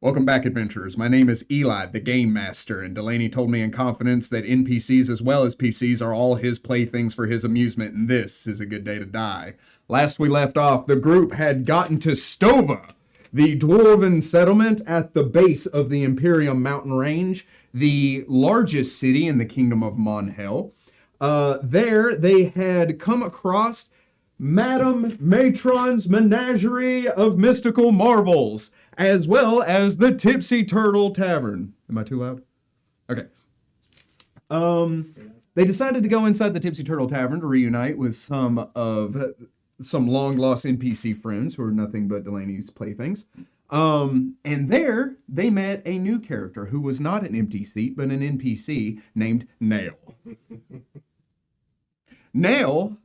Welcome back, adventurers. My name is Eli, the Game Master, and Delaney told me in confidence that NPCs as well as PCs are all his playthings for his amusement, and this is a good day to die. Last we left off, the group had gotten to Stova, the dwarven settlement at the base of the Imperium mountain range, the largest city in the kingdom of Monhel. There, they had come across Madame Matron's Menagerie of Mystical Marvels, as well as the Tipsy Turtle Tavern. Am I too loud? Okay. They decided to go inside the Tipsy Turtle Tavern to reunite with some long-lost NPC friends who are nothing but Delaney's playthings. And there, they met a new character who was not an empty seat, but an NPC named Nail. Nail,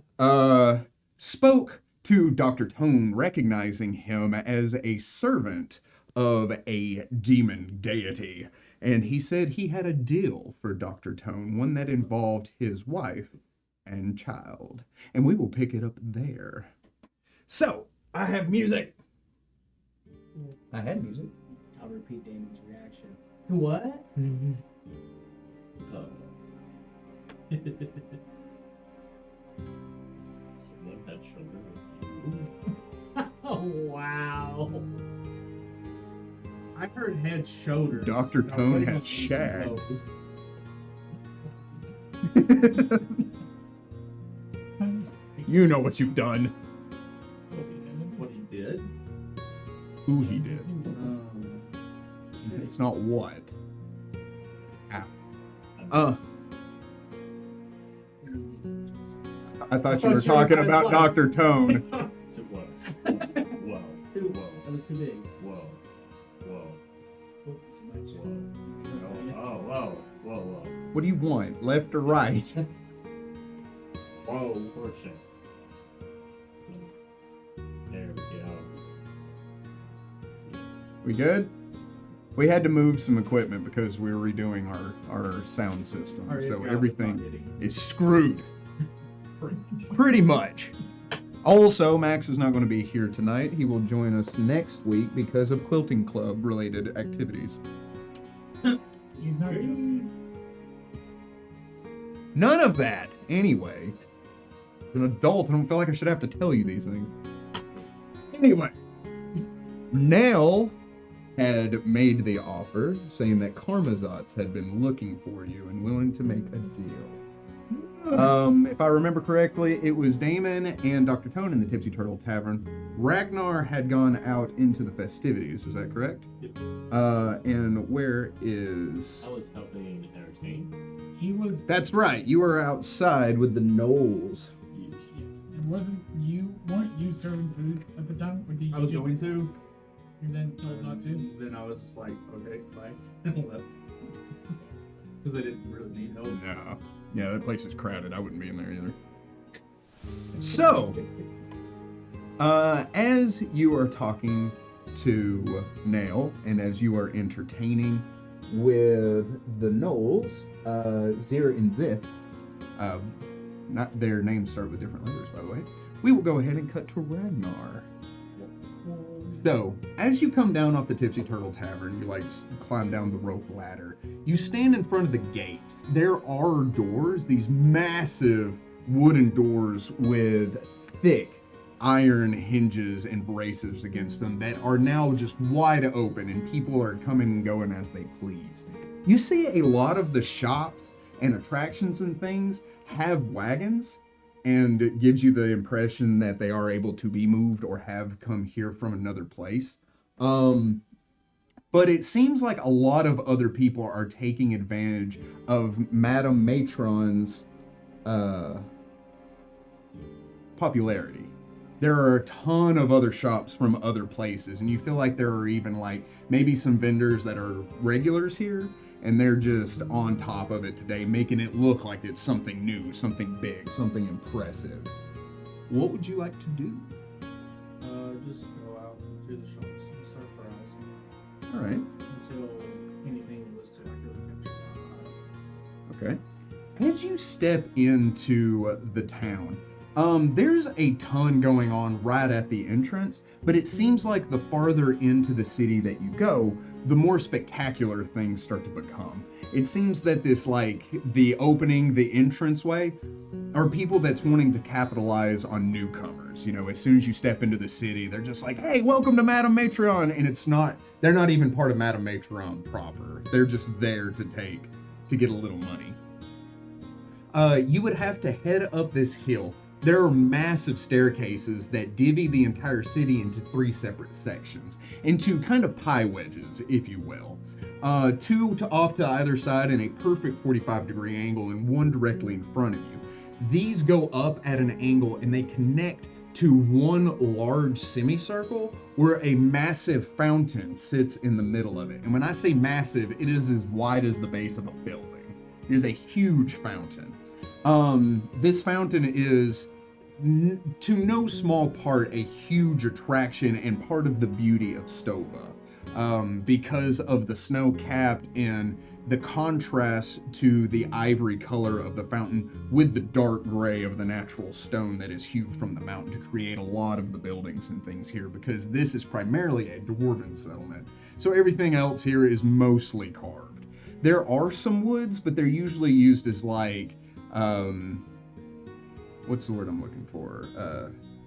spoke to Dr. Tone, recognizing him as a servant of a demon deity. And he said he had a deal for Dr. Tone, one that involved his wife and child. And we will pick it up there. So, I have music. I had music. I'll repeat Damon's reaction. What? Oh. Someone had sugar with you. Oh, wow. I heard head, shoulder. Dr. Now, Tone what had about shagged. those? You know what you've done. What he did? Who he did. It's not what. Ow. I thought you were talking about Dr. Tone. Whoa. Whoa. Whoa. That was too big. Whoa. Whoa. Whoa. Whoa. What do you want? Left or right? Whoa. Torching. There we go. We good? We had to move some equipment because we were redoing our sound system. So everything is screwed. Pretty much. Also, Max is not going to be here tonight. He will join us next week because of quilting club related activities. He's not joking. None of that. Anyway, as an adult, I don't feel like I should have to tell you these things. Anyway, Nell had made the offer saying that Karmazotz had been looking for you and willing to make a deal. If I remember correctly, it was Damon and Dr. Tone in the Tipsy Turtle Tavern. Ragnar had gone out into the festivities, is that correct? Yep. And where is... I was helping entertain. He was. That's right, you were outside with the gnolls. Yes. Weren't you serving food at the time? Or did you I was just- going to, And then told not to? then I was just like, okay, bye. And left. Because I didn't really need help. No. Yeah, that place is crowded. I wouldn't be in there either. So, as you are talking to Nail, and as you are entertaining with the gnolls, Zir and Zith, not their names start with different letters, by the way, we will go ahead and cut to Ragnar. So, as you come down off the Tipsy Turtle Tavern, you climb down the rope ladder. You stand in front of the gates. There are doors, these massive wooden doors with thick iron hinges and braces against them that are now just wide open and people are coming and going as they please. You see a lot of the shops and attractions and things have wagons, and it gives you the impression that they are able to be moved or have come here from another place. But it seems like a lot of other people are taking advantage of Madame Matron's popularity. There are a ton of other shops from other places, and you feel like there are even maybe some vendors that are regulars here, and they're just on top of it today, making it look like it's something new, something big, something impressive. What would you like to do? Just go out to the shops and start browsing All right. until anything was to really capture my eye. Okay. As you step into the town, there's a ton going on right at the entrance, but it seems like the farther into the city that you go, the more spectacular things start to become. It seems that this, like, the opening, the entranceway, are people that's wanting to capitalize on newcomers. You know, as soon as you step into the city, they're just like, hey, welcome to Madame Matreon. And they're not even part of Madame Matreon proper. They're just there to get a little money. You would have to head up this hill. There are massive staircases that divvy the entire city into 3 separate sections, into kind of pie wedges, if you will. 2 off to either side in a perfect 45-degree angle and 1 directly in front of you. These go up at an angle and they connect to 1 large semicircle where a massive fountain sits in the middle of it. And when I say massive, it is as wide as the base of a building. It is a huge fountain. This fountain is to no small part a huge attraction and part of the beauty of Stova. Because of the snow capped and the contrast to the ivory color of the fountain with the dark gray of the natural stone that is hewed from the mountain to create a lot of the buildings and things here, because this is primarily a dwarven settlement. So everything else here is mostly carved. There are some woods, but they're usually used as like, what's the word I'm looking for?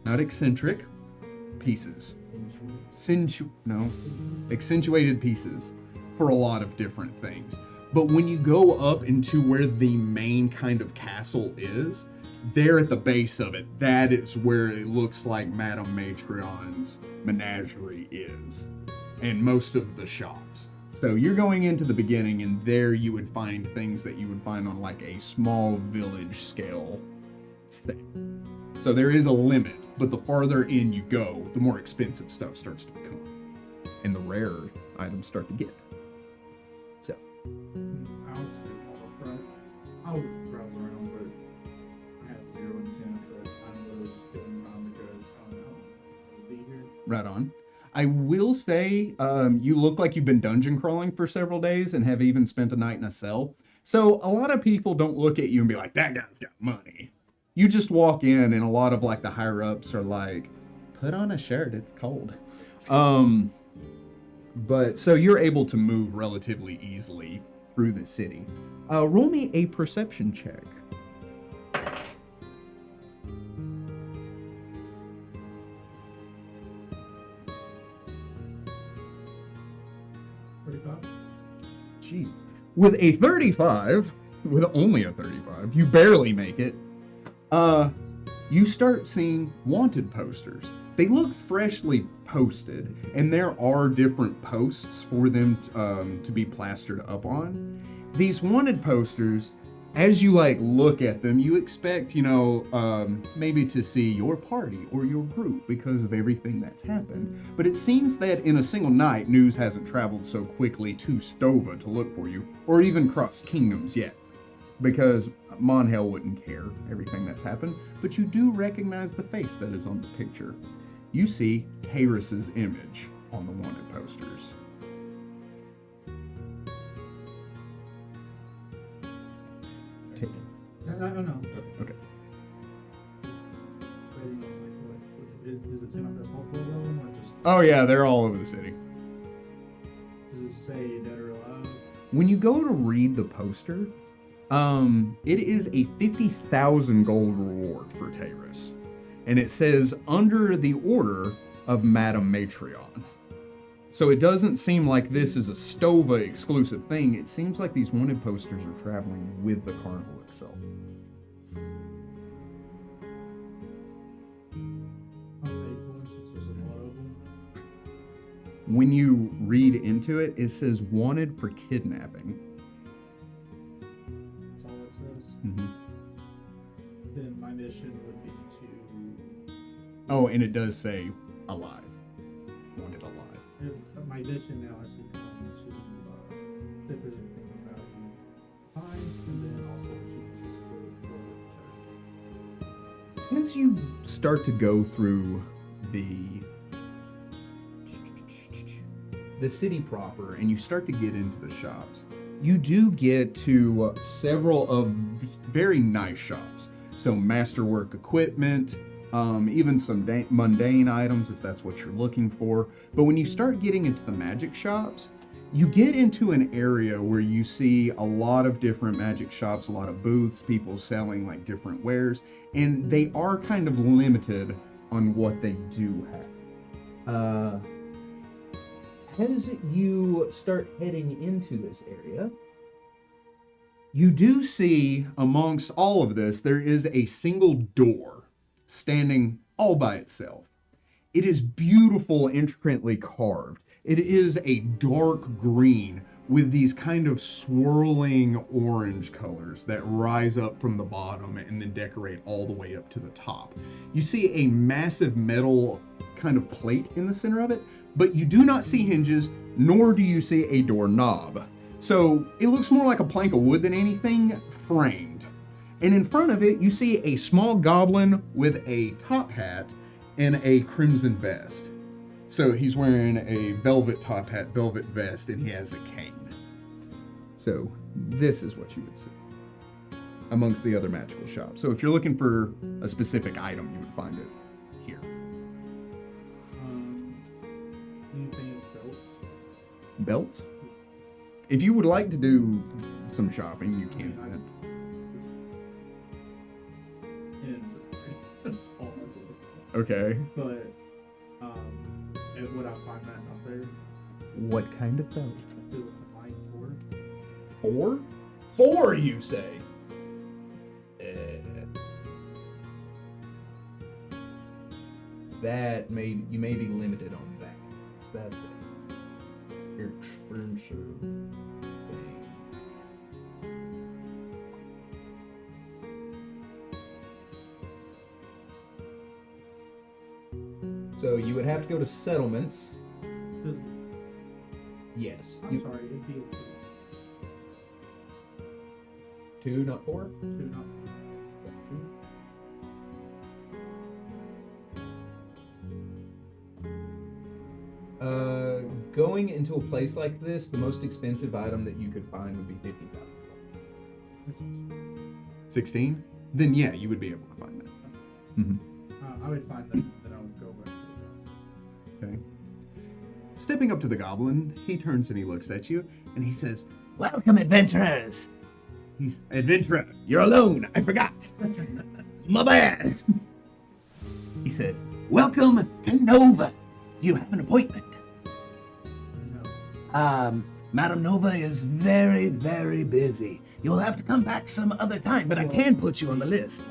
Not eccentric, pieces. Accentuated pieces for a lot of different things. But when you go up into where the main kind of castle is, there at the base of it, that is where it looks like Madame Matreon's menagerie is, and most of the shops. So you're going into the beginning, and there you would find things that you would find on like a small village scale thing. So there is a limit, but the farther in you go, the more expensive stuff starts to become, and the rarer items start to get. So I'll browse around, but I have 0 intent that I'm literally just killing time because I don't know I'll be here. right on. I will say, you look like you've been dungeon crawling for several days and have even spent a night in a cell. So a lot of people don't look at you and be like, that guy's got money. You just walk in, and a lot of like the higher ups are like, put on a shirt, it's cold. But so you're able to move relatively easily through the city. Roll me a perception check. Jeez. With a 35, with only a 35, you barely make it. You start seeing wanted posters. They look freshly posted, and there are different posts for them to be plastered up on. These wanted posters, as you like look at them, you expect, maybe to see your party or your group because of everything that's happened. But it seems that in a single night, news hasn't traveled so quickly to Stova to look for you, or even cross kingdoms yet, because Monhell wouldn't care everything that's happened. But you do recognize the face that is on the picture. You see Tayrus's image on the wanted posters. No. Okay. Does it seem like there's multiple of them, or just Oh yeah, they're all over the city. does it say dead or alive? When you go to read the poster, it is a 50,000 gold reward for Tayrus. And it says, under the order of Madame Matreon. So it doesn't seem like this is a Stova exclusive thing. It seems like these wanted posters are traveling with the carnival itself. I'll take one since there's a lot of them. When you read into it, it says wanted for kidnapping. That's all it says. Mm-hmm. Then my mission would be to. Oh, and it does say alive. Wanted alive. My mission now has become to if there's anything about you find, and then also to specifically. As you start to go through the city proper and you start to get into the shops, you do get to several of very nice shops. So masterwork equipment, even some mundane items if that's what you're looking for. But when you start getting into the magic shops, You get into an area where you see a lot of different magic shops, a lot of booths, people selling like different wares, and they are kind of limited on what they do have. As you start heading into this area, you do see amongst all of this, there is a single door standing all by itself. It is beautiful, intricately carved. It is a dark green with these kind of swirling orange colors that rise up from the bottom and then decorate all the way up to the top. You see a massive metal kind of plate in the center of it, but you do not see hinges, nor do you see a doorknob. So it looks more like a plank of wood than anything, framed. And in front of it, you see a small goblin with a top hat and a crimson vest. So he's wearing a velvet top hat, velvet vest, and he has a cane. So this is what you would see amongst the other magical shops. So if you're looking for a specific item, you would find it here. Anything belts? Belts? If you would like to do some shopping, you can do that. That's all I do. Okay. But, would I find that out there? What kind of belt? Do it line 4? 4, you say? You may be limited on that. So that's it. Expensive. So you would have to go to settlements. Yes. I'm sorry, it'd be a 2, not 4? 2, not 4. Going into a place like this, the most expensive item that you could find would be 50,000. 16? Then yeah, you would be able to find that. Mm-hmm. I would find that, then I would go back to Okay. Stepping up to the goblin, he turns and he looks at you, and he says, "Welcome, adventurers!" He's, "Adventurer, you're alone, I forgot. My bad." He says, "Welcome to Nova. Do you have an appointment?" No. Madam Nova is very, very busy. You'll have to come back some other time, but I can put you on the list.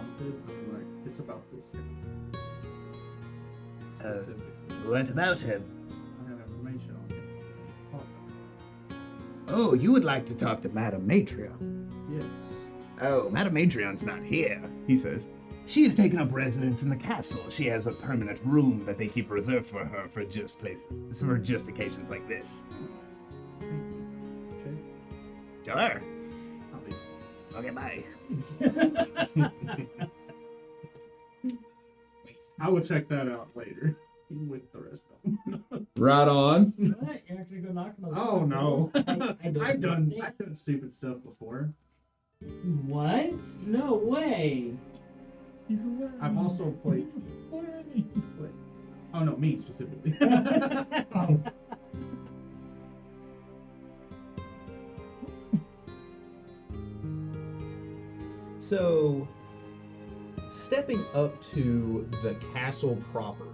It's about this. What about him? I have information on it. Oh, you would like to talk to Madam Matrion? Yes. Oh, Madam Adrian's not here, he says. She has taken up residence in the castle. She has a permanent room that they keep reserved for her for just occasions like this. Thank you. Sure. I'll be. Okay, bye. I will check that out later with the rest of them. Right on. What? You're actually gonna knock on the Oh no. I've I've done stupid stuff before. What? No way. He's a worm. I've also played. Wormy. Oh no, me specifically. Oh. So, stepping up to the castle proper,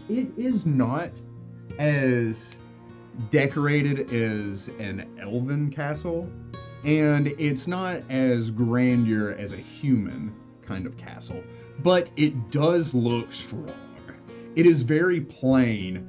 it is not as decorated as an elven castle, and it's not as grandeur as a human kind of castle, but it does look strong. It is very plain,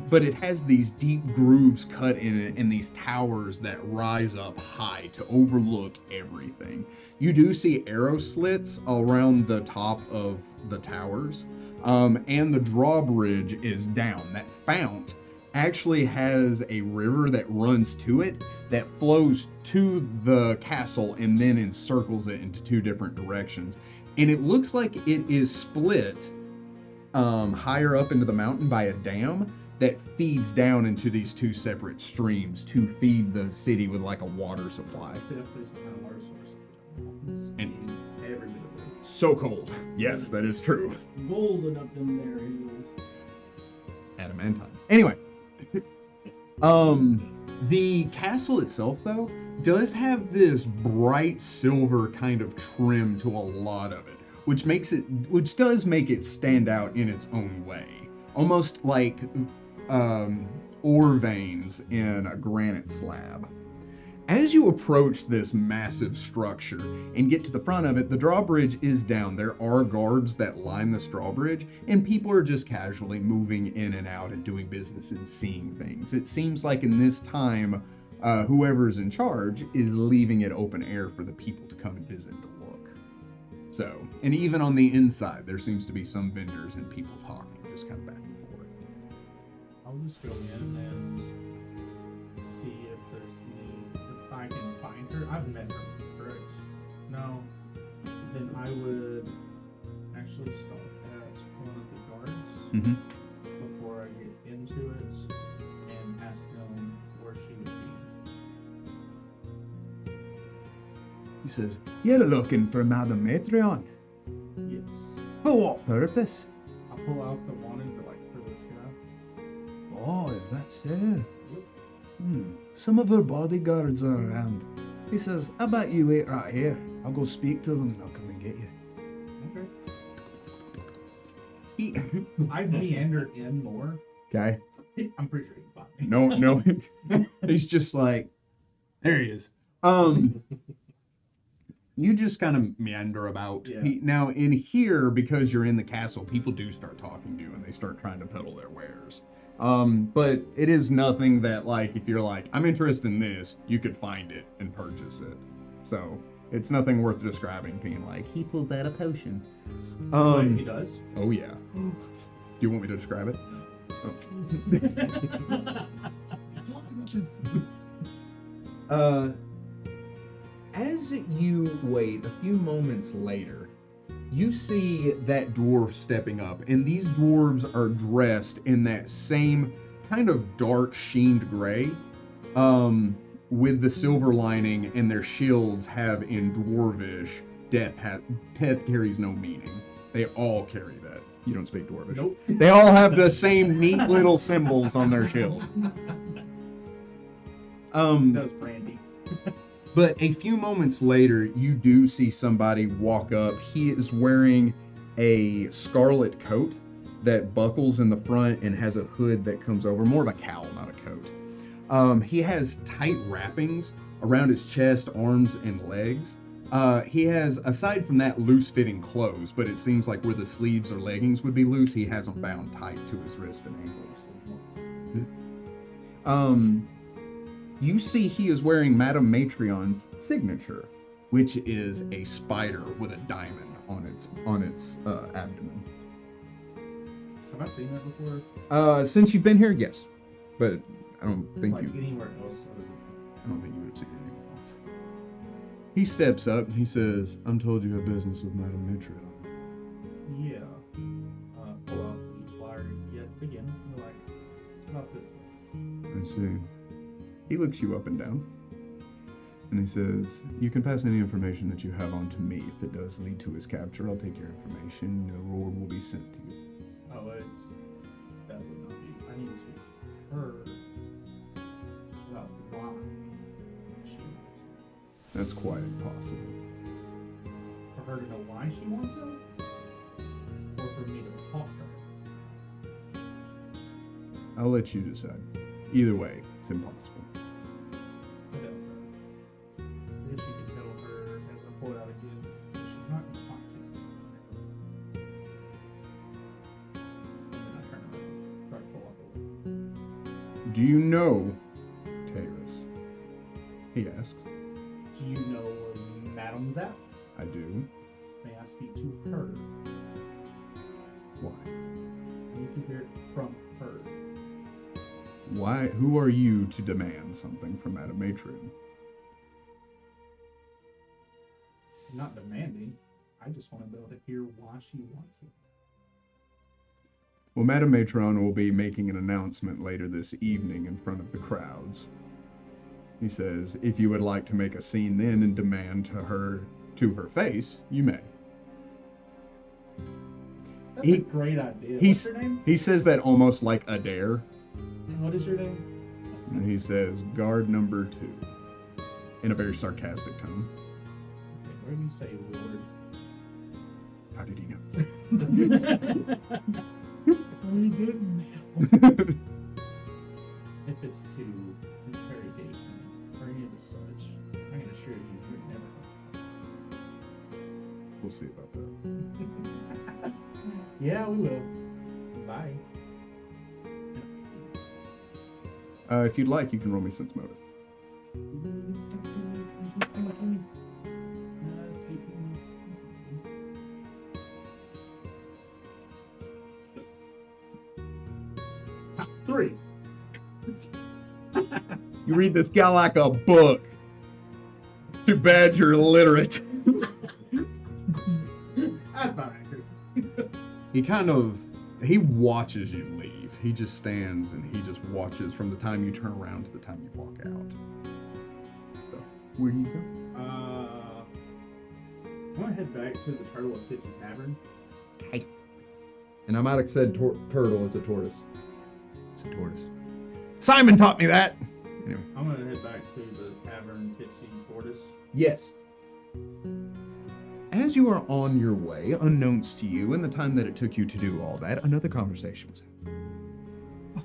but it has these deep grooves cut in it and these towers that rise up high to overlook everything. You do see arrow slits around the top of the towers, and the drawbridge is down. That fount actually has a river that runs to it that flows to the castle and then encircles it into two different directions. And it looks like it is split higher up into the mountain by a dam that feeds down into these two separate streams to feed the city with like a water supply. Definitely some kind of water source. And Every bit of this. so cold. Yes, that is true. Golden up them there hills. Adamantine. Anyway, The castle itself, though, does have this bright silver kind of trim to a lot of it, which does make it stand out in its own way, almost like ore veins in a granite slab. As you approach this massive structure and get to the front of it, the drawbridge is down. There are guards that line this drawbridge, and people are just casually moving in and out and doing business and seeing things. It seems like in this time, whoever's in charge is leaving it open air for the people to come and visit to look. So, and even on the inside, there seems to be some vendors and people talking, just kind of back and forth. I'll just go in and see if there's if I can find her. I've met her, correct? No. Then I would actually stop at one of the guards before I get into it and ask them where she would be. He says, "You're looking for Madame Matreon. Yes. For what purpose?" I'll pull out the wanted for this guy. Oh, is that so? Some of her bodyguards are around. He says, "I bet you wait right here. I'll go speak to them and I'll come and get you." Okay. I'd meander in more. Okay. I'm pretty sure he can find me. No. He's just like, there he is. You just kind of meander about. Yeah. Now, in here, because you're in the castle, people do start talking to you and they start trying to peddle their wares. But it is nothing that, like, if you're like, I'm interested in this, you could find it and purchase it. So, it's nothing worth describing, being like, he pulls out a potion. Wait, he does? Oh, yeah. Do you want me to describe it? We talked about this. As you wait, a few moments later, you see that dwarf stepping up, and these dwarves are dressed in that same kind of dark sheened gray, with the silver lining, and their shields have in dwarvish, death carries no meaning. They all carry that. You don't speak dwarvish. Nope. They all have the same neat little symbols on their shield. That was Brandy. But a few moments later, you do see somebody walk up. He is wearing a scarlet coat that buckles in the front and has a hood that comes over, more of a cowl, not a coat. He has tight wrappings around his chest, arms, and legs. He has, aside from that, loose-fitting clothes, but it seems like where the sleeves or leggings would be loose, he has them bound tight to his wrist and ankles. You see he is wearing Madame Matreon's signature, which is a spider with a diamond on its abdomen. Have I seen that before? Since you've been here, yes, but I don't think Like you. anywhere else other than I don't think you would have seen it anywhere else. He steps up and he says, "I'm told you have business with Madame Matreon." yeah. Pull out the flyer yet again. You're like, it's about this way. I see. He looks you up and down, and he says, "You can pass any information that you have on to me. If it does lead to his capture, I'll take your information. A reward will be sent to you." Oh, that would not be. I need to speak to her about why she wants it. That's quite impossible. For her to know why she wants it, or for me to talk to her. I'll let you decide. Either way, it's impossible. I don't know. I guess you could tell her and report out again, but she's not going to talk to you. And then I turn around, start to walk away. Do you know Taris? He asks. Do you know where Madame's at? I do. May I speak to her? Why? I need to hear it from her. Why? Who are you to demand something from Madame Matreon? I'm not demanding. I just want to be able to hear why she wants it. Well, Madame Matreon will be making an announcement later this evening in front of the crowds. He says, if you would like to make a scene then and demand to her face, you may. That's a great idea. What's your name? He says that almost like a dare. What is your name? And he says, guard number 2. In a very sarcastic tone. Okay, where do you say Lord? How did he know? Well, he did now. If it's to interrogate him or any of the such, I can assure you you're never. We'll see about that. Yeah, we will. Bye. If you'd like, you can roll me sense motive. It's 18. Ha, 3. You read this guy like a book. Too bad you're illiterate. That's not accurate. He watches you leave. He just stands and he just watches from the time you turn around to the time you walk out. So, where do you go? I want to head back to the Turtle and Tipsy Tavern. And I might have said turtle, it's a tortoise. It's a tortoise. Simon taught me that! Anyway. I'm going to head back to the Tavern Tipsy Tortoise. Yes. As you are on your way, unknowns to you, in the time that it took you to do all that, another conversation was had.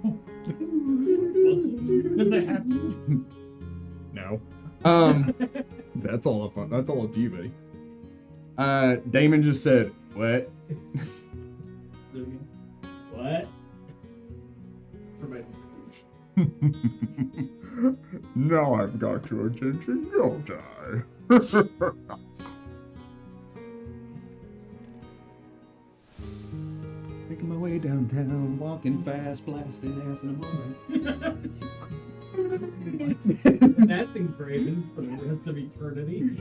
Oh. Does that have to? No. That's all up to you, buddy. Damon just said, what? What? Now I've got your attention, don't I? Making my way downtown, walking fast, blasting ass in a moment. That's engraved for the rest of eternity.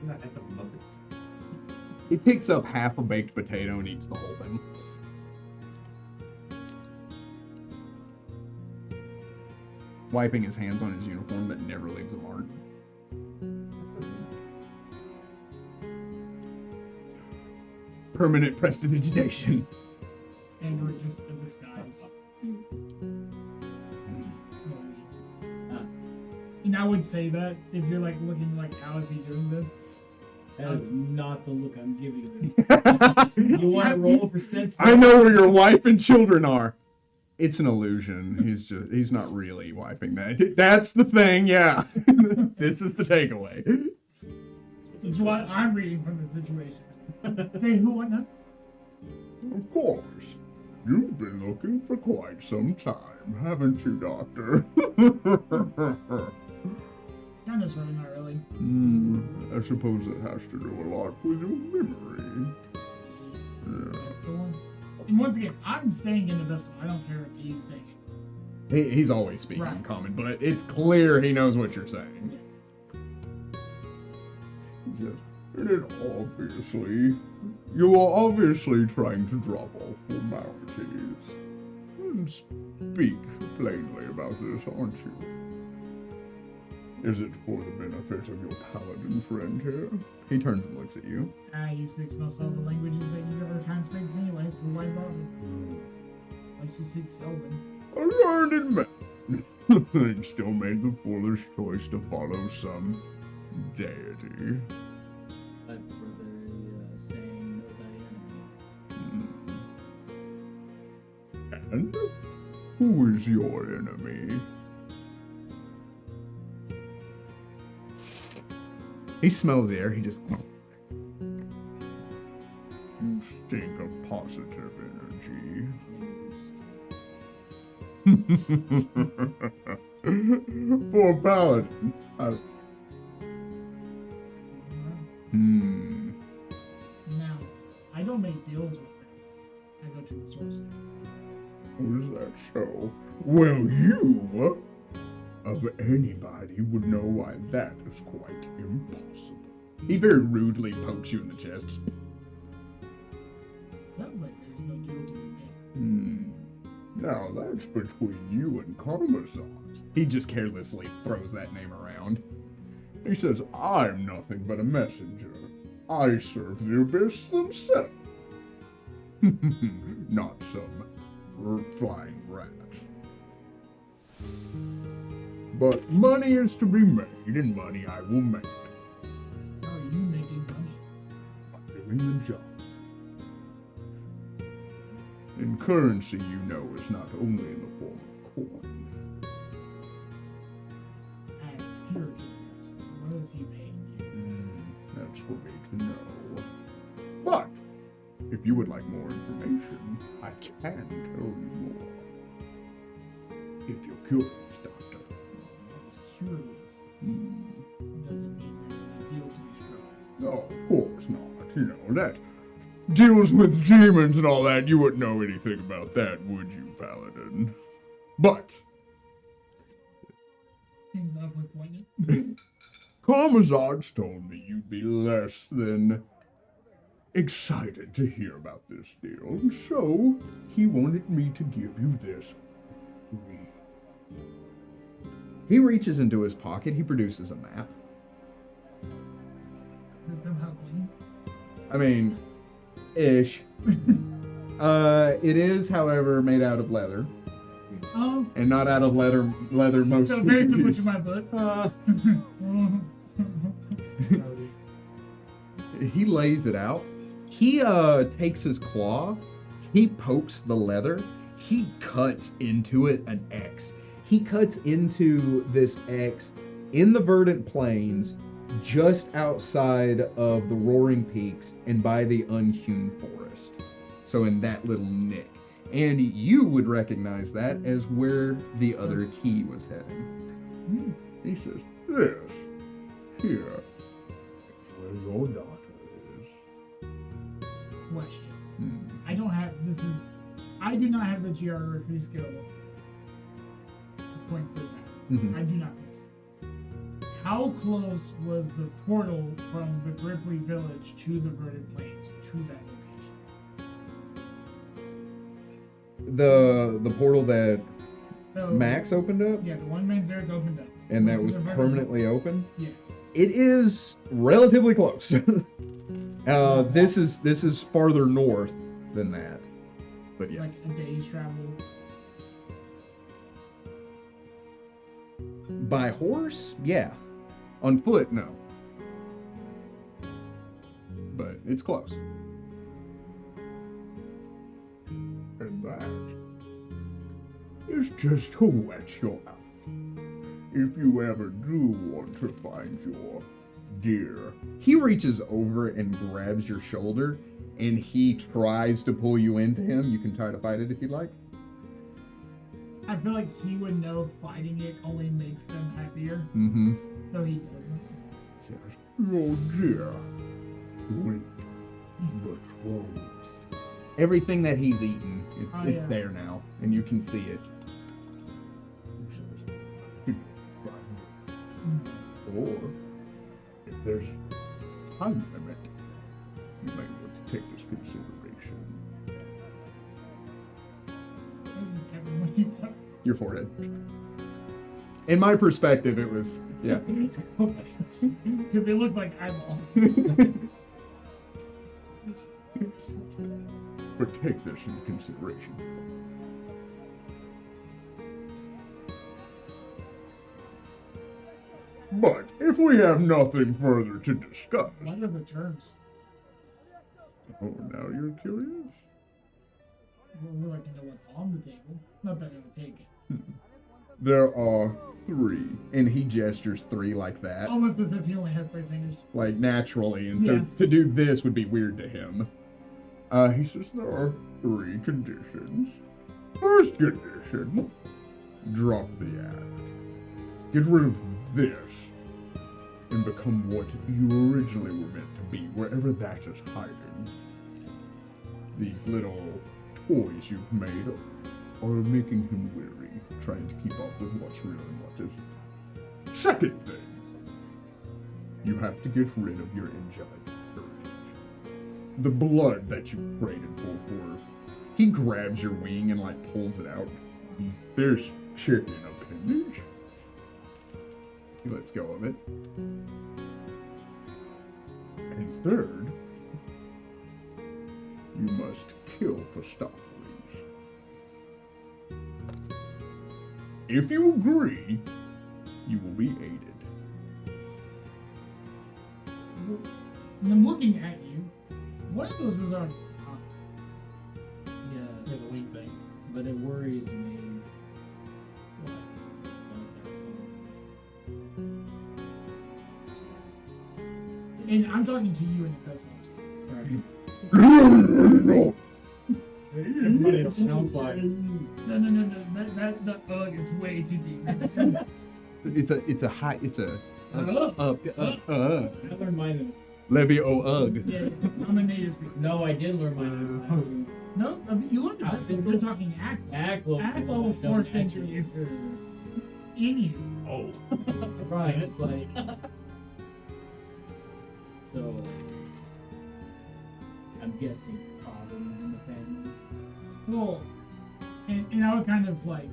I'm not at the Muppets. He picks up half a baked potato and eats the whole thing. Wiping his hands on his uniform that never leaves a mark. Permanent prestidigitation. And or just a disguise. And I would say that if you're like looking like, how is he doing this? That is not the look I'm giving you. You want to roll for sense? I know where your wife and children are. It's an illusion. He's not really wiping that. That's the thing, yeah. This is the takeaway. This is what I'm reading from the situation. Say who, what not? Of course. You've been looking for quite some time, haven't you, Doctor? Kind of, sort of, not really. I suppose it has to do a lot with your memory. That's the one. And once again, I'm staying in the vessel. I don't care if he's staying in. He's always speaking in Right. common, but it's clear he knows what you're saying. He says, you are obviously trying to drop all formalities and speak plainly about this, aren't you? Is it for the benefit of your paladin friend here? He turns and looks at you. You speak most of the languages that you ever kind of speaks anyway, so why bother? Unless you speak Sylvan. A learned man. And still made the foolish choice to follow some deity. But were they saying no enemy? And who is your enemy? He smells the air, he just... You stink of positive energy. For a paladin. Now, I don't make deals with them. I go to the source. Is that so? Well, you, of anybody, would know why that is quite impossible. He very rudely pokes you in the chest. Sounds like there's no deal to be made. Now that's between you and Karmazon. He just carelessly throws that name around. He says, I'm nothing but a messenger. I serve the abyss themselves. Not some flying rat. But money is to be made, and money I will make. How are you making money? By doing the job. And currency, you know, is not only in the form of coin. I'm pure curiosity. What is he paying you? That's for me to know. But, if you would like more information, I can tell you more. If you're curious, Doctor. I was curious. Hmm. Does it mean there's any deal to be struck? No, of course not. You know, that deals with demons and all that. You wouldn't know anything about that, would you, Paladin? But, Seems awfully poignant. Karmazad's told me you'd be less than excited to hear about this deal, and so he wanted me to give you this. He reaches into his pocket, he produces a map. Is them how clean? I mean, ish. It is, however, made out of leather, Oh, and not out of leather most so very people similar use. to my book. He lays it out. He takes his claw, he pokes the leather, he cuts into it an X. He cuts into this X in the verdant plains, just outside of the roaring peaks and by the unhewn forest. So in that little nick. And you would recognize that as where the other key was heading. He says, this here is where your daughter is. Question. I don't have, I do not have the geography skill to point this out. Mhm. I do not think so. How close was the portal from the Gripply village to the Verdant Plains, to that location? The portal that So, Max opened up, Yeah, the one Manzarek opened up. and that Went to was the Verdant permanently open. Yes. It is relatively close. This is farther north than that, but yeah. Like a day's travel. By horse, yeah. On foot, no. But it's close. And that is just to whet your appetite. If you ever do want to find your deer. He reaches over and grabs your shoulder, and he tries to pull you into him. You can try to fight it if you'd like. I feel like he would know fighting it only makes them happier, Mm-hmm. so he doesn't. Says, your deer. Wait, but closed. Everything that he's eaten, it's yeah. there now, and you can see it. Or, if there's a time limit, you might want to take this consideration. What is he tapping when he taps? Your forehead. In my perspective, it was, yeah. Because they look like eyeballs. But take this into consideration. But if we have nothing further to discuss, What are the terms? oh, now you're curious? We like to know what's on the table. Not that I would take it. There are 3, and he gestures 3 like that, Almost as if he only has 3 fingers. like naturally, and so Yeah. to do this would be weird to him. He says there are 3 conditions. First condition, drop the act. Get rid of this, and become what you originally were meant to be, wherever that is hiding. These little toys you've made are making him weary, trying to keep up with what's real and what isn't. Second thing, you have to get rid of your angelic heritage. The blood that you traded for. He grabs your wing and like pulls it out. There's chicken appendage. He lets go of it. And third, you must kill Pastopheles. If you agree, you will be aided. And I'm looking at you. One of those was already on. Yes, There's a wing thing. but it worries me. And I'm talking to you in the peasants. Everybody sounds like. No. That ugh is way too deep. It's a high. It's a I learned mine. Levy o ugh. Yeah, I'm a native speaker. No, I did learn mine. No, I mean, you learned about it. We're talking act. Act level 4th century. Anywho. Oh. Right, it's like. So. I'm guessing problems in the family. Well, and I would kind of like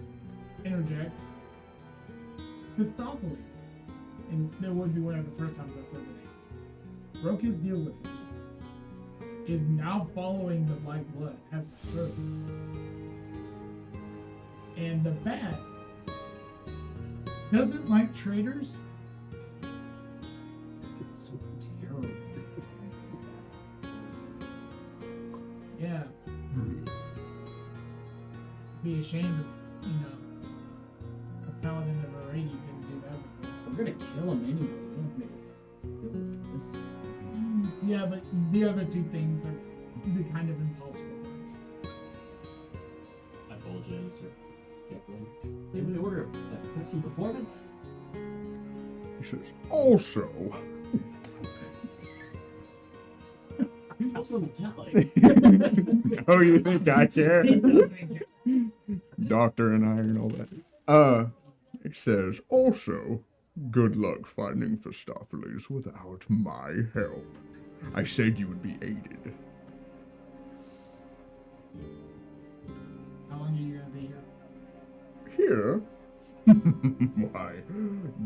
interject. Christopheles, and there would be one of the first times I said the name, broke his deal with me, is now following the Black Blood as a servant. And the bat doesn't like traitors. So terrible. Yeah, be ashamed of, a paladin of a lady didn't do that before. We're gonna kill him anyway. We don't have to make this. Yeah, but the other two things are the kind of impossible things. I apologize, sir. They would order a pressing performance. He says, also, You're supposed to metallic. oh, you think I care? He doesn't care. Doctor and I and all that. It says, also, good luck finding Phistopheles without my help. I said you would be aided. How long are you gonna be here? Here? Why,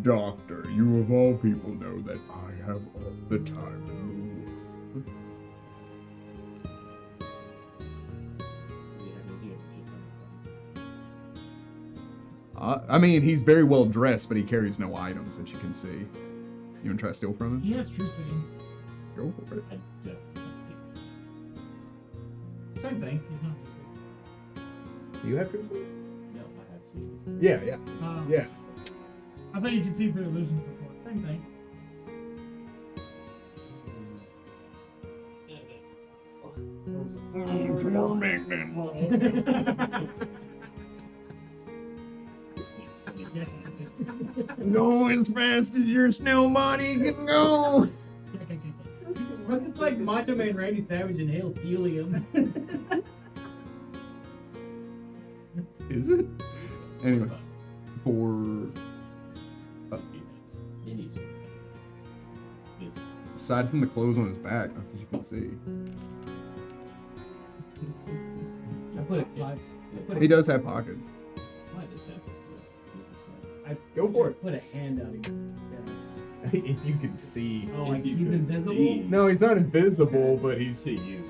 Doctor, you of all people know that I have all the time in the world. I mean, he's very well dressed, but he carries no items that you can see. You want to try to steal from him? He has true city. Go for it. Let's see. Same thing. He's not this big. Do you have true city? No, I have seen this. Yeah. Yeah. I thought you could see through illusions before. Same thing. Go as fast as your snow body can go. What if like Macho Man Randy Savage inhaled helium? Is it? Anyway, for aside from the clothes on his back, as you can see, I put a he does have pockets. Go for it. Put a hand out of your yes. If you can see. Oh, like he's invisible? No, he's not invisible, but he's. To you.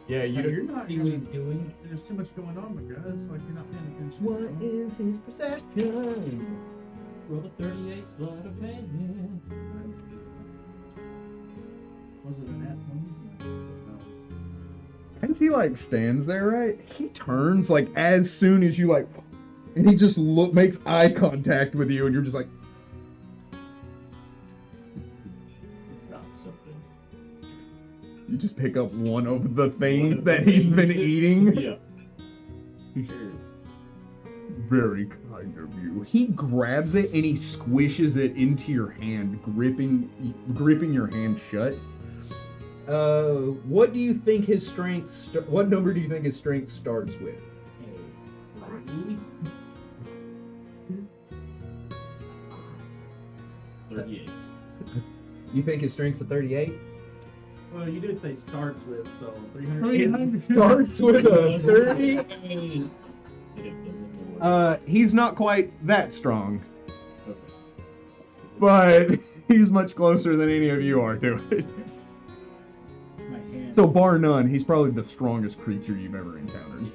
Yeah, You're not See what he's doing? There's too much going on, my guy. It's like you're not paying attention. What is his perception? Roll a 38 sleight of hand. Was it an at one? As he like stands there, right? He turns like as soon as you like, and he just makes eye contact with you, and you're just like, Drop something. you just pick up one of the things that he's been eating. Yeah. Very kind of you. He grabs it and he squishes it into your hand, gripping your hand shut. What do you think his strength? What number do you think his strength starts with? Hey, 38. You think his strength's a 38? Well, you did say starts with, so 300. 300. Starts with a 38. It doesn't know what He's not quite that strong, Okay. That's good. but he's much closer than any of you are to it. my hand. So bar none, he's probably the strongest creature you've ever encountered.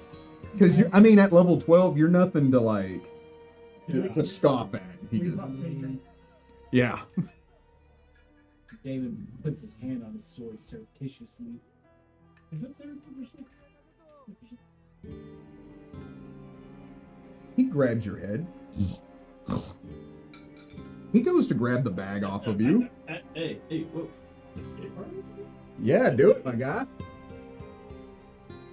Because I mean, at level 12, you're nothing to like to scoff at. he We just thought same drink. yeah. David puts his hand on his sword surreptitiously. Is that surreptitious? He grabs your head. He goes to grab the bag off of you. Hey, whoa. Escape artist? Yeah, do it, my guy.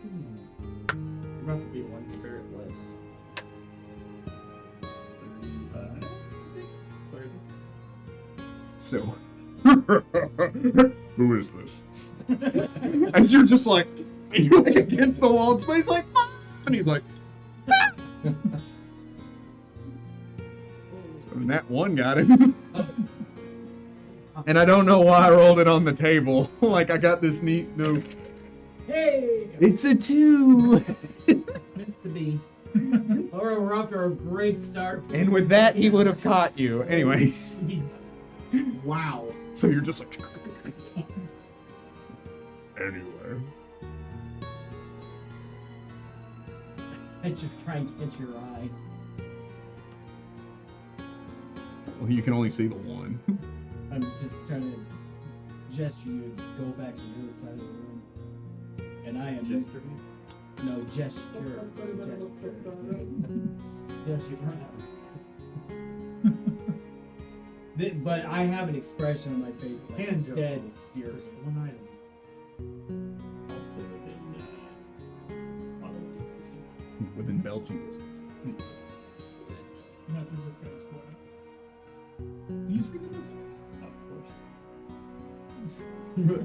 You're about to be one carat less. 36? 36? So, who is this? As you're just like, and you're like against the wall, and somebody's like, "Ah!" And he's like, "Ah!" And that one got him. And I don't know why I rolled it on the table. Like, I got this neat note. Hey! It's a 2. Meant to be. Alright, we're off to a great start. And with that, he would have caught you. Anyways. Wow. So you're just like, anyway. I should try and catch your eye. Well, you can only see the one. I'm just trying to gesture you to go back to the other side of the room. And I am Gesture? No, gesture. But I have an expression on my face like Hand joke. dead serious. One item. I'll stay within automatic distance. Within belching distance. Nothing this guy's for. Do you speak in this? Of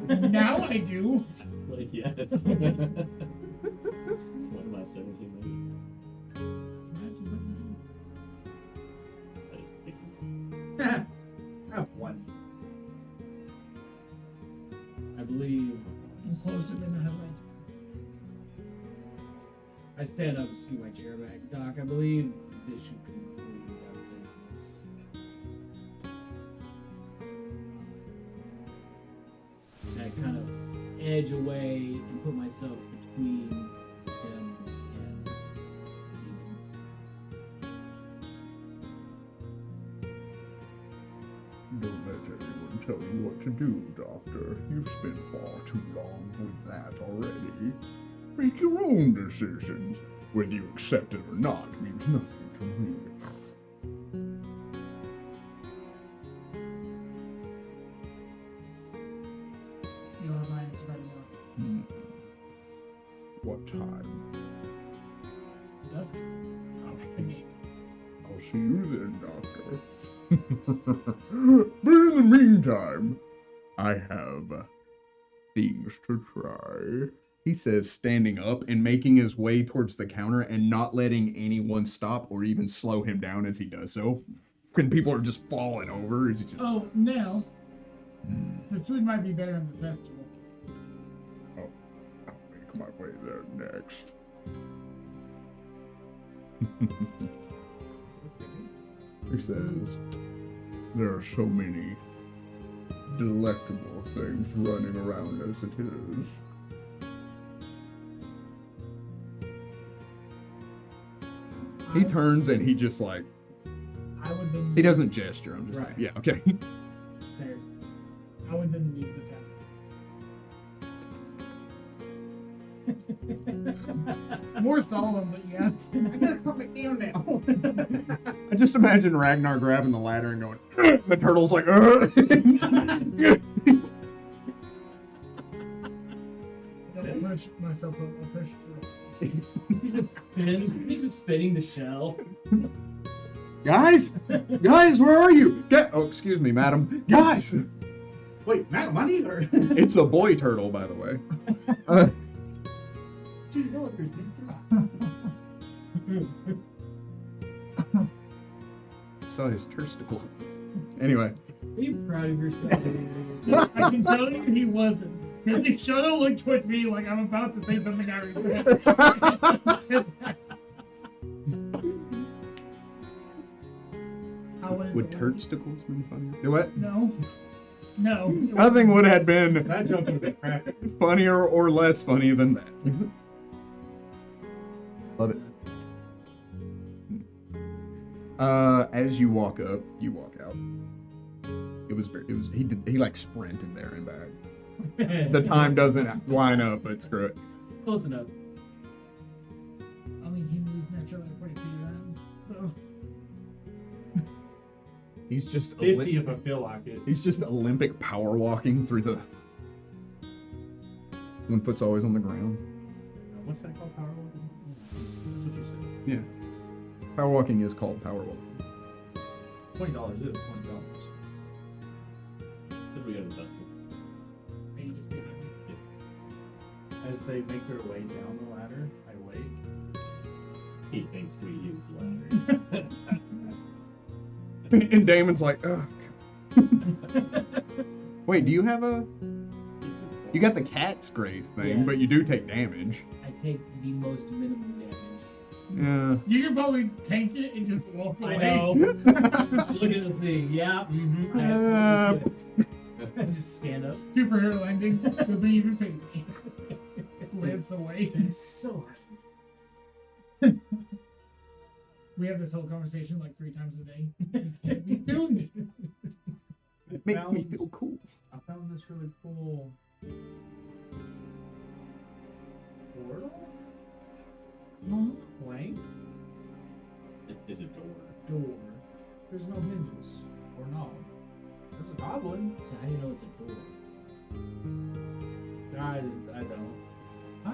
course. Now I do. Like, yes. What am I, 17 maybe? Not just like you I just picked I have one. I believe do. I'm closer than I have right. I stand up and scoot my chair back. Doc, I believe this should conclude our business. I kind of edge away and put myself between him and Demon. Don't let anyone tell you what to do, Doctor. You've spent far too long with that already. Make your own decisions. Whether you accept it or not means nothing to me. You'll have my answer by tomorrow. What time? Dusk. I'll At see, 8. I'll see you then, Doctor. But in the meantime, I have things to try. He says, standing up and making his way towards the counter and not letting anyone stop or even slow him down as he does so. When people are just falling over, he's just, Oh, now the food might be better in the festival. I'll make my way there next. He says, there are so many delectable things running around as it is. He turns and he just like, I would then. he doesn't gesture. I'm just Right. like, yeah, okay. There. I would then leave the town. More solemn, but yeah. I gotta calm it down now. I just imagine Ragnar grabbing the ladder and going, the turtle's like, Don't push myself up. I'll push through. He's just spinning the shell. guys, where are you? Oh, excuse me, madam. Guys, Wait, Madam, money or? it's a boy turtle, by the way. Gee, Willikers, Saw his testicles. Anyway, Are you proud of yourself? I can tell you he wasn't. Because he should have looked towards me like I'm about to say something I regret. would turtsticles be funny? You know what? No. No. Nothing would have been That joke would have been crappy. funnier or less funny than that. Love it. As you walk up, you walk out. He like sprinted there and back. The time doesn't line up, but screw it. Close enough. I mean, he moves naturally at 40 feet around, so. He's just 50 if I feel like it. He's just Olympic power walking through the. One foot's always on the ground. What's that called? Power walking? That's what you said. Yeah. Power walking is called power walking. $20 is $20. Said we got a festival. Maybe just behind me. As they make their way down the ladder, I wait. He thinks we use ladders. And Damon's like, ugh. Wait, do you have a? You got the cat's grace thing, Yes. but you do take damage. I take the most minimum damage. Yeah. You can probably tank it and just walk away. I know. Look at the thing. Yeah. Mm-hmm. I have to do it. Just stand up. Superhero landing. Doesn't even phase me. Lives away. It's so We have this whole conversation like 3 times a day. You can't be doing it. It makes me feel cool. I found this really cool portal plank It's a door. door. There's no hinges or knob. There's a goblin. So how do you know it's a door? I don't. I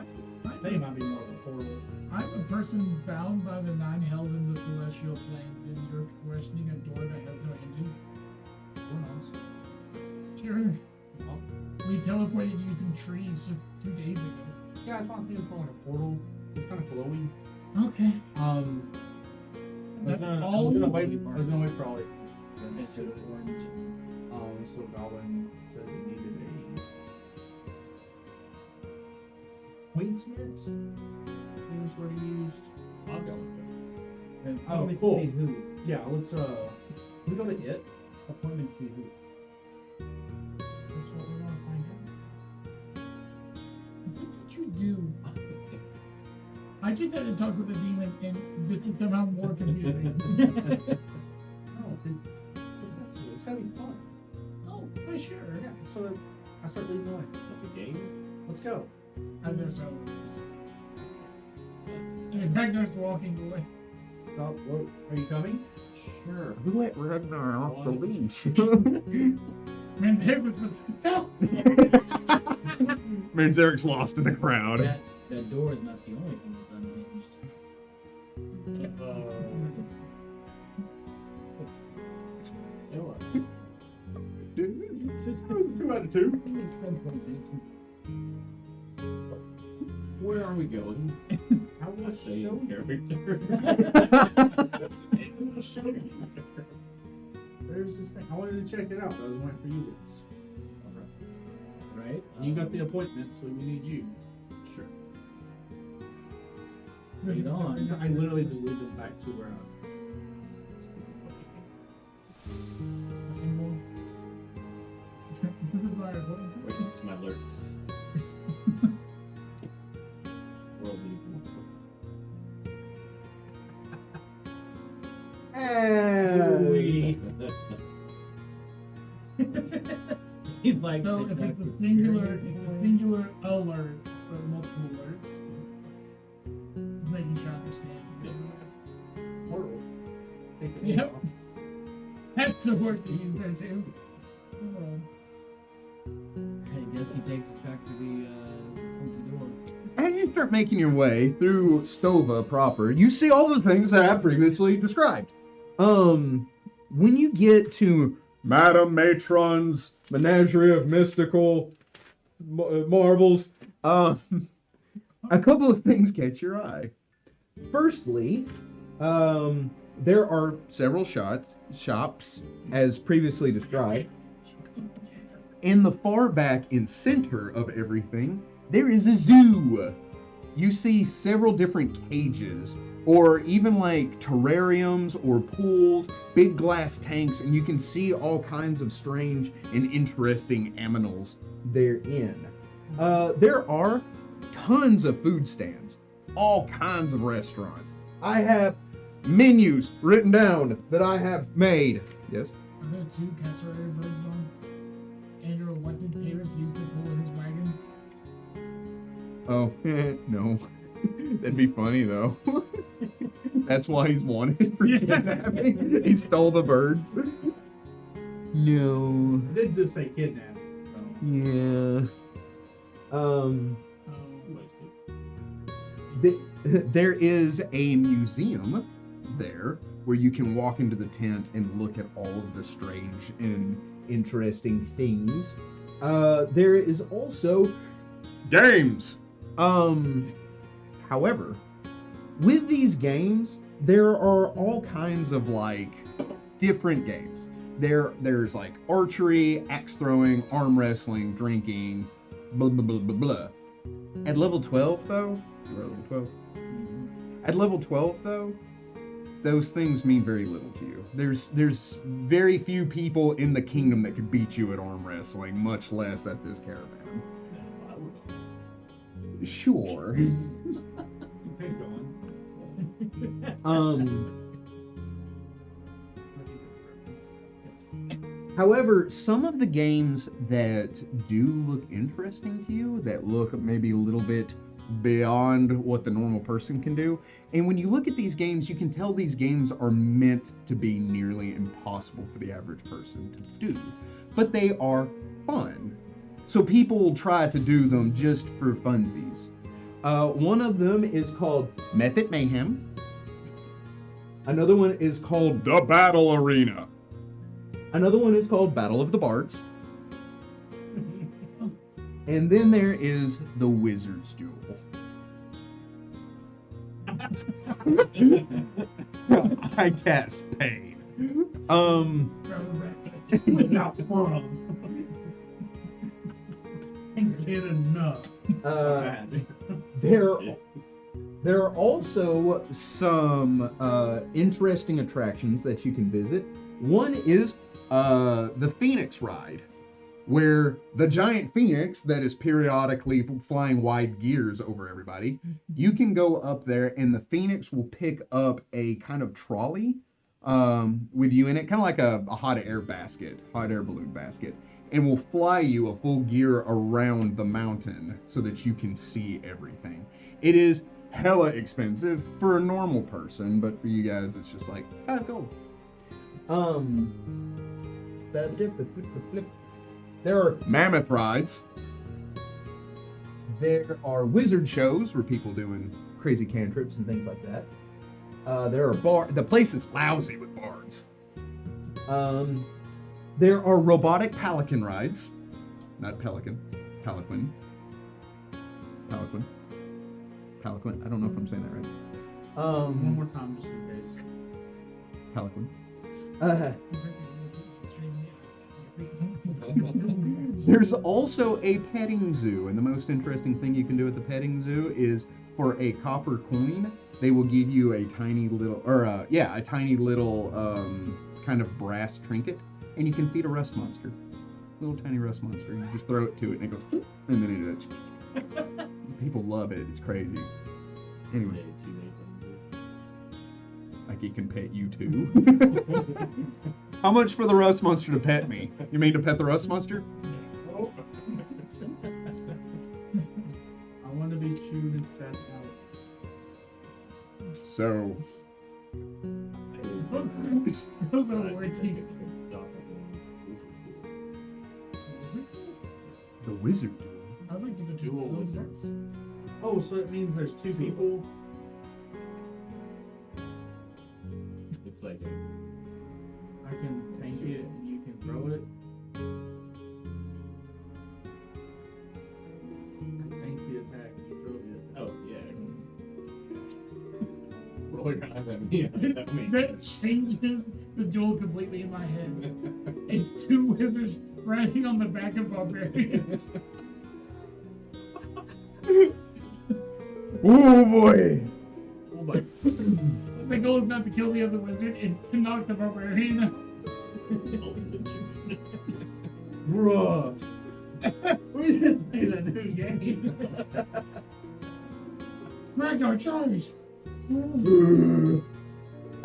think it I'm might be more of a portal. a person bound by the 9 hells in the celestial planes, and you're questioning a door that has no hinges. Who knows? Sure. We teleported using trees just 2 days ago. Yeah, it's not being more like a portal. It's kind of glowy. Okay. I was gonna wait for all it. It's sort of orange. So Goblin said he needed a appointment. Here's what he used. I'll go with Appointments cool. to see who. Yeah, let's we go to it. Appointments to see who. That's what we want to find out. What did you do? I just had to talk with the demon, and this is somehow more confusing. No, it's a festival. It's gotta be fun. Oh, for sure. Yeah, so I start leading the way. it. The game? Let's go. And there's no and Ragnar's walking away. Stop. Whoa. Are you coming? Sure. Who let Ragnar off the What? leash? Man's head was with help! Manzarek's lost in the crowd. That door is not the only thing that's unhinged. You know what? It's just 2 out of 2. It's some points in Where are we going? How will I show Same you? character. There's this thing. I wanted to check it out, but I was waiting for you guys. right? And you got the appointment, so we need you. Sure. This is Lead on. I literally just lead them back to where I'm. a symbol. This is my appointment. Wait, it's my alerts. World needs more. He's like, So if it's a singular alert, but multiple alerts. Just making sure I understand. Portal. Yep. That's a word to use there too. I guess he takes us back to the door. And you start making your way through Stova proper. You see all the things that I previously described. When you get to Madame Matron's Menagerie of Mystical Marvels, a couple of things catch your eye. Firstly, there are several shops, as previously described. In the far back and center of everything, there is a zoo. You see several different cages, or even like terrariums or pools, big glass tanks, and you can see all kinds of strange and interesting aminals therein. There are tons of food stands, all kinds of restaurants. I have menus written down that I have made. Yes. Are there 2 castrated birds on? And your elected Paris used to pull his wagon? Oh, no. That'd be funny, though. That's why he's wanted for kidnapping. He stole the birds. No. I did just say kidnapping. So. Yeah. Oh, There is a museum there where you can walk into the tent and look at all of the strange and interesting things. There is also games. However, with these games, there are all kinds of like different games. There's like archery, axe throwing, arm wrestling, drinking, blah blah blah blah blah. At level 12 though, you're at level 12. At level 12 though, those things mean very little to you. There's very few people in the kingdom that could beat you at arm wrestling, much less at this caravan. Sure. Keep going. However, some of the games that do look interesting to you, that look maybe a little bit beyond what the normal person can do, and when you look at these games, you can tell these games are meant to be nearly impossible for the average person to do, but they are fun. So people will try to do them just for funsies. One of them is called Method Mayhem. Another one is called The Battle Arena. Another one is called Battle of the Bards. And then there is The Wizard's Duel. I cast pain. Not one. Can't get enough. There are also some interesting attractions that you can visit. One is the Phoenix Ride, where the giant phoenix that is periodically flying wide gears over everybody, you can go up there and the phoenix will pick up a kind of trolley with you in it, kind of like a hot air balloon basket, and will fly you a full gear around the mountain so that you can see everything. It is hella expensive for a normal person, but for you guys, it's just like, oh, cool. There are mammoth rides. There are wizard shows where people doing crazy cantrips and things like that. There are the place is lousy with bards. There are robotic pelican rides. Not pelican. Pelican. I don't know if I'm saying that right. One more time, just in case. Pelican. There's also a petting zoo, and the most interesting thing you can do at the petting zoo is for a copper coin, they will give you a tiny little, kind of brass trinket, and you can feed a rust monster. Little tiny rust monster. You just throw it to it, and it goes, and then it. People love it. It's crazy. Anyway, like it can pet you too. How much for the rust monster to pet me? You mean to pet the rust monster? I want to be chewed and spat out. So. Those are words he's... The wizard. I'd like to go Dual to wizards. Oh, so it means there's two people? It's like I can tank it and you can throw it. Tank the attack and you throw the attack. oh yeah. Roll your eyes at me. At me. That changes the duel completely in my head. It's 2 wizards riding on the back of barbarians. Oh boy! Oh my. The goal is not to kill the other wizard, it's to knock the barbarian out. Ultimate June. Bruh. We just made a new game. Ragnar, charge!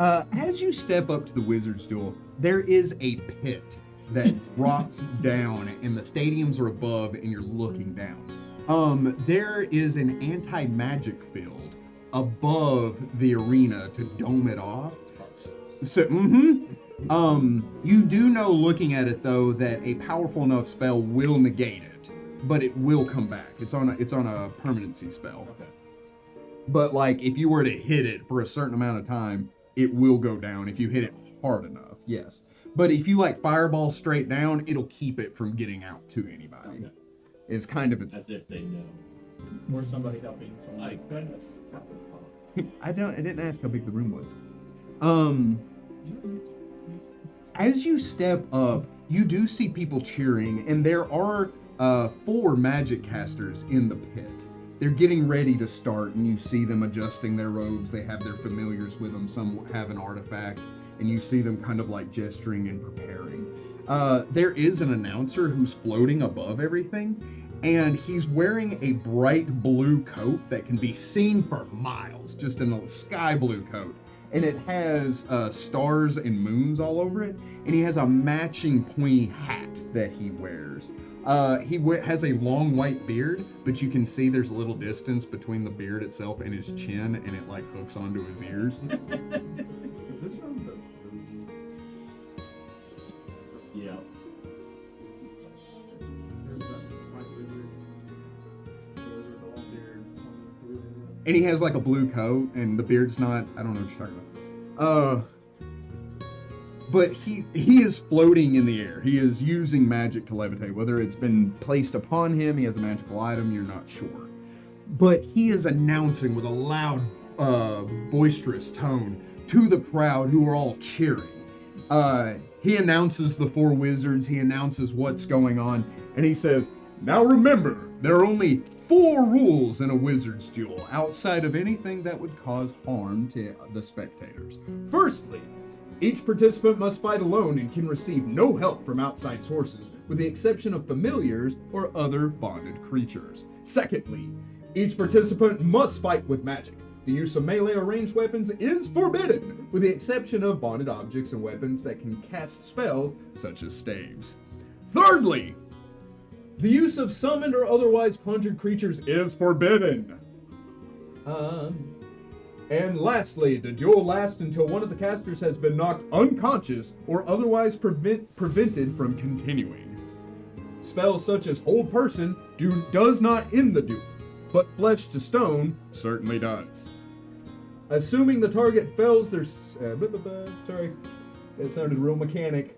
As you step up to the Wizard's Duel, there is a pit that drops down, and the stadiums are above, and you're looking down. There is an anti-magic field above the arena to dome it off. So, you do know, looking at it though, that a powerful enough spell will negate it, but it will come back. It's on a permanency spell. Okay. But like, if you were to hit it for a certain amount of time, it will go down if you hit it hard enough. Yes. But if you like fireball straight down, it'll keep it from getting out to anybody. Okay. It's kind of As if they know. Or somebody helping someone. My goodness. I didn't ask how big the room was. As you step up, you do see people cheering, and there are 4 magic casters in the pit. They're getting ready to start, and you see them adjusting their robes. They have their familiars with them. Some have an artifact, and you see them kind of like gesturing and preparing. There is an announcer who's floating above everything, and he's wearing a bright blue coat that can be seen for miles, just in a sky blue coat. And it has stars and moons all over it, and he has a matching pointy hat that he wears. He has a long white beard, but you can see there's a little distance between the beard itself and his chin, and it like hooks onto his ears. Is this from the movie? Yes. There's that white wizard. The wizard with the long beard. Blue. And he has like a blue coat, and the beard's not, I don't know what you're talking about. But he is floating in the air. He is using magic to levitate. Whether it's been placed upon him, he has a magical item, you're not sure. But he is announcing with a loud, boisterous tone to the crowd who are all cheering. He announces the 4 wizards, he announces what's going on, and he says, "Now remember, there are only 4 rules in a wizard's duel, outside of anything that would cause harm to the spectators. Firstly, each participant must fight alone and can receive no help from outside sources, with the exception of familiars or other bonded creatures. Secondly, each participant must fight with magic. The use of melee or ranged weapons is forbidden, with the exception of bonded objects and weapons that can cast spells, such as staves. Thirdly, the use of summoned or otherwise conjured creatures is forbidden. And lastly, the duel lasts until one of the casters has been knocked unconscious or otherwise prevented from continuing. Spells such as Hold Person does not end the duel, but Flesh to Stone certainly does. Assuming the target fails their... sorry, that sounded real mechanic.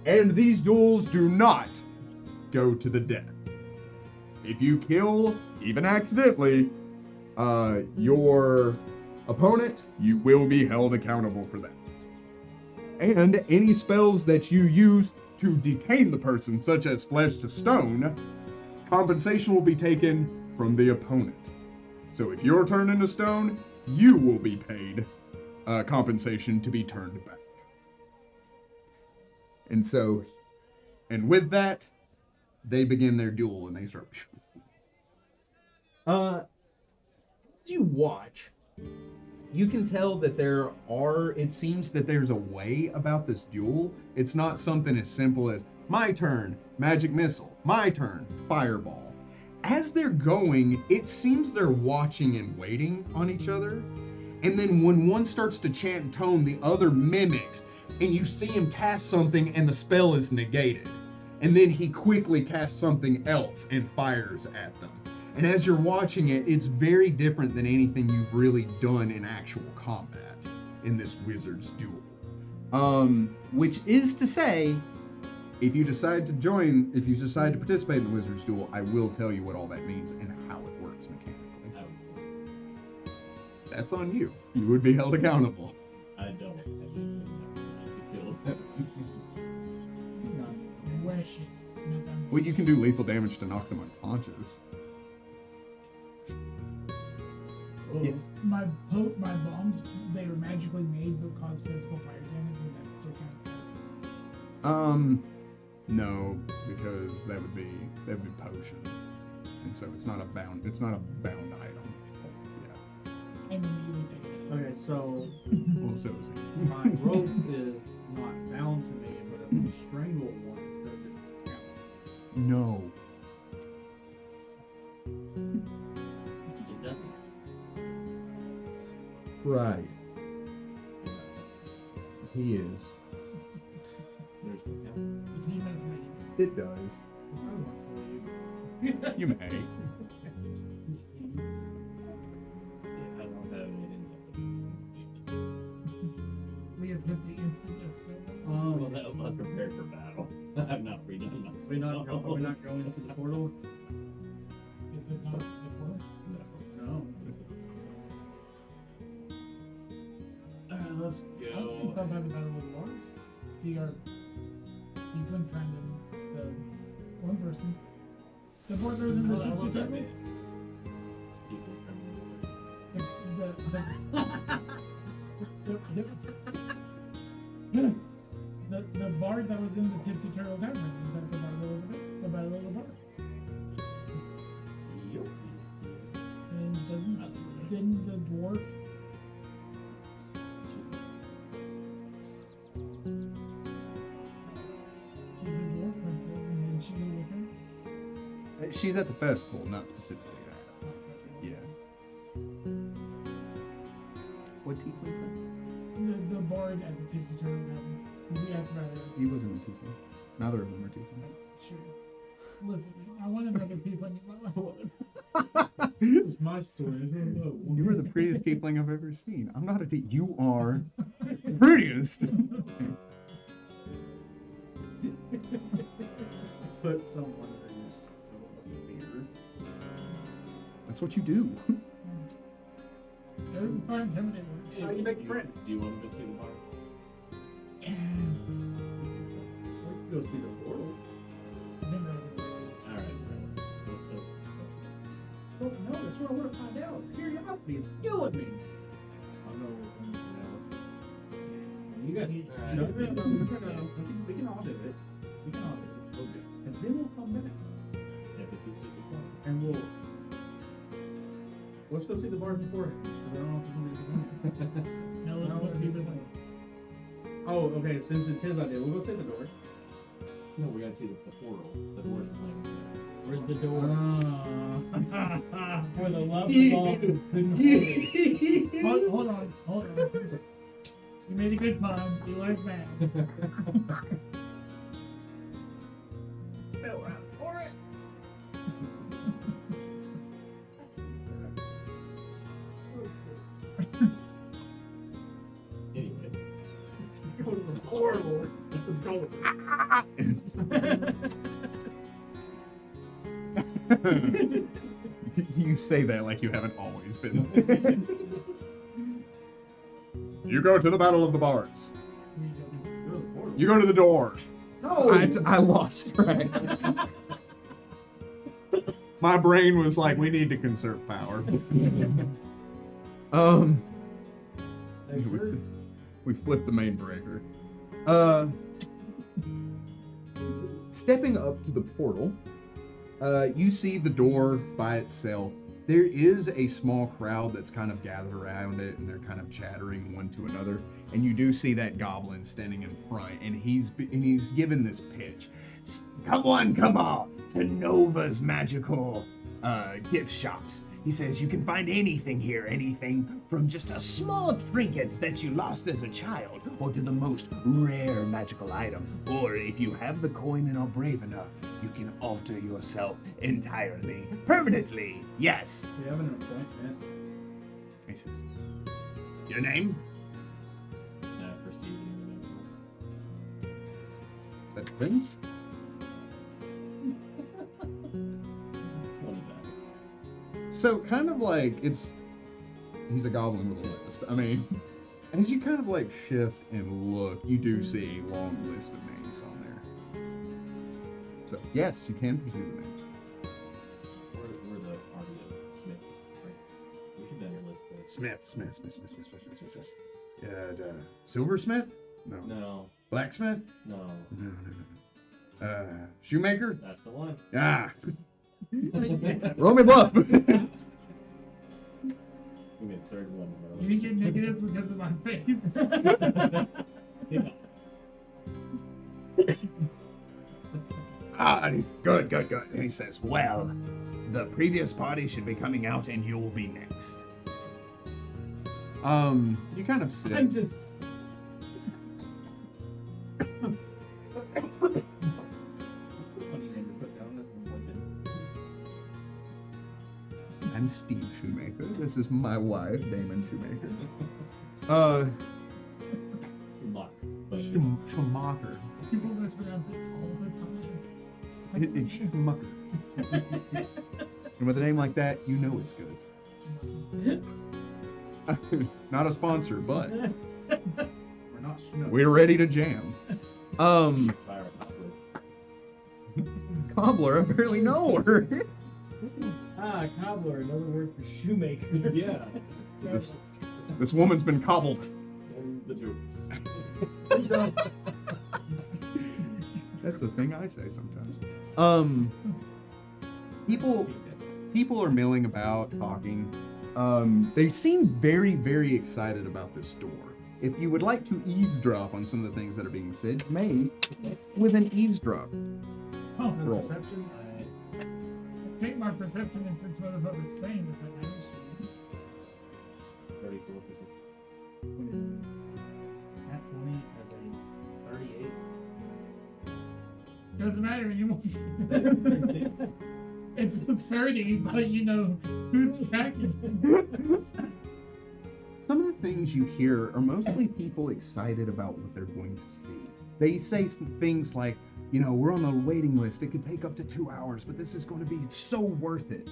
And these duels do not go to the death. If you kill, even accidentally, your opponent, you will be held accountable for that. And any spells that you use to detain the person, such as Flesh to Stone, compensation will be taken from the opponent. So if you're turned into stone, you will be paid compensation to be turned back. And with that, they begin their duel and they start. As you watch, you can tell that it seems that there's a way about this duel. It's not something as simple as, my turn, magic missile, my turn, fireball. As they're going, it seems they're watching and waiting on each other. And then when one starts to chant and tone, the other mimics, and you see him cast something and the spell is negated. And then he quickly casts something else and fires at them. And as you're watching it, it's very different than anything you've really done in actual combat in this wizard's duel. Which is to say, if you decide to participate in the wizard's duel, I will tell you what all that means and how it works mechanically. That's on you. You would be held accountable. I don't. I didn't kill. Well, you can do lethal damage to knock them unconscious. Yes. My bombs, they were magically made but cause physical fire damage, and that still count. No, because that would be potions, and so it's not a bound item. Yeah. And immediately take it. Okay, So Well, so is he. my rope is not bound to me, but if I strangle one, does it count? No. It doesn't. Right. He is. There's no count. He meant me. It does. I don't want to tell you. You may. Yeah, I don't have anything. We have hit the instant death spell. Oh, Well, that was prepared for battle. I've not redone my Are we not going to the portal? Is this not the portal? No. No. Alright, let's I was go. thinking about the Battle of the Lords. See our Tiefling friend and the one person. The partners in the I Jutsu love that Turtle. man. The bard that was in the Tipsy Turtle Tavern. Is that the Battle of the Bards? Yup. And didn't the dwarf she's a dwarf princess and then she go with her? She's at the festival, not specifically that. Yeah. What tiefling friend? The bard at the Tipsy Turtle Tavern. 'Cause we asked about her. He wasn't a tiefling. Neither of them are tiefling. Sure. Listen, I want another people in your life. This is my story. I don't know. You are the prettiest tiefling I've ever seen. I'm not a tiefling. You are prettiest. Put someone in your skull of a beard. That's what you do. Doesn't find intimidating words. How you make friends? Do you want to go see the bar? Let's go see the portal. Alright. What's up? Oh, no, that's what I want to find out. It's curiosity. It's killing me. I'll go with him now. You guys, Alright. no, we can all do it. We can all do it. Okay. And then we'll come back. Yeah, this is disappointing. And let's go see the bar beforehand. 'Cause I don't know if it's gonna be the No, No, let's it's be either the way. Oh, okay. Since it's his idea, we'll go see the door. No, we gotta see the portal. The door's playing. Where's the door? Ah. For the love of all who's couldn't hold it. Hold on. You made a good pun. He was mad. Fell around for it. Anyways. Go to the portal. At the door. You say that like you haven't always been this. You go to the Battle of the Bards. You go to the door. No. I lost track. My brain was like, we need to conserve power. We flipped the main breaker. Stepping up to the portal, you see the door by itself. There is a small crowd that's kind of gathered around it, and they're kind of chattering one to another. And you do see that goblin standing in front, and he's given this pitch. Come on to Nova's magical gift shops. He says you can find anything here, anything from just a small trinket that you lost as a child, or to the most rare magical item. Or if you have the coin and are brave enough, you can alter yourself entirely, permanently. Yes. We have an appointment. He says, your name? Perceiving. That depends. 20 back. So kind of like he's a goblin with a list. I mean, as you kind of like shift and look, you do see a long list of names on there. So yes, you can pursue the names. We're the party of Smiths, right? We should better list this. Smith. Silversmith? No. No, Blacksmith? no, No. Shoemaker? that's the one. Ah. Roll me bluff. You mean third one. You didn't get negatives because of my face. He's good. And he says, well, the previous party should be coming out and you'll be next. You kind of sit. I'm just. I'm Steve Shoemaker. This is my wife, Damon Shoemaker. Schumacher. People mispronounce it all the time. It's Schumacher. And with a name like that, you know it's good. Not a sponsor, but We're not Schnook. we're ready to jam. Cobbler, I barely know her. Cobbler, another word for shoemaker. Yeah. This woman's been cobbled. The jokes. That's a thing I say sometimes. People are milling about, talking. They seem very, very excited about this door. If you would like to eavesdrop on some of the things that are being said, you may with an eavesdrop. Oh, Roll. perception. Take my perception and since motherfucker's saying that that matters to you. 34%. At 20 as a 38. Doesn't matter anymore. It's absurdity, but you know who's tracking. Some of the things you hear are mostly people excited about what they're going to see. They say some things like, you know, we're on the waiting list. It could take up to 2 hours, but this is going to be so worth it.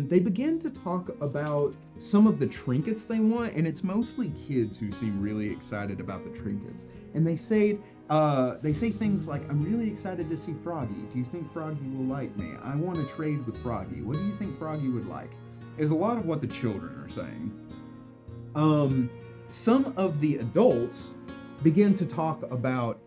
They begin to talk about some of the trinkets they want, and it's mostly kids who seem really excited about the trinkets. And they say things like, I'm really excited to see Froggy. Do you think Froggy will like me? I want to trade with Froggy. What do you think Froggy would like? Is a lot of what the children are saying. Some of the adults begin to talk about,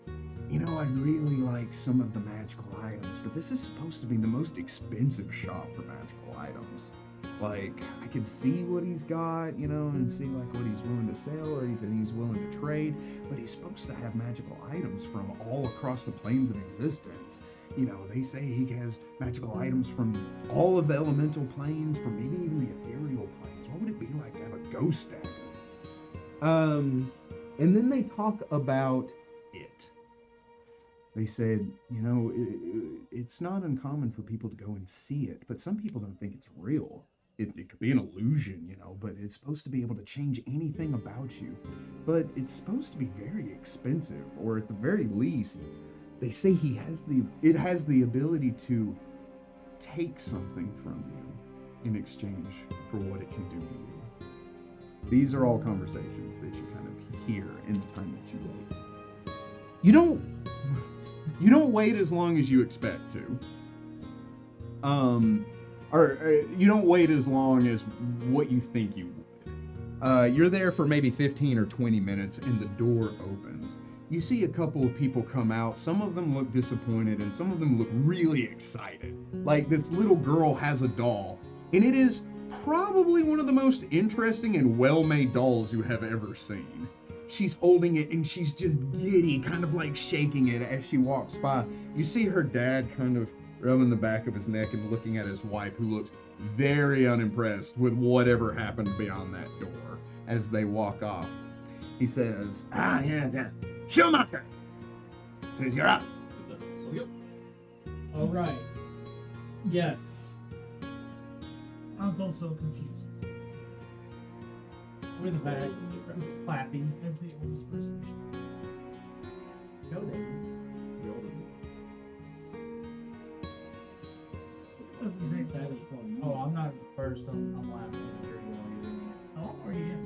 you know, I really like some of the magical items, but this is supposed to be the most expensive shop for magical items. Like, I could see what he's got, you know, and see like what he's willing to sell or even he's willing to trade, but he's supposed to have magical items from all across the planes of existence. You know, they say he has magical items from all of the elemental planes, from maybe even the ethereal planes. What would it be like to have a ghost dagger? And then they talk about it. They said, you know, it's not uncommon for people to go and see it, but some people don't think it's real. It could be an illusion, you know, but it's supposed to be able to change anything about you. But it's supposed to be very expensive, or at the very least, they say it has the ability to take something from you in exchange for what it can do to you. These are all conversations that you kind of hear in the time that you wait. You don't wait as long as you expect to. Or you don't wait as long as what you think you would. You're there for maybe 15 or 20 minutes and the door opens. You see a couple of people come out. Some of them look disappointed and some of them look really excited. Like this little girl has a doll, and it is probably one of the most interesting and well-made dolls you have ever seen. She's holding it and she's just giddy, kind of like shaking it as she walks by. You see her dad kind of rubbing the back of his neck and looking at his wife, who looks very unimpressed with whatever happened beyond that door as they walk off. He says, yeah, Schumacher! Says, you're up. Let's go. All right. Yes. Uncle's so confused. We're in the back, just clapping. As the oldest person. Go, David. Doesn't take Silent for me. Oh, I'm not first. I'm last. I'm sure you How old are you?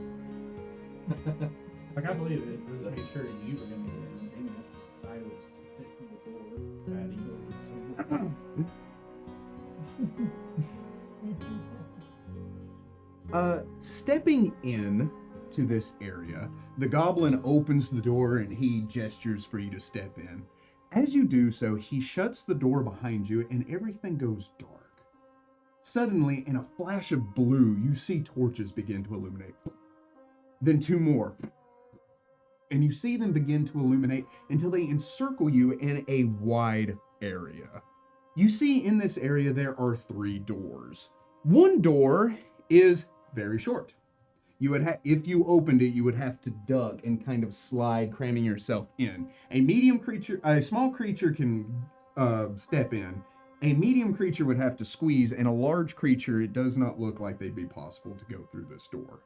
know. Like, I believe it. But I'm sure you were gonna get it. They must have decided to stick in the door. Stepping in to this area, the goblin opens the door and he gestures for you to step in. As you do so, he shuts the door behind you and everything goes dark. Suddenly, in a flash of blue, you see torches begin to illuminate. Then 2 more. And you see them begin to illuminate until they encircle you in a wide area. You see in this area there are 3 doors. One door is very short. You would have, if you opened it, you would have to duck and kind of slide, cramming yourself in. A small creature can step in. A medium creature would have to squeeze, and a large creature, it does not look like they'd be possible to go through this door.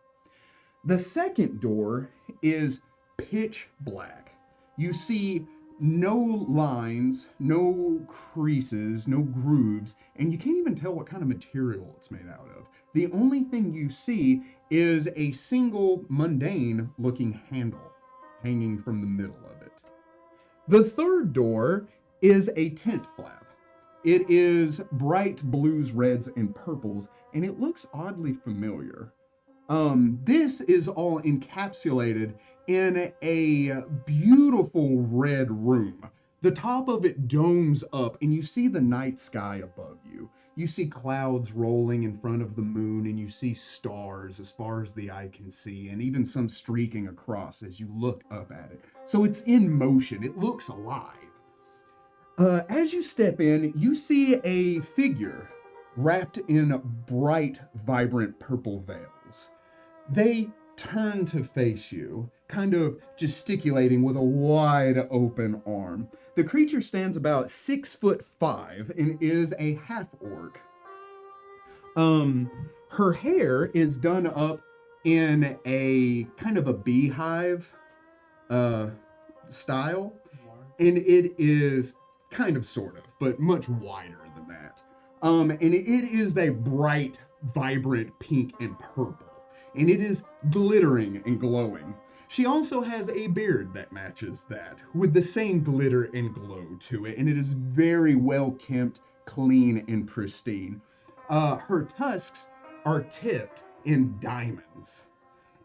The second door is pitch black. You see no lines, no creases, no grooves, and you can't even tell what kind of material it's made out of. The only thing you see is a single mundane looking handle hanging from the middle of it. The third door is a tent flap. It is bright blues, reds, and purples, and it looks oddly familiar. This is all encapsulated in a beautiful red room. The top of it domes up, and you see the night sky above you. You see clouds rolling in front of the moon, and you see stars as far as the eye can see, and even some streaking across as you look up at it. So it's in motion. It looks alive. As you step in, you see a figure wrapped in bright, vibrant purple veils. They turn to face you, kind of gesticulating with a wide open arm. The creature stands about 6'5" and is a half-orc. Her hair is done up in a kind of a beehive style, and it is kind of sort of, but much wider than that. And it is a bright, vibrant pink and purple, and it is glittering and glowing. She also has a beard that matches that, with the same glitter and glow to it, and it is very well kempt, clean, and pristine. Her tusks are tipped in diamonds,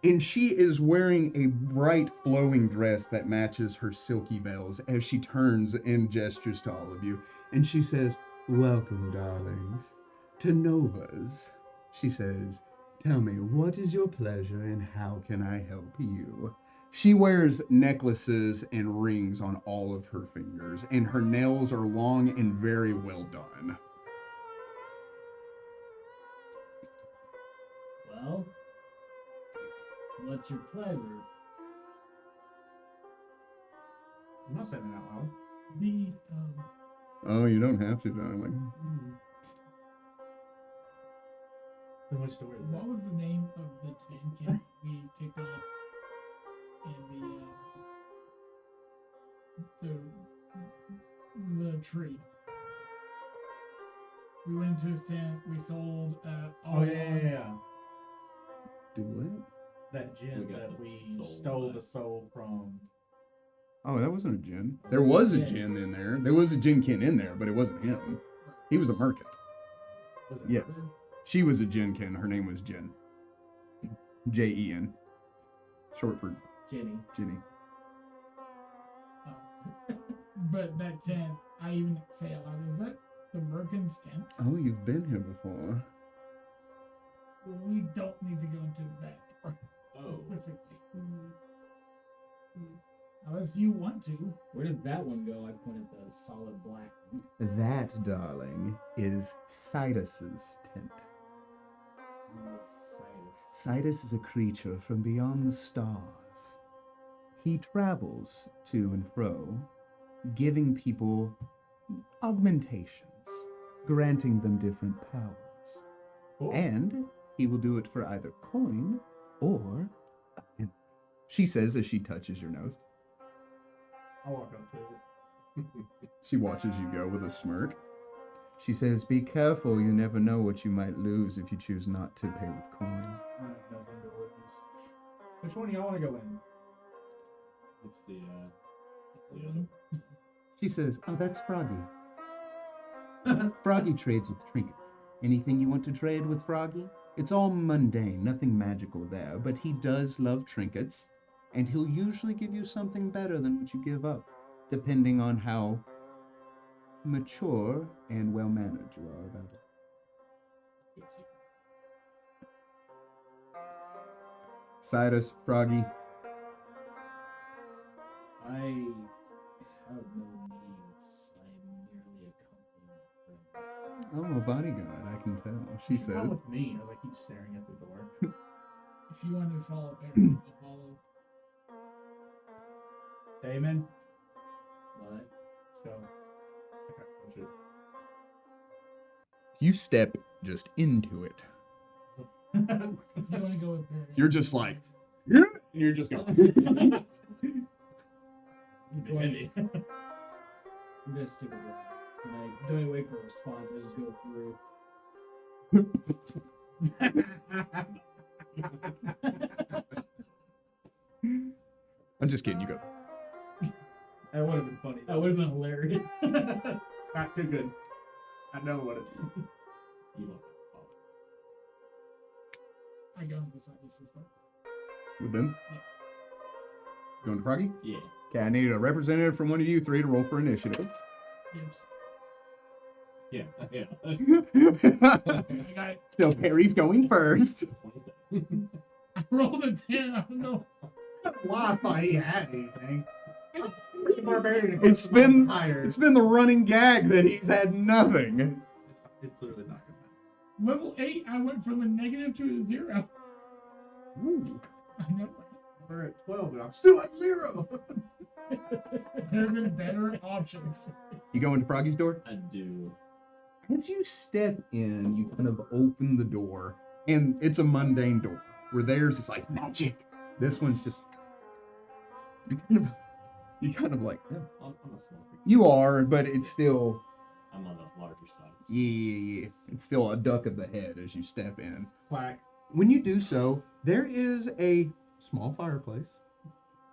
and she is wearing a bright flowing dress that matches her silky veils as she turns and gestures to all of you, and she says, "Welcome, darlings, to Nova's." She says, "Tell me, what is your pleasure and how can I help you?" She wears necklaces and rings on all of her fingers, and her nails are long and very well done. Well, what's your pleasure? I'm not saying it out loud. The Oh, you don't have to, darling. Then which door is that? what was the name of the gin can we ticked off in the tree? We went into his tent. We sold. Oh yeah. Do it? That gin We got that the we soul stole back. the soul from. Oh, that wasn't a gin. There was a gin in there. There was a gin kin in there, but it wasn't him. He was a merchant. Was it Yes. She was a gin kin. Her name was Jen. Jen. Short for Jenny. Ginny. But that tent, I even say out loud, is that the Merkin's tent? Oh, you've been here before. We don't need to go into that door Oh. specifically. Unless you want to. Where does that one go? I pointed the solid black. That, darling, is Sidus's tent. Sidus is a creature from beyond the stars. He travels to and fro, giving people augmentations, granting them different powers. Cool. And he will do it for either coin or a penny. She says as she touches your nose. I'll walk up to it. She watches you go with a smirk. She says, "Be careful, you never know what you might lose if you choose not to pay with coin." I have nothing to lose. Which one do y'all want to go in? It's the other. She says, "Oh, that's Froggy. Froggy trades with trinkets. Anything you want to trade with Froggy? It's all mundane, nothing magical there, but he does love trinkets, and he'll usually give you something better than what you give up, depending on how mature and well-mannered you are about it." Go see. Sidus, Froggy. I have no needs. I am merely accompanying friends. I'm a bodyguard, I can tell. She You should come says. with me as I keep staring at the door. If you want to follow Barry, I'll follow. Damon, What? let's go. Okay, oh shoot. You step just into it. If you want to go with Barry, You're just like, yeah, and you're just going. I'm gonna stick with that. And I don't even wait for a response. I just go through. I'm just kidding. You go. That would have been funny. That would have been hilarious. Not too good. I know what it is. You don't. I go beside you, sister. With them. Going to Froggy? Yeah. Okay, I need a representative from one of you three to roll for initiative. Gibbs. Yeah. I got it. So Perry's going first. 27. I rolled a 10. I don't know. Why I thought he had anything. Barbarian. It's been higher. it's been the running gag that he's had nothing. It's literally not gonna Level 8, I went from a negative to a 0. Ooh. I know. We're at 12, and I'm still at 0. There have been better options. You go into Froggy's door? I do. As you step in, you kind of open the door, and it's a mundane door. Where theirs is like magic. This one's just you kind of like, yeah. I'm a small creature. You are, but it's still I'm on the larger side. yeah. It's still a duck of the head as you step in. Quack. When you do so, there is a small fireplace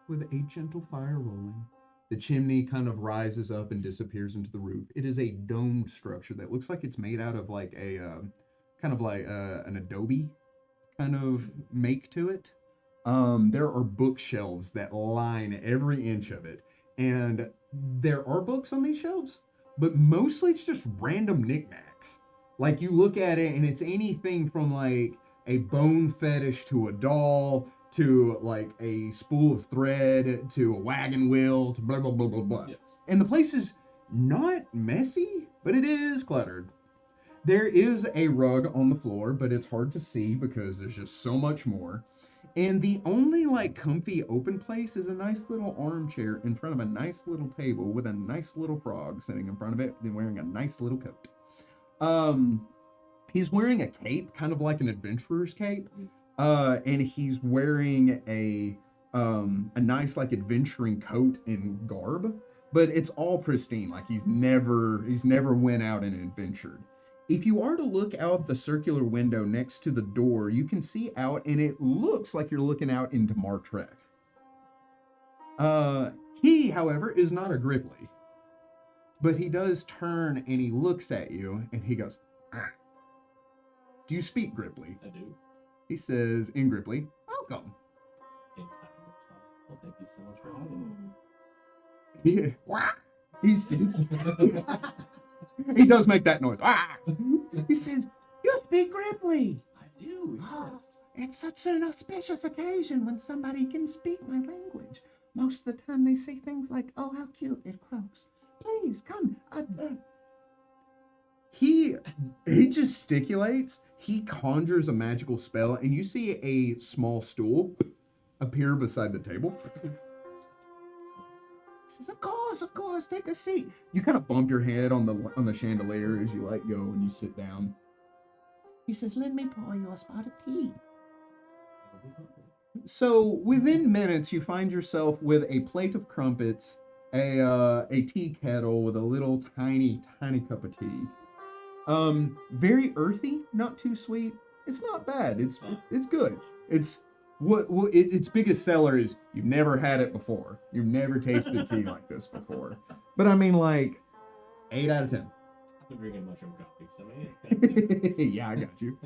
with a gentle fire rolling. The chimney kind of rises up and disappears into the roof. It is a domed structure that looks like it's made out of like a kind of like an adobe kind of make to it. There are bookshelves that line every inch of it, and there are books on these shelves, but mostly it's just random knickknacks. Like you look at it and it's anything from like a bone fetish to a doll to like a spool of thread to a wagon wheel to blah blah blah blah blah. Yeah. And the place is not messy, but it is cluttered. There is a rug on the floor, but it's hard to see because there's just so much more. And the only like comfy open place is a nice little armchair in front of a nice little table with a nice little frog sitting in front of it and wearing a nice little coat. He's wearing a cape, kind of like an adventurer's cape. And he's wearing a nice like adventuring coat and garb, but it's all pristine. Like he's never went out and adventured. If you are to look out the circular window next to the door, you can see out, and it looks like you're looking out into Martrek. He, however, is not a Gripply. But he does turn and he looks at you, and he goes, "Ah." Do you speak Gripply? I do. He says in Gripply, "Welcome." In kind of response. Well, thank you so much for having me. Yeah. Wah. He says, he does make that noise. Wah. He says, "You speak Gripply." I do. Oh, Yes. it's such an auspicious occasion when somebody can speak my language. Most of the time they say things like, "Oh, how cute," it croaks. "Please, come." He gesticulates. He conjures a magical spell, and you see a small stool appear beside the table. He says, of course, take a seat." You kind of bump your head on the chandelier as you let go and you sit down. He says, "Let me pour you a spot of tea." So within minutes, you find yourself with a plate of crumpets, a tea kettle with a little tiny cup of tea. Very earthy, not too sweet. It's not bad. It's good. It's its biggest seller is you've never had it before. You've never tasted tea like this before. But I mean, like 8 out of 10. I've been drinking mushroom coffee, so maybe. Yeah, I got you.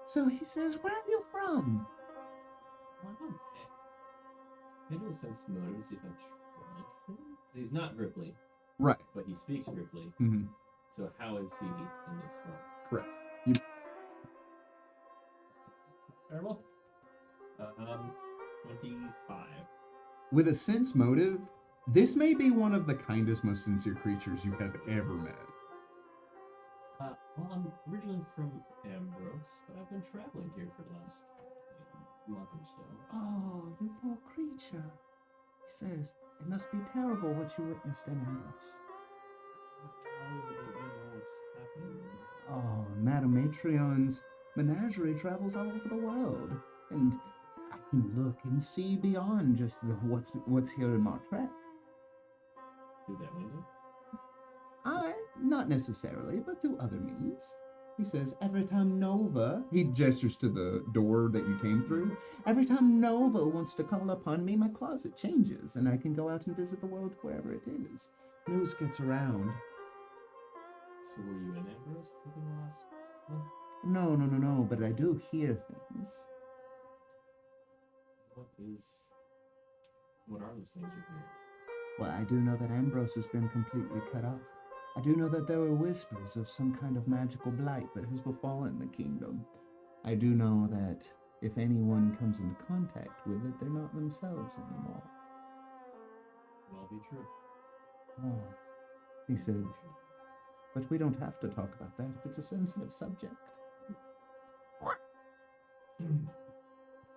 So he says, "Where are you from?" It in a sense knows if I trust him. He's not Gripply, Right. but he speaks Gripply. Mm-hmm. So how is he in this form? Correct. 25. With a sense motive, this may be one of the kindest, most sincere creatures you have ever met. Well, I'm originally from Ambrose, but I've been traveling here for the last month or so. Oh, you poor creature. He says, it must be terrible what you witnessed in Ambrose. How is it that you know what's happening? Oh, Madame Matrion's menagerie travels all over the world, and I can look and see beyond just what's here in Martrek. Through that window? Not necessarily, but through other means. He says, every time Nova, he gestures to the door that you came through, every time Nova wants to call upon me, my closet changes, and I can go out and visit the world wherever it is. News gets around. So were you in Ambrose within the last month? No, but I do hear things. What are those things you're hearing? Well, I do know that Ambrose has been completely cut off. I do know that there are whispers of some kind of magical blight that has befallen the kingdom. I do know that if anyone comes into contact with it, they're not themselves anymore. Will all be true. Oh, he says, but we don't have to talk about that if it's a sensitive subject.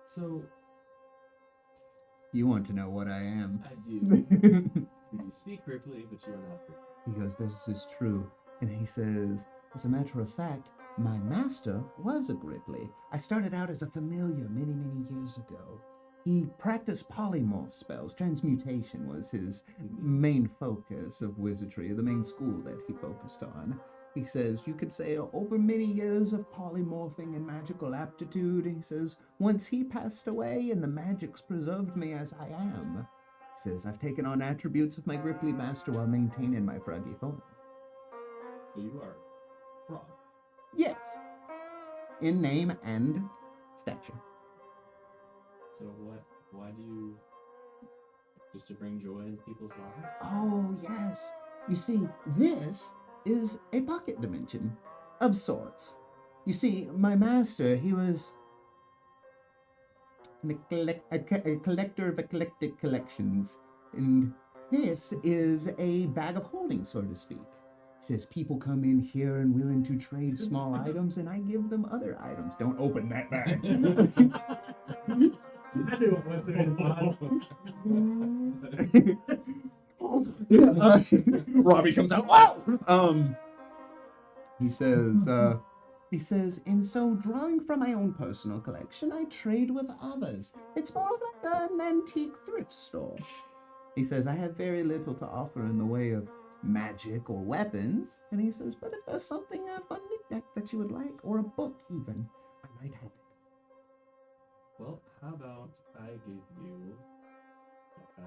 So, You want to know what I am? I do. You speak Ripley, but you are not Ripley. He goes, this is true. And he says, as a matter of fact, my master was a Gripply. I started out as a familiar many years ago. He practiced polymorph spells. Transmutation was his main focus of wizardry, the main school that he focused on. He says, you could say over many years of polymorphing and magical aptitude. He says, once he passed away and the magics preserved me as I am. He says, I've taken on attributes of my Gripply master while maintaining my froggy form. So you are Frog. Yes. In name and stature. So why do you, just to bring joy into people's lives? Oh, yes. You see, this is a pocket dimension of sorts. You see, my master, he was a collector of eclectic collections, and this is a bag of holding, so to speak. He says people come in here and willing to trade small items, and I give them other items. Don't open that bag. I knew it went through his mind. Robbie comes out. Wow. He says, and so drawing from my own personal collection, I trade with others. It's more like an antique thrift store. He says, I have very little to offer in the way of magic or weapons. And he says, but if there's something, a fun knickknack that you would like, or a book even, I might have it. Well, how about I give you, I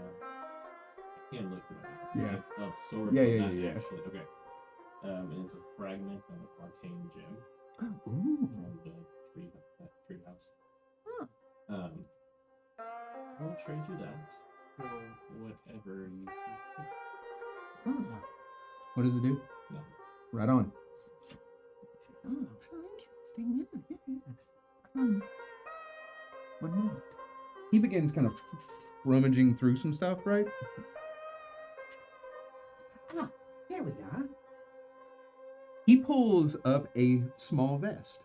can't look for that. Yeah. It's of sorts. Yeah. Actually. Okay. And it's a fragment of an arcane gem Ooh. from the tree house. Huh. I'll trade you that for whatever you see fit. Ah. What does it do? No. Right on. It's like, oh, how interesting. Yeah. One moment. He begins kind of rummaging through some stuff, right? Ah, here we are. He pulls up a small vest.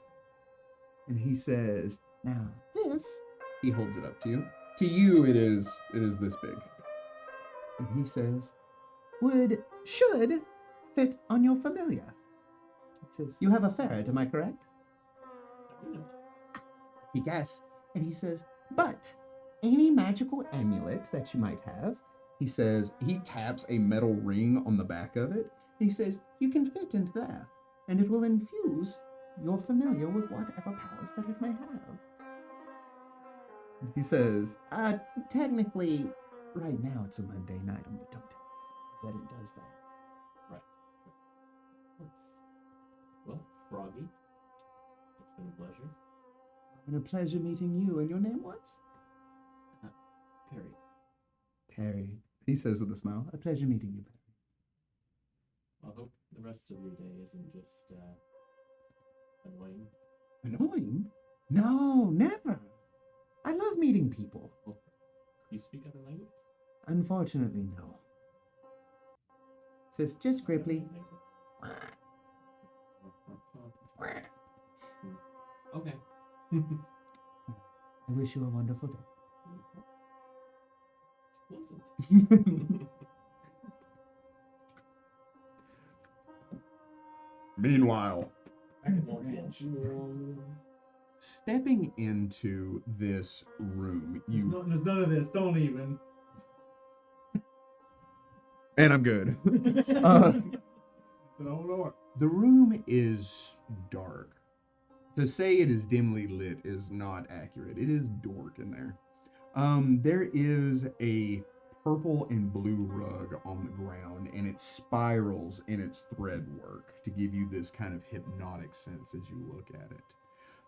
And he says, now this, he holds it up to you. To you, it is this big. And he says, should fit on your familiar. He says, you have a ferret, am I correct? He guesses, and he says, but any magical amulet that you might have, he says, he taps a metal ring on the back of it, and he says, you can fit into there, and it will infuse your familiar with whatever powers that it may have. He says, technically, right now it's a mundane item, but don't tell me that it does that. Right. Well, Froggy, it's been a pleasure. And a pleasure meeting you. And your name was? Perry. Perry. He says with a smile. A pleasure meeting you, Perry. I hope the rest of your day isn't just annoying. Annoying? No, never. I love meeting people. You speak other language? Unfortunately, no. Says just Gripply. Okay. I wish you a wonderful day. It's pleasant. Meanwhile, Alright. stepping into this room, There's none of this. Don't even. and I'm good. No. The room is dark. To say it is dimly lit is not accurate. It is dark in there. There is a purple and blue rug on the ground, and it spirals in its thread work to give you this kind of hypnotic sense as you look at it.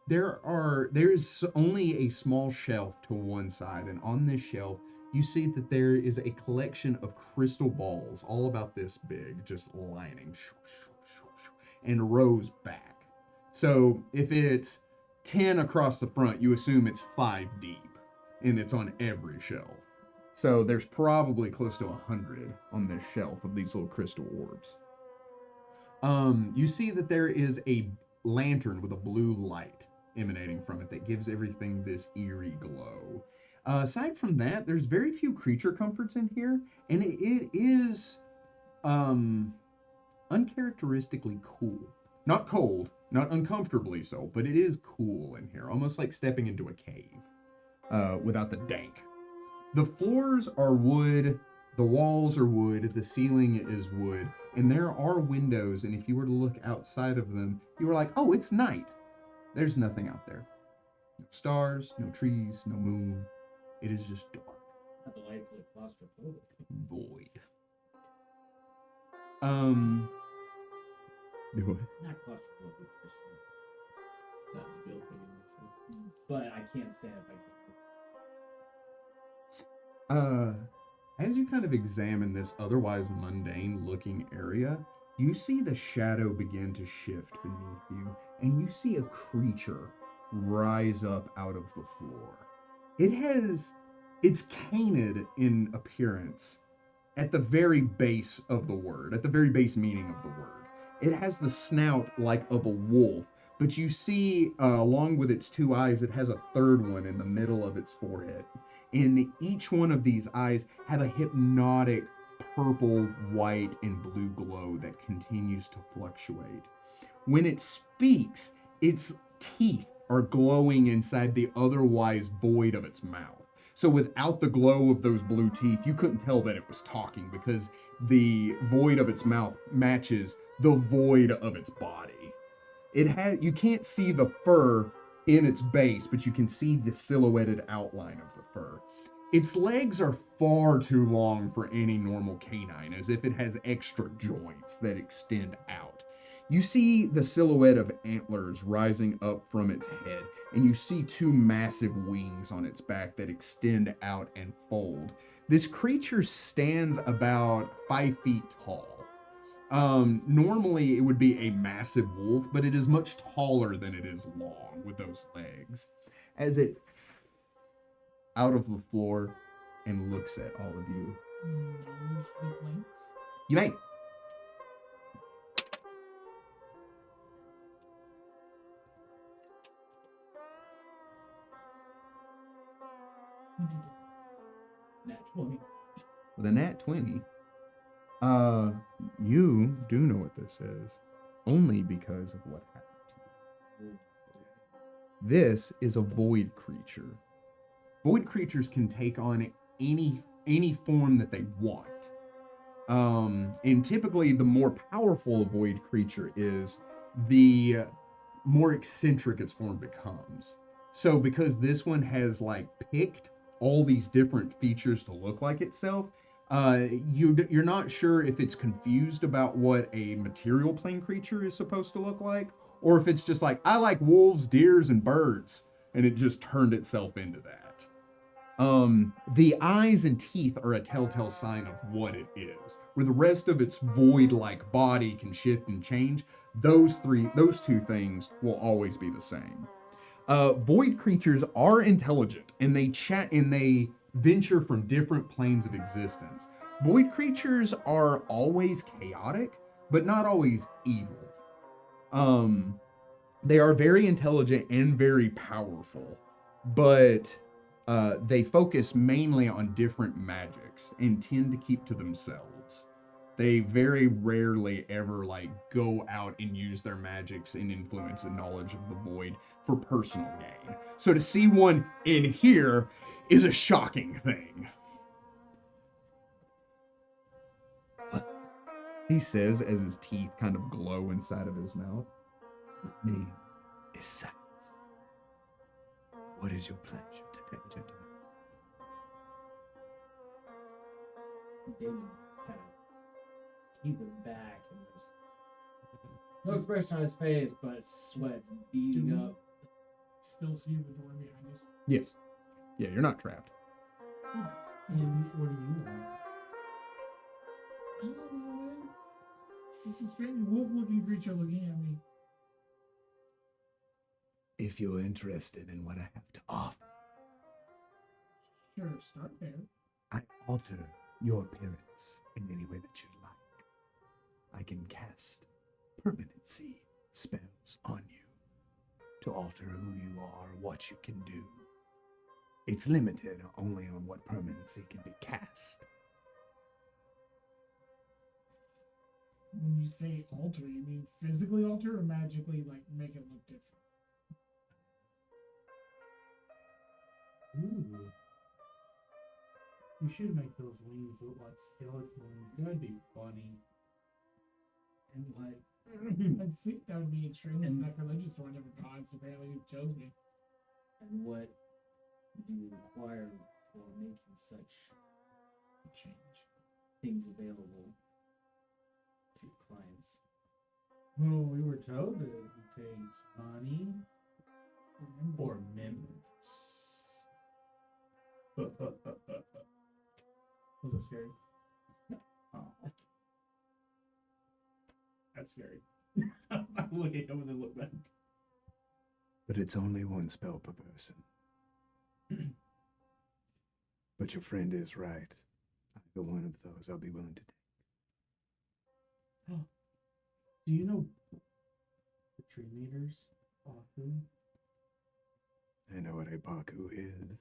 There is only a small shelf to one side, and on this shelf you see that there is a collection of crystal balls, all about this big, just lining, and rows back. So if it's 10 across the front, you assume it's 5 deep, and it's on every shelf. So there's probably close to 100 on this shelf of these little crystal orbs. You see that there is a lantern with a blue light emanating from it that gives everything this eerie glow. Aside from that, there's very few creature comforts in here, and it is uncharacteristically cool. Not cold, not uncomfortably so, but it is cool in here, almost like stepping into a cave without the dank. The floors are wood, the walls are wood, the ceiling is wood, and there are windows, and if you were to look outside of them, you were like, oh, it's night. There's nothing out there. No stars, no trees, no moon. It is just dark. Not delightfully claustrophobic. Void. Do what? Not claustrophobic per se. That would be okay. But I can't stand it. As you kind of examine this otherwise mundane looking area, you see the shadow begin to shift beneath you, and you see a creature rise up out of the floor. It's canid in appearance at the very base of the word, at the very base meaning of the word. It has the snout like of a wolf, but you see, along with its 2 eyes, it has a third one in the middle of its forehead. And each one of these eyes have a hypnotic purple, white, and blue glow that continues to fluctuate. When it speaks, its teeth are glowing inside the otherwise void of its mouth. So without the glow of those blue teeth, you couldn't tell that it was talking because the void of its mouth matches the void of its body. You can't see the fur in its base, but you can see the silhouetted outline of the fur. Its legs are far too long for any normal canine, as if it has extra joints that extend out. You see the silhouette of antlers rising up from its head, and you see 2 massive wings on its back that extend out and fold. This creature stands about 5 feet tall. Normally it would be a massive wolf, but it is much taller than it is long with those legs. As it out of the floor and looks at all of you. You may. Nat 20. With a nat 20, you do know what this is, only because of what happened to you. This is a void creature. Void creatures can take on any form that they want. And typically the more powerful a void creature is, the more eccentric its form becomes. So because this one has like picked all these different features to look like itself, you're not sure if it's confused about what a material plane creature is supposed to look like, or if it's just like, I like wolves, deers, and birds, and it just turned itself into that. The eyes and teeth are a telltale sign of what it is. Where the rest of its void-like body can shift and change, those 2 things will always be the same. Void creatures are intelligent, and they chat and they venture from different planes of existence. Void creatures are always chaotic, but not always evil. They are very intelligent and very powerful, but they focus mainly on different magics and tend to keep to themselves. They very rarely ever like go out and use their magics and influence and knowledge of the void for personal gain. So to see one in here is a shocking thing. He says as his teeth kind of glow inside of his mouth. My name is Silence. What is your pleasure today, gentlemen? Damon kind of keep it back, and there's no expression on his face, but sweat's beating up. Still see the door behind us. Yes. Yeah, you're not trapped. What do you want? I don't know, man. This is strange. Wolf-looking creature looking at me. If you're interested in what I have to offer, Sure, start there. I alter your appearance in any way that you'd like. I can cast permanency spells on you to alter who you are, what you can do. It's limited only on what permanency can be cast. When you say alter, you mean physically alter or magically like make it look different? Ooh. You should make those wings look like skeleton wings. That'd be funny. And what? I think that would be extremely sacrilegious to one of the gods. Apparently, who chose me. And what do you require for making such Change. things available to your clients? Well, we were told that it takes money or members. Was it scary? No. Oh. That's scary. I'm looking over the look back. But it's only one spell per person. But your friend is right. Either one of those I'll be willing to take. Do you know the tree meters? Baku? I know what a Baku is.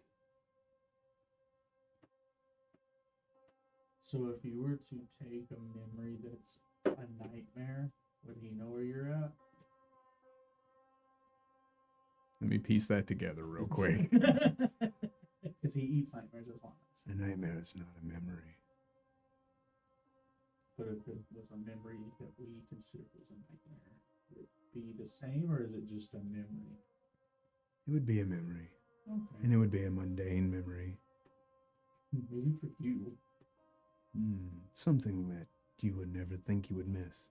So if you were to take a memory that's a nightmare, would he know where you're at? Let me piece that together real quick. Because he eats nightmares as well. A nightmare is not a memory. But if it was a memory that we consider as a nightmare, would it be the same or is it just a memory? It would be a memory. Okay. And it would be a mundane memory. Maybe for you. Something that you would never think you would miss.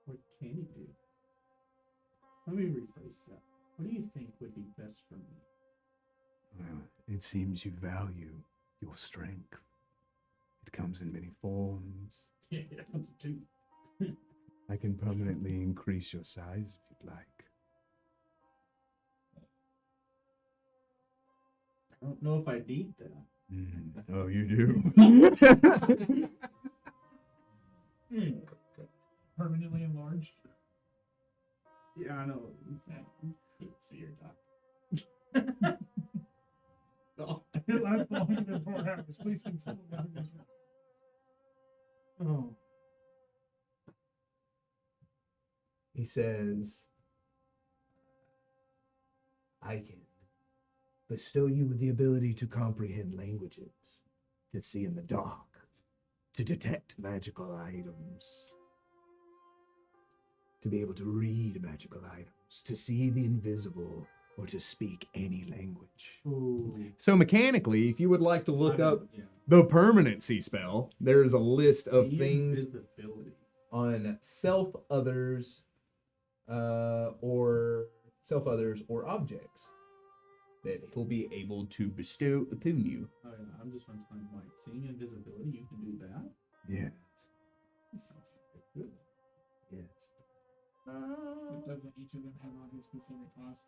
What can you do? Let me rephrase that. What do you think would be best for me? Well, it seems you value your strength. It comes in many forms. Yeah, that's a two. I can permanently increase your size if you'd like. I don't know if I need that. Oh, you do? Permanently enlarged. Yeah, I know. You can't see your top. Oh. It lasts longer than 4 hours. Please continue. Oh. He says, I can bestow you with the ability to comprehend languages, to see in the dark, to detect magical items, to be able to read magical items, to see the invisible, or to speak any language. Ooh. So mechanically, if you would like to look up Yeah. the permanency spell, there's a list of See things invisibility. on self-others, or objects that he'll be able to bestow upon you. Oh yeah, I'm just going to find like seeing invisibility. You can do that. Yes. Sounds good. Yes. But doesn't each of them have like a specific cost?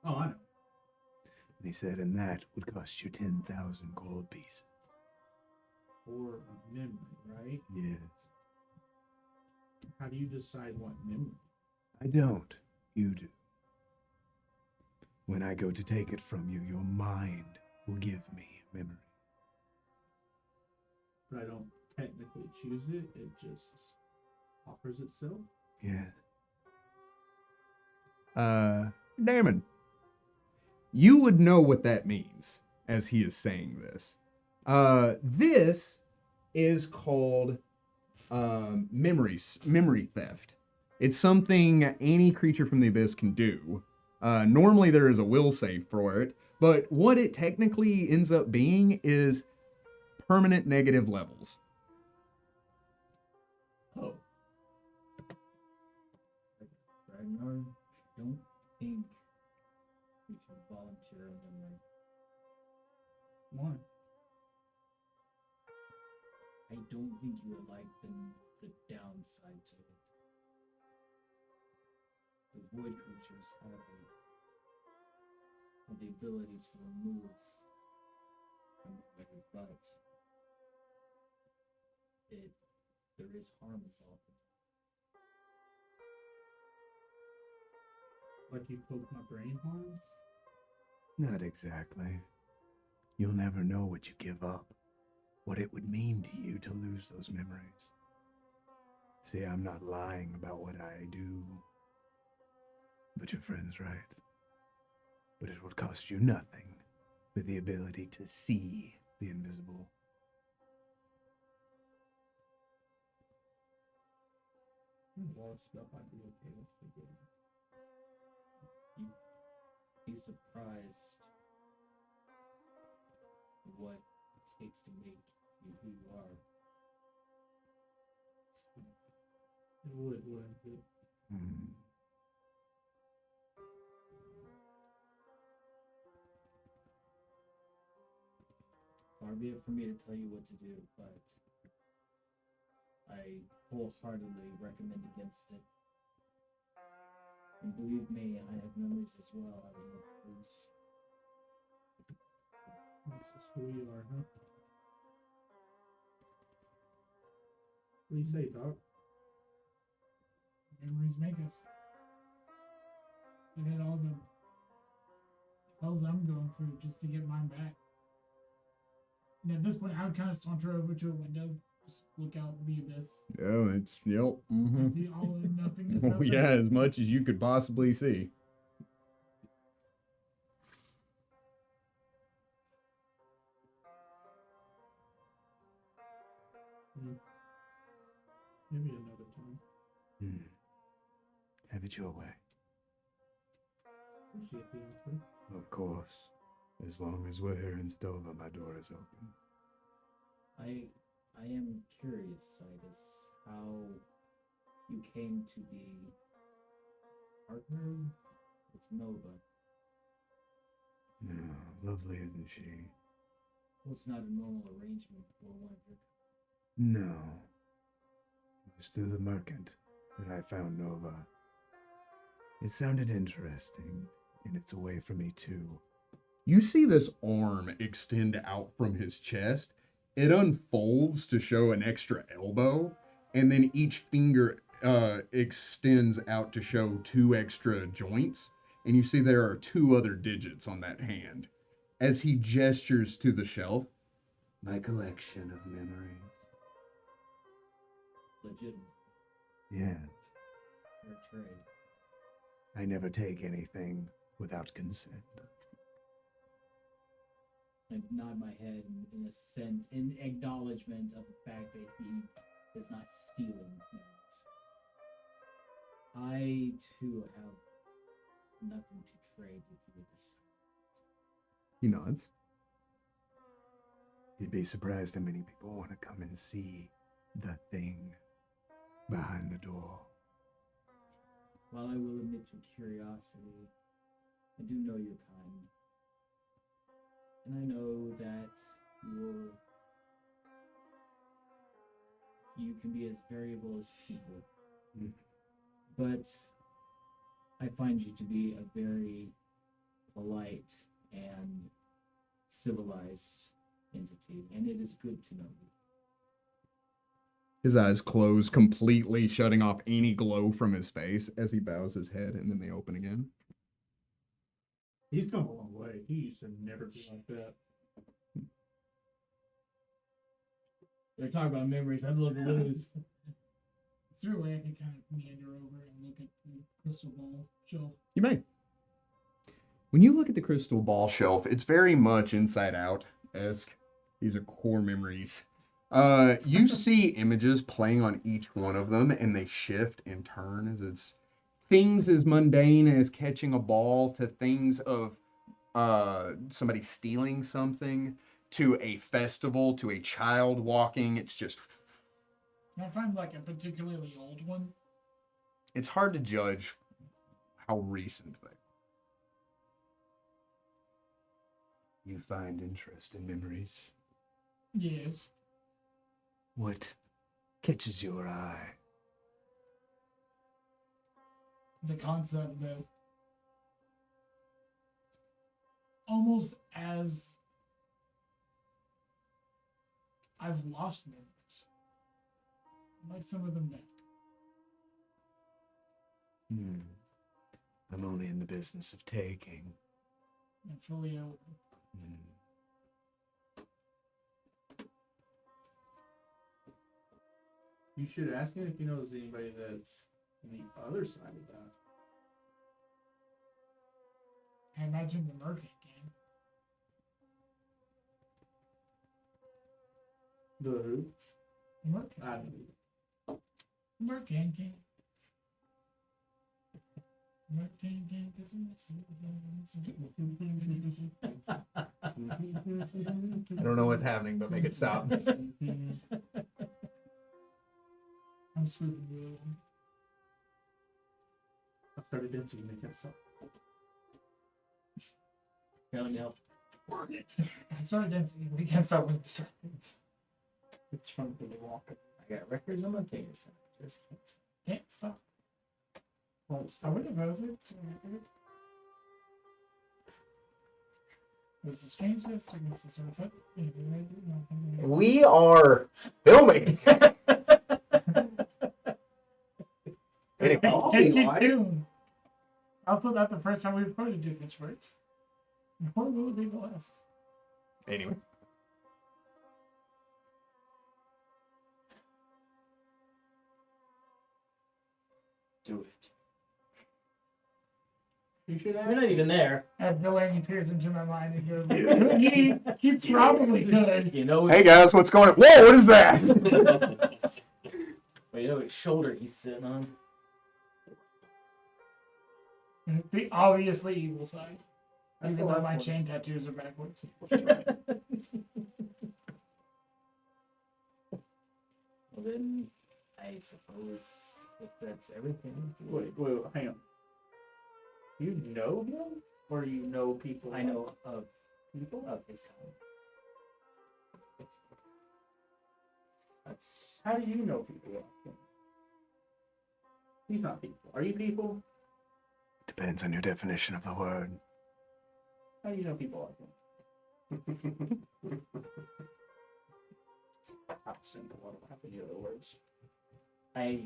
Oh, I know. And he said, and that would cost you 10,000 gold pieces. For a memory, right? Yes. How do you decide what memory? I don't. You do. When I go to take it from you, your mind will give me a memory. But I don't technically choose it. It just offers itself. Yes. Damon, you would know what that means as he is saying this. This is called memory theft. It's something any creature from the abyss can do. Normally there is a will save for it, but what it technically ends up being is permanent negative levels. Oh. Ragnar, don't think we should volunteer a memory. Why? I don't think you would like the downside to it. The void creatures have the ability to remove a memory, but there is harm involved. Like you poke my brain harm? Not exactly. You'll never know what you give up, what it would mean to you to lose those memories. See, I'm not lying about what I do. But your friend's right. But it would cost you nothing for the ability to see the invisible. There's a lot of stuff I'd be okay with forgetting. You'd be surprised what it takes to make you who you are. It wouldn't it? Far be it for me to tell you what to do, but I wholeheartedly recommend against it. And believe me, I have memories as well I would not lose. This is who you are, huh? What do you say, Doc? Memories make us. Look at all the hells I'm going through just to get mine back. And at this point, I would kind of saunter over to a window, just look out the abyss. Yeah, it's, yep. I see all and nothingness out there. Yeah, as much as you could possibly see. Maybe another time. Have it your way. Appreciate the offer. Of course. As long as we're here in Stova, my door is open. I am curious, Sidus, how you came to be partnered with Nova. No, lovely, isn't she? Well, it's not a normal arrangement for one of your. No. It was through the merchant that I found Nova. It sounded interesting, and it's a way for me too. You see this arm extend out from his chest. It unfolds to show an extra elbow, and then each finger extends out to show 2 extra joints, and you see there are 2 other digits on that hand. As he gestures to the shelf, my collection of memories. Legitimate. Yes, Fair trade. I never take anything without consent. I nod my head in assent, in acknowledgement of the fact that he is not stealing things. I too have nothing to trade with you this time. He nods. You'd be surprised how many people want to come and see the thing behind the door. While I will admit to curiosity, I do know your kind. And I know that you can be as variable as people. But I find you to be a very polite and civilized entity, and it is good to know you. His eyes close completely, shutting off any glow from his face as he bows his head, and then they open again. He's come a long way. He used to never be like that. We're talking about memories. I'd love to lose. Is there a way I can kind of meander over and look at the crystal ball shelf? You may. When you look at the crystal ball shelf, it's very much Inside Out-esque. These are core memories. You see images playing on each one of them, and they shift and turn as it's things as mundane as catching a ball to things of somebody stealing something to a festival to a child walking. It's just, Can I find like a particularly old one? it's hard to judge how recent they are. You find interest in memories. Yes. What catches your eye? The concept that almost as I've lost memories, I'd like some of them back. I'm only in the business of taking. And fully open. You should ask him if he knows anybody that's on the other side of that. I imagine the Merkin gang. The who? The Merkin. I don't know. Merkin gang. Merkin gang. I don't know what's happening, but make it stop. I'm spoofing you. I started dancing and make that stop. Let me help. I started dancing. We can't stop when we start dancing. It's fun for the walk. I got records on my fingers. I just can't stop. Can't stop. Won't I stop. would have it. There's a strange circumstance of effect. We are filming. Anyway, Catchy tune. Also, not the first time we've quoted different words. Nor will it be the last. anyway. Do it. You should ask We're not even there. As Delaney peers into my mind and goes, he probably could. You know, Hey guys, what's going on? Whoa, what is that? Well, you know which shoulder he's sitting on. The obviously evil side. That's Even the though left my one. chain tattoos are backwards. Well, then, I suppose if that's everything, Wait, hang on. You know him? Or you know people? I know of people? of his kind. That's how do you know people like him? He's not people. Are you people? Depends on your definition of the word. How do you know people like him? How simple. I don't have any other words. I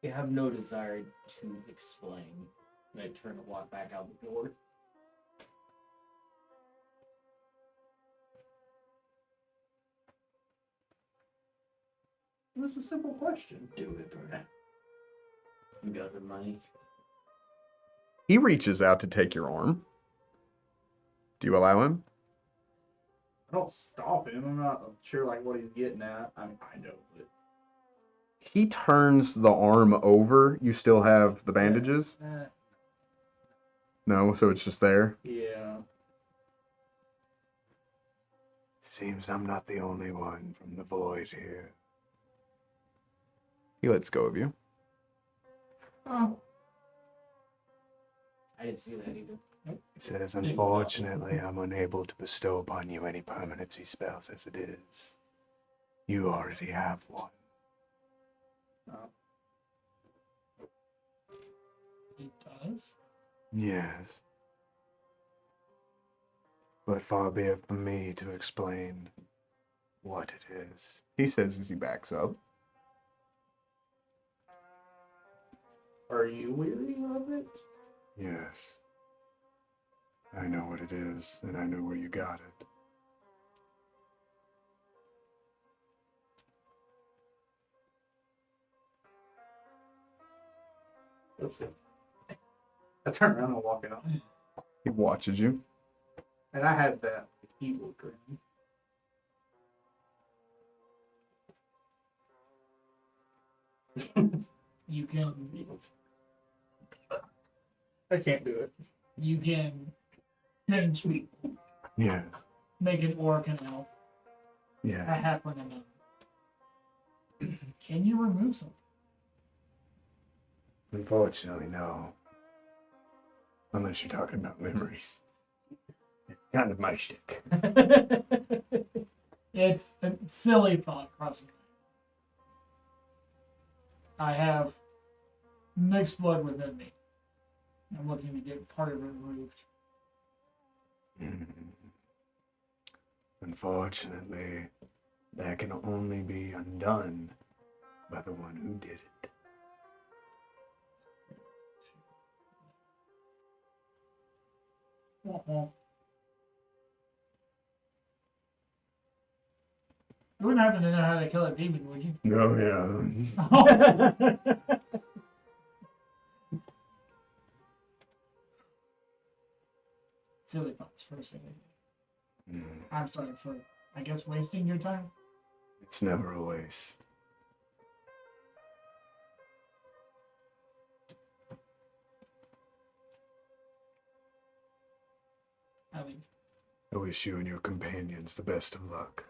have no desire to explain. And I turn and walk back out the door. It was a simple question. Do it, Bert. You got the money. He reaches out to take your arm. Do you allow him? I don't stop him. I'm not sure like what he's getting at. I mean, I know, but He turns the arm over. You still have the bandages? No, so it's just there? yeah. Seems I'm not the only one from the void here. He lets go of you. Oh, I didn't see that either. He says, unfortunately, I'm unable to bestow upon you any permanency spells as it is. You already have one. It does. Yes. But far be it from me to explain what it is. He says as he backs up. Are you weary of it? Yes. I know what it is, and I know where you got it. Let's see. I turn around and walk out. He watches you. And I had that evil grin. You can can't do it. you can change people. Yes. Make an orc an elf, a Yes. halfling an elf. Can you remove something? Unfortunately, no. Unless you're talking about memories. It's kind of my shtick. It's a silly thought crossing my mind. I have mixed blood within me. I'm looking to get part of it removed. Unfortunately, that can only be undone by the one who did it. Uh-oh. You wouldn't happen to know how to kill a demon, would you? No, yeah. Silly thoughts for a second. Mm, I'm sorry for, I guess, wasting your time. It's never a waste. I mean, I wish you and your companions the best of luck.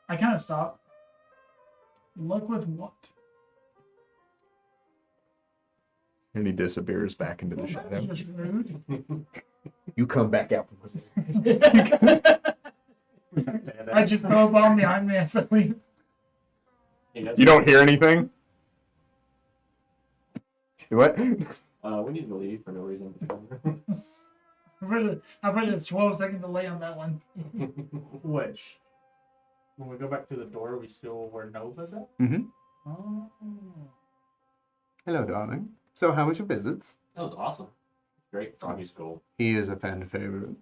I kind of stopped. Luck with what? And he disappears back into the shadow. That's rude. You come back out. I just throw a bomb behind me as I leave. You don't hear anything? What? We need to leave for no reason. I put a 12-second delay on that one. Which, when we go back to the door, we still where Nova's at? Mm-hmm. Oh. Hello, darling. So how was your visits? That was awesome. Great. Froggy's cool. He is a fan favorite.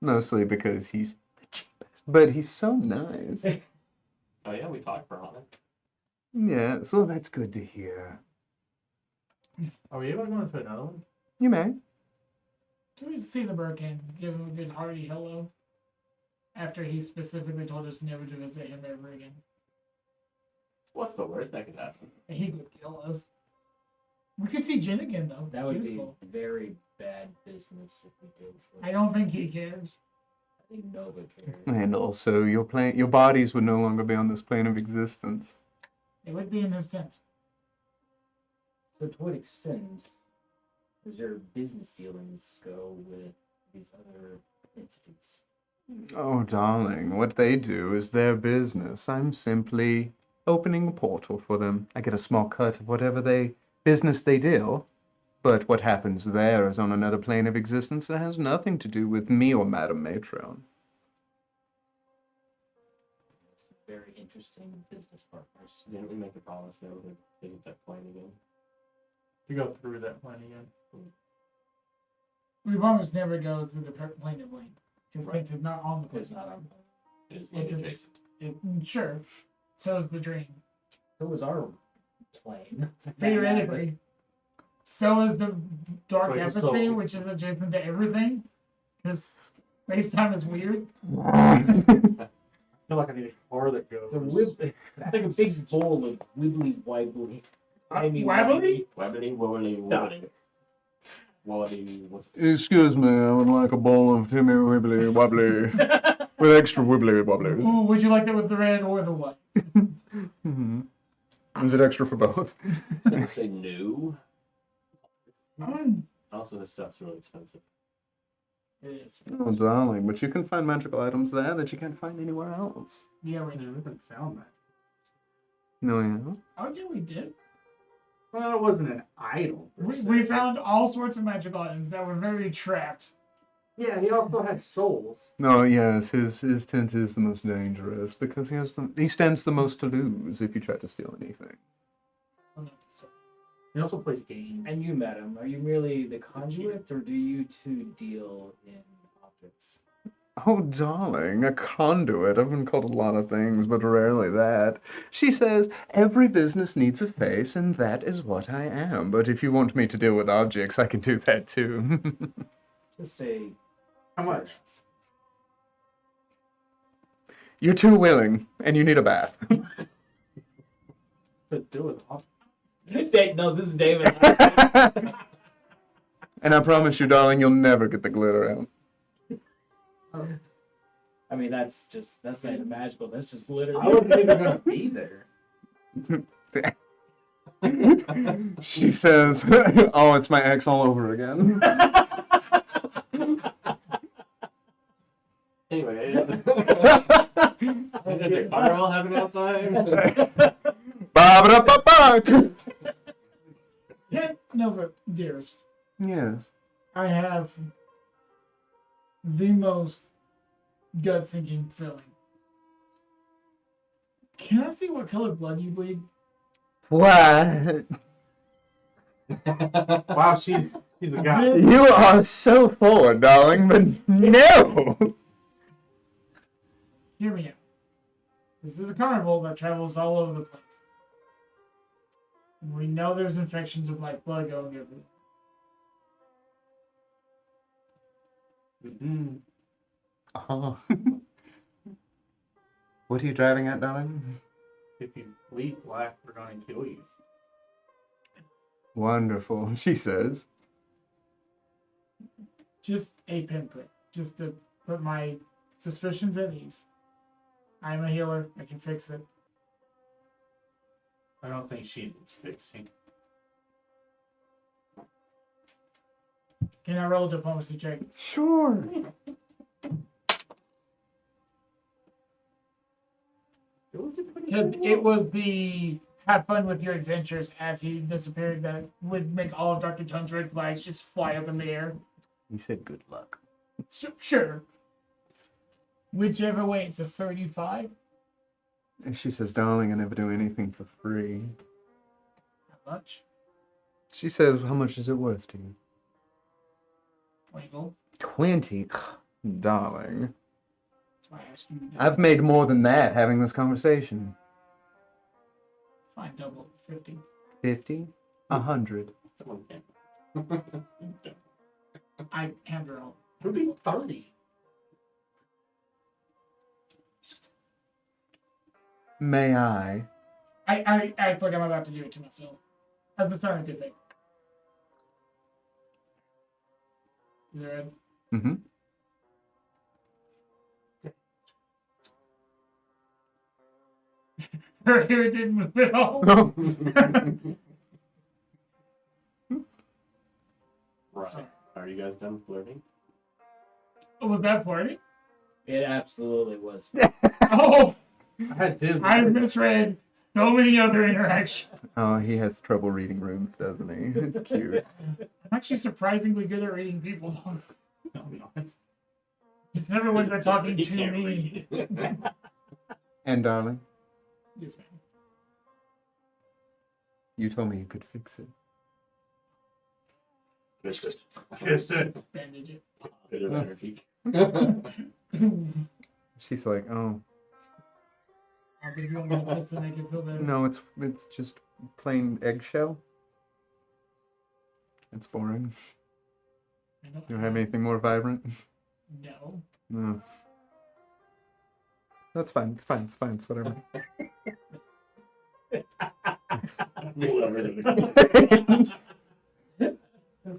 Mostly because he's the cheapest. But he's so nice. Oh yeah, we talked for a while. Yeah, so that's good to hear. Are we able to go into another one? You may. Can we see the Birkin, give him a good hearty hello? After he specifically told us never to visit him ever again. What's the worst that could happen? And he could kill us. We could see Jen again, though. That She would was be cool. very bad business if we did. I don't think he cares. I think Nova cares. And also, your bodies would no longer be on this plane of existence. It would be in his tent. So to what extent does your business dealings go with these other entities? Oh, darling, what they do is their business. I'm simply opening a portal for them. I get a small cut of whatever business they deal. But what happens there is on another plane of existence that has nothing to do with me or Madame Matron. Very interesting business partners. Didn't we make a promise never to visit that plane again? To go through that plan again. We promised never go through the plane of lane. His Right. tent is not on the plane It's not on. It is It's like a- adjacent. Sure. So is the dream. So was our plane. Theoretically. So is the dark Wait, tapestry, so- which is adjacent to everything. Because FaceTime is weird. I feel like I need a car that goes. It's a it's like a big bowl of wibbly wibbly. Wabbly? Wobbly, wobbly, wobbly. Wobbly, what's Excuse me, I would like a bowl of Timmy Wibbly Wobbly with extra wibbly wobblers. Ooh, would you like that with the red or the white? Mm-hmm. Is it extra for both? Did I say no? Mm, Also, this stuff's really expensive. It is. Oh, darling, but you can find magical items there that you can't find anywhere else. Yeah, we We know. haven't found that. No, yeah. Oh, yeah, we did. Well, it wasn't an idol. per We se. found all sorts of magical items that were very trapped. Yeah, he also had souls. No, yes, his tent is the most dangerous because he stands the most to lose if you try to steal anything. Oh, not to say. He also plays games. And you, madam, are you merely the conduit, or do you too deal in objects? Oh, darling, a conduit. I've been called a lot of things, but rarely that. She says, every business needs a face, and that is what I am. But if you want me to deal with objects, I can do that too. Just say How much? You're too willing, and you need a bath. To do with objects. No, this is David. And I promise you, darling, you'll never get the glitter out. I mean, that's not even magical. That's just I literally. wasn't even gonna be there. She says, oh, it's my ex all over again. Anyway, is there carnival happening outside? Ba-ba-da-ba-ba. Yeah, no, but dearest, Yes. I have the most gut-sinking feeling. Can I see what color blood you bleed? What? Wow, she's a guy. You are so forward, darling, but no! Hear me out. This is a carnival that travels all over the place. We know there's infections of black blood going everywhere. Mm-hmm. Oh. What are you driving at, darling? If you bleed black, we're gonna kill you. Wonderful, she says. Just a pinprick, just to put my suspicions at ease. I'm a healer. I can fix it. I don't think she needs fixing. Can I roll a diplomacy check? Sure. Because it was the have fun with your adventures as he disappeared that would make all of Dr. Tone's red flags just fly up in the air. He said good luck. Sure. Whichever way, it's a 35. And she says, darling, I never do anything for free. How much? She says, how much is it worth to you? 20 gold. 20? Darling. That's why I asked you to do I've made more than that having this conversation. Fine, double 50. 50? 100. Someone can. I hand her all. It would be 30. May I? I act like I'm about to do it to myself. As the sign of good faith. Is there a... Mm-hmm. Her hair didn't move at all. Right. Sorry. Are you guys done flirting? Oh, was that flirty? It absolutely was. Oh, I had dibs. I misread so many other interactions. Oh, he has trouble reading rooms, doesn't he? It's cute. I'm actually surprisingly good at reading people. No, I'm not. Just never when they're talking He to can't me. read. And darling, Yes, ma'am. you told me you could fix it. Kiss it. Kiss it. Bandage it. Bit of energy. She's like, oh, I'll give you a little kiss to make it feel better. no, it's just plain eggshell. It's boring. I don't You don't have anything more vibrant? No. No. That's fine. It's fine. It's fine. It's whatever.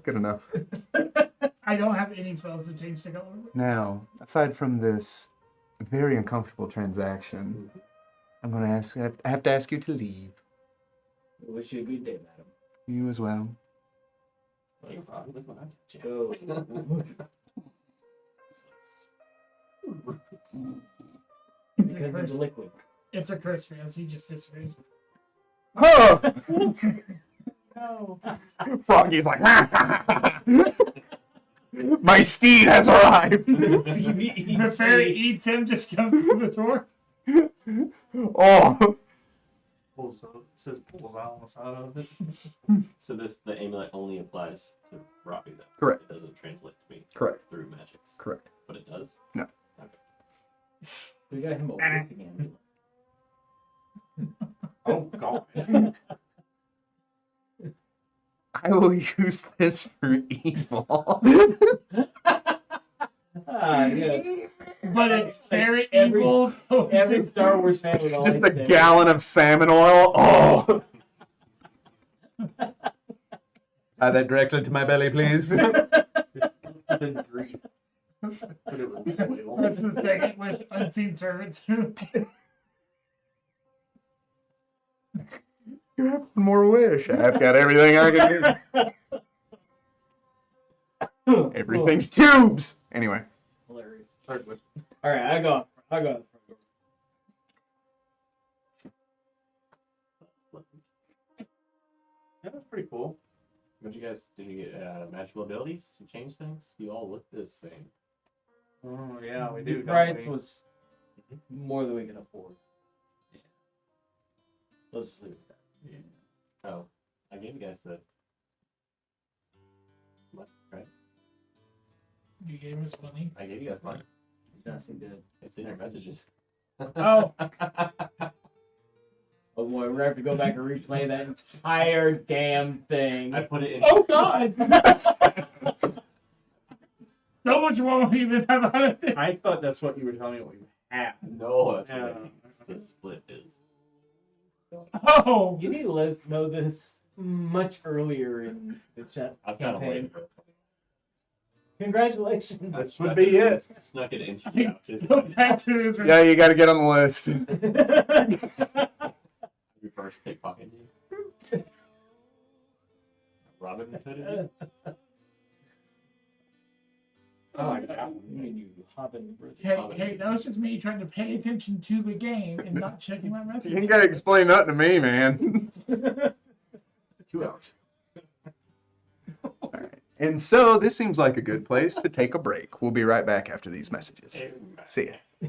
Good enough. I don't have any spells to change the color. Now, aside from this very uncomfortable transaction, I'm gonna ask. I have to ask you to leave. I wish you a good day, madam. You as well. Go. It's a Because curse. it's liquid. It's a curse for us. He just disagrees. Oh! No. Froggy's like, my steed has arrived. The fairy eats him, just comes through the door. Oh, Pulls out, it says pulls out on the side of it. So the amulet only applies to Robbie then. Correct. It doesn't translate to me correct, through magics. correct. But it does? No. Okay. We got him a whiffing amulet. Oh god. I will use this for evil. Yeah. But it's very Every- evil. Every Star Wars fan would always Just a say, gallon of salmon oil. Oh. Add that directly to my belly, please. Within 3. But it was oil. That's the second with unseen servitude. You have one more wish. I've got everything I can do. Everything's tubes. Anyway. Hilarious. Third wish. All right, I go. Yeah, that's pretty cool. Did you get magical abilities to change things? You all look the same. Oh yeah, we The do. price don't we? was more than we can afford. Yeah. Let's just leave it at that. Yeah. Oh, I gave you guys the. What? Right? You gave us money. I gave you guys mine. Jesse did. It's in your messages. Oh, Oh boy, we're gonna have to go back and replay that entire damn thing. I put it in. oh God! So much more money than I've had. I thought that's what you were telling me what you had. No, that's what Yeah. I think the split is. Oh, You need to let us know this much earlier in the chat I've kind of campaign. waited for it. Congratulations. That would be it. Snuck it into you. go back to his. Yeah, you got to get on the list. Reverse pickpocket you. Robin Hood. Oh my god. You hopping. Hey, that was just me trying to pay attention to the game and not checking my You message. ain't got to explain nothing to me, man. 2 hours. All right. And so this seems like a good place to take a break. We'll be right back after these messages. See ya.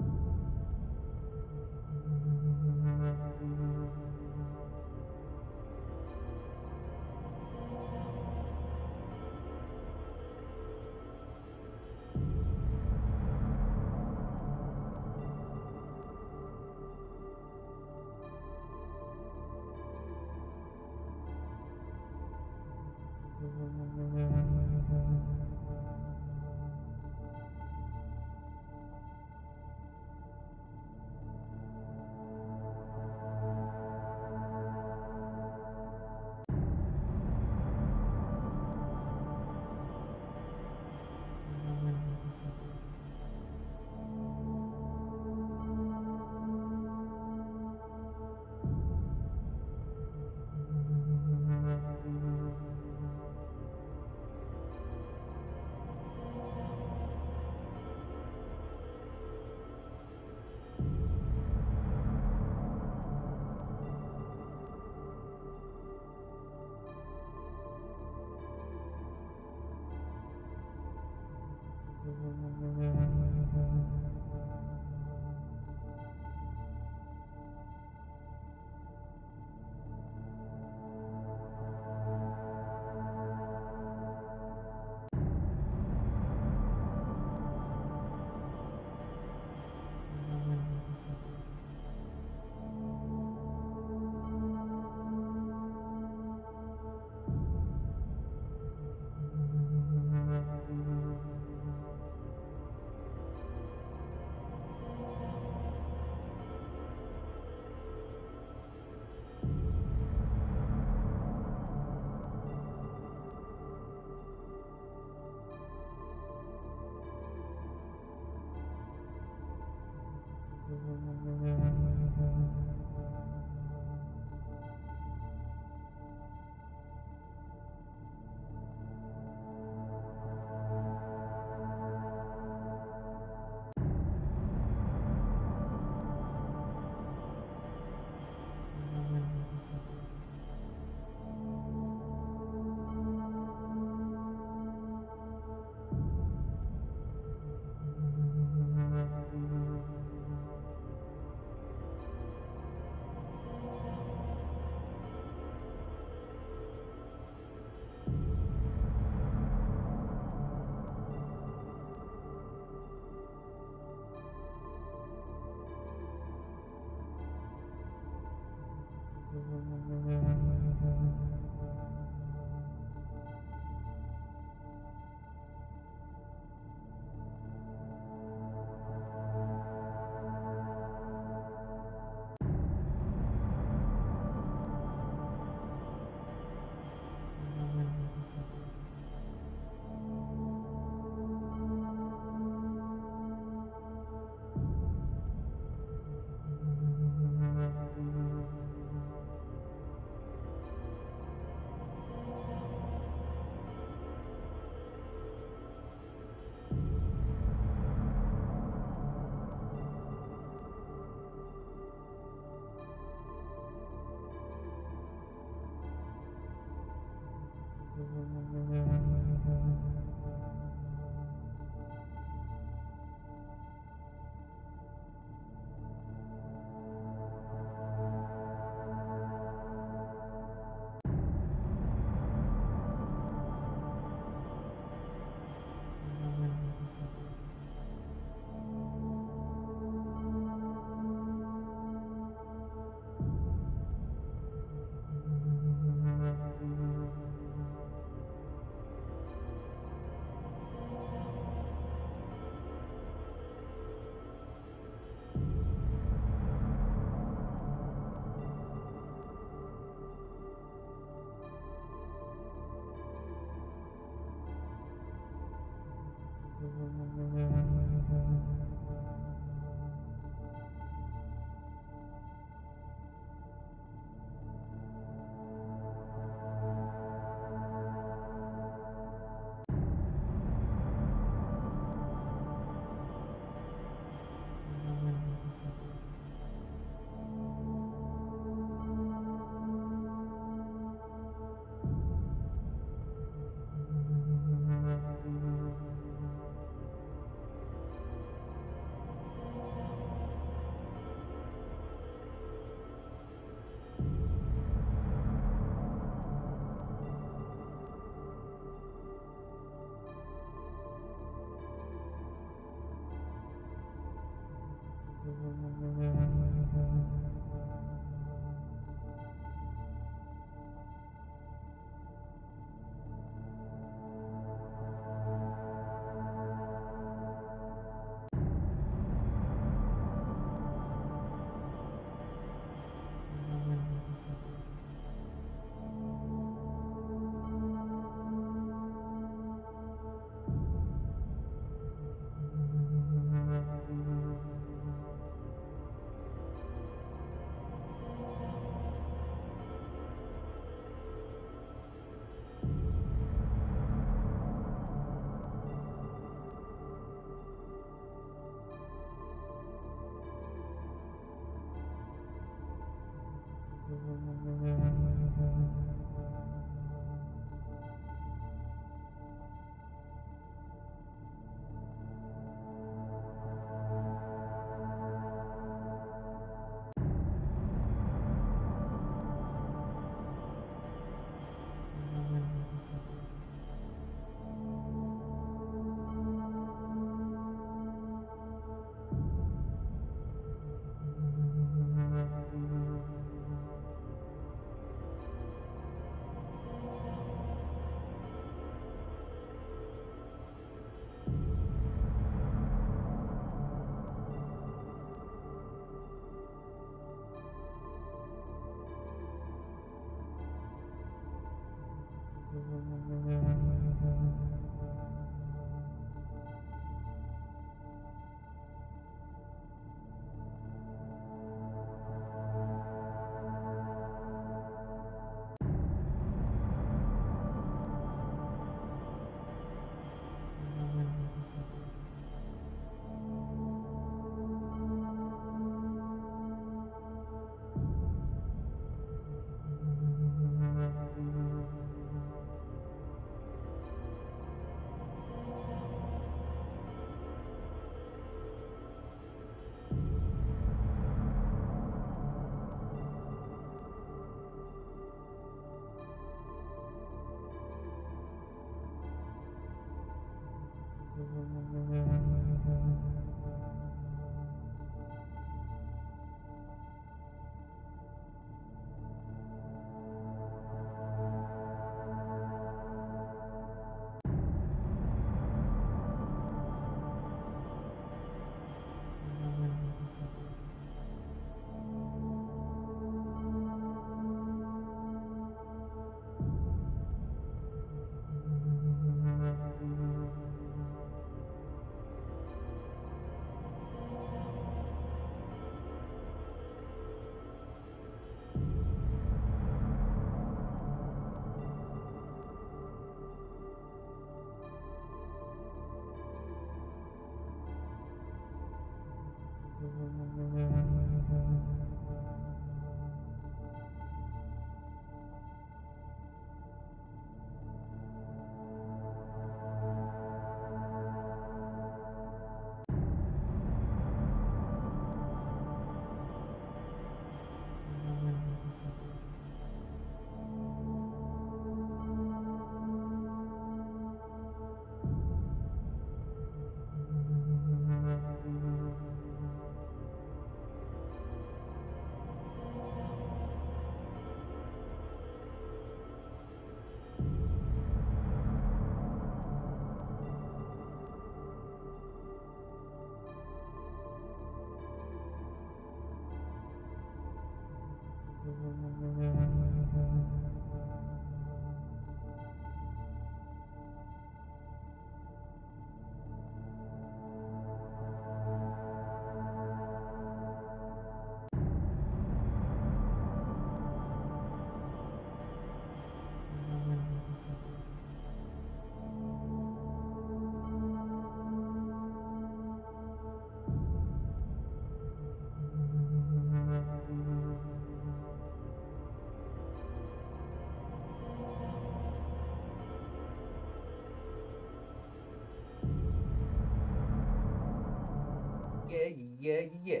Yeah.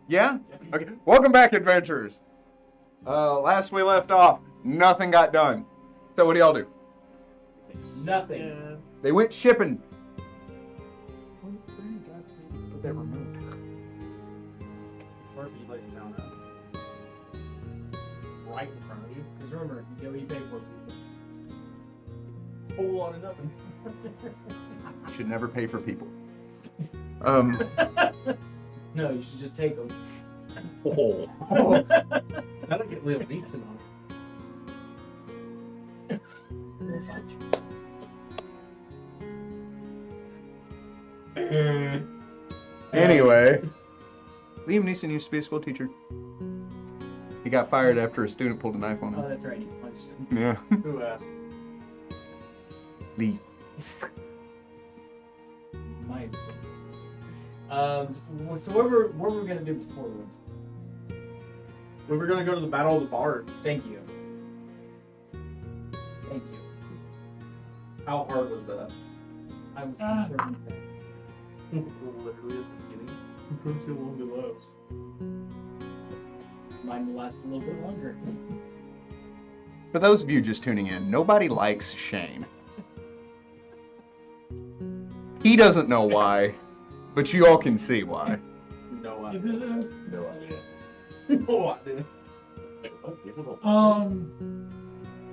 Yeah? Okay. Welcome back, adventurers. Last we left off, nothing got done. So what do y'all do? Nothing. They went shipping. Put that removed. Or if you lay it down up. Right in front of you. Because remember, you get paperwork. Whole lot of nothing. Should never pay for people. No, you should just take them. Oh. That'll get Liam Neeson on it. We'll find you. Anyway, Liam Neeson used to be a school teacher. He got fired after a student pulled a knife on Oh, him. that's right. He punched him. Yeah. Who asked? Lee. My so what were we gonna do before we went? We were gonna go to the Battle of the Bards. Thank you. Thank you. How hard was that? I was concerned. Literally at the beginning. I'm trying to see how long it lasts. Mine will last a little bit longer. For those of you just tuning in, nobody likes Shane. He doesn't know why, but you all can see why. No Is idea. it us? No idea. No idea. People don't.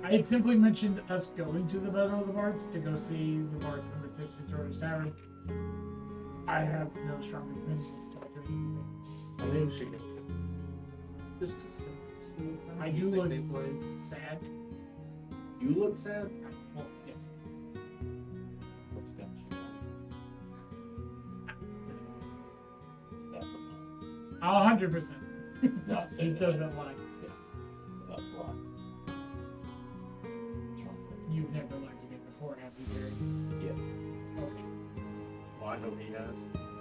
I had simply mentioned us going to the Battle of the Bards to go see the Bard from the Tipsy George Tavern. I have no strong opinions about doing I think she can. Just to see. I do look sad. You look sad. Well, yes. What's that? That's a lie. 100%. Not He saying that. doesn't lie. That's a lie. You've never lied to me before, have you, Jerry? Yeah. Okay. Well, I know he has.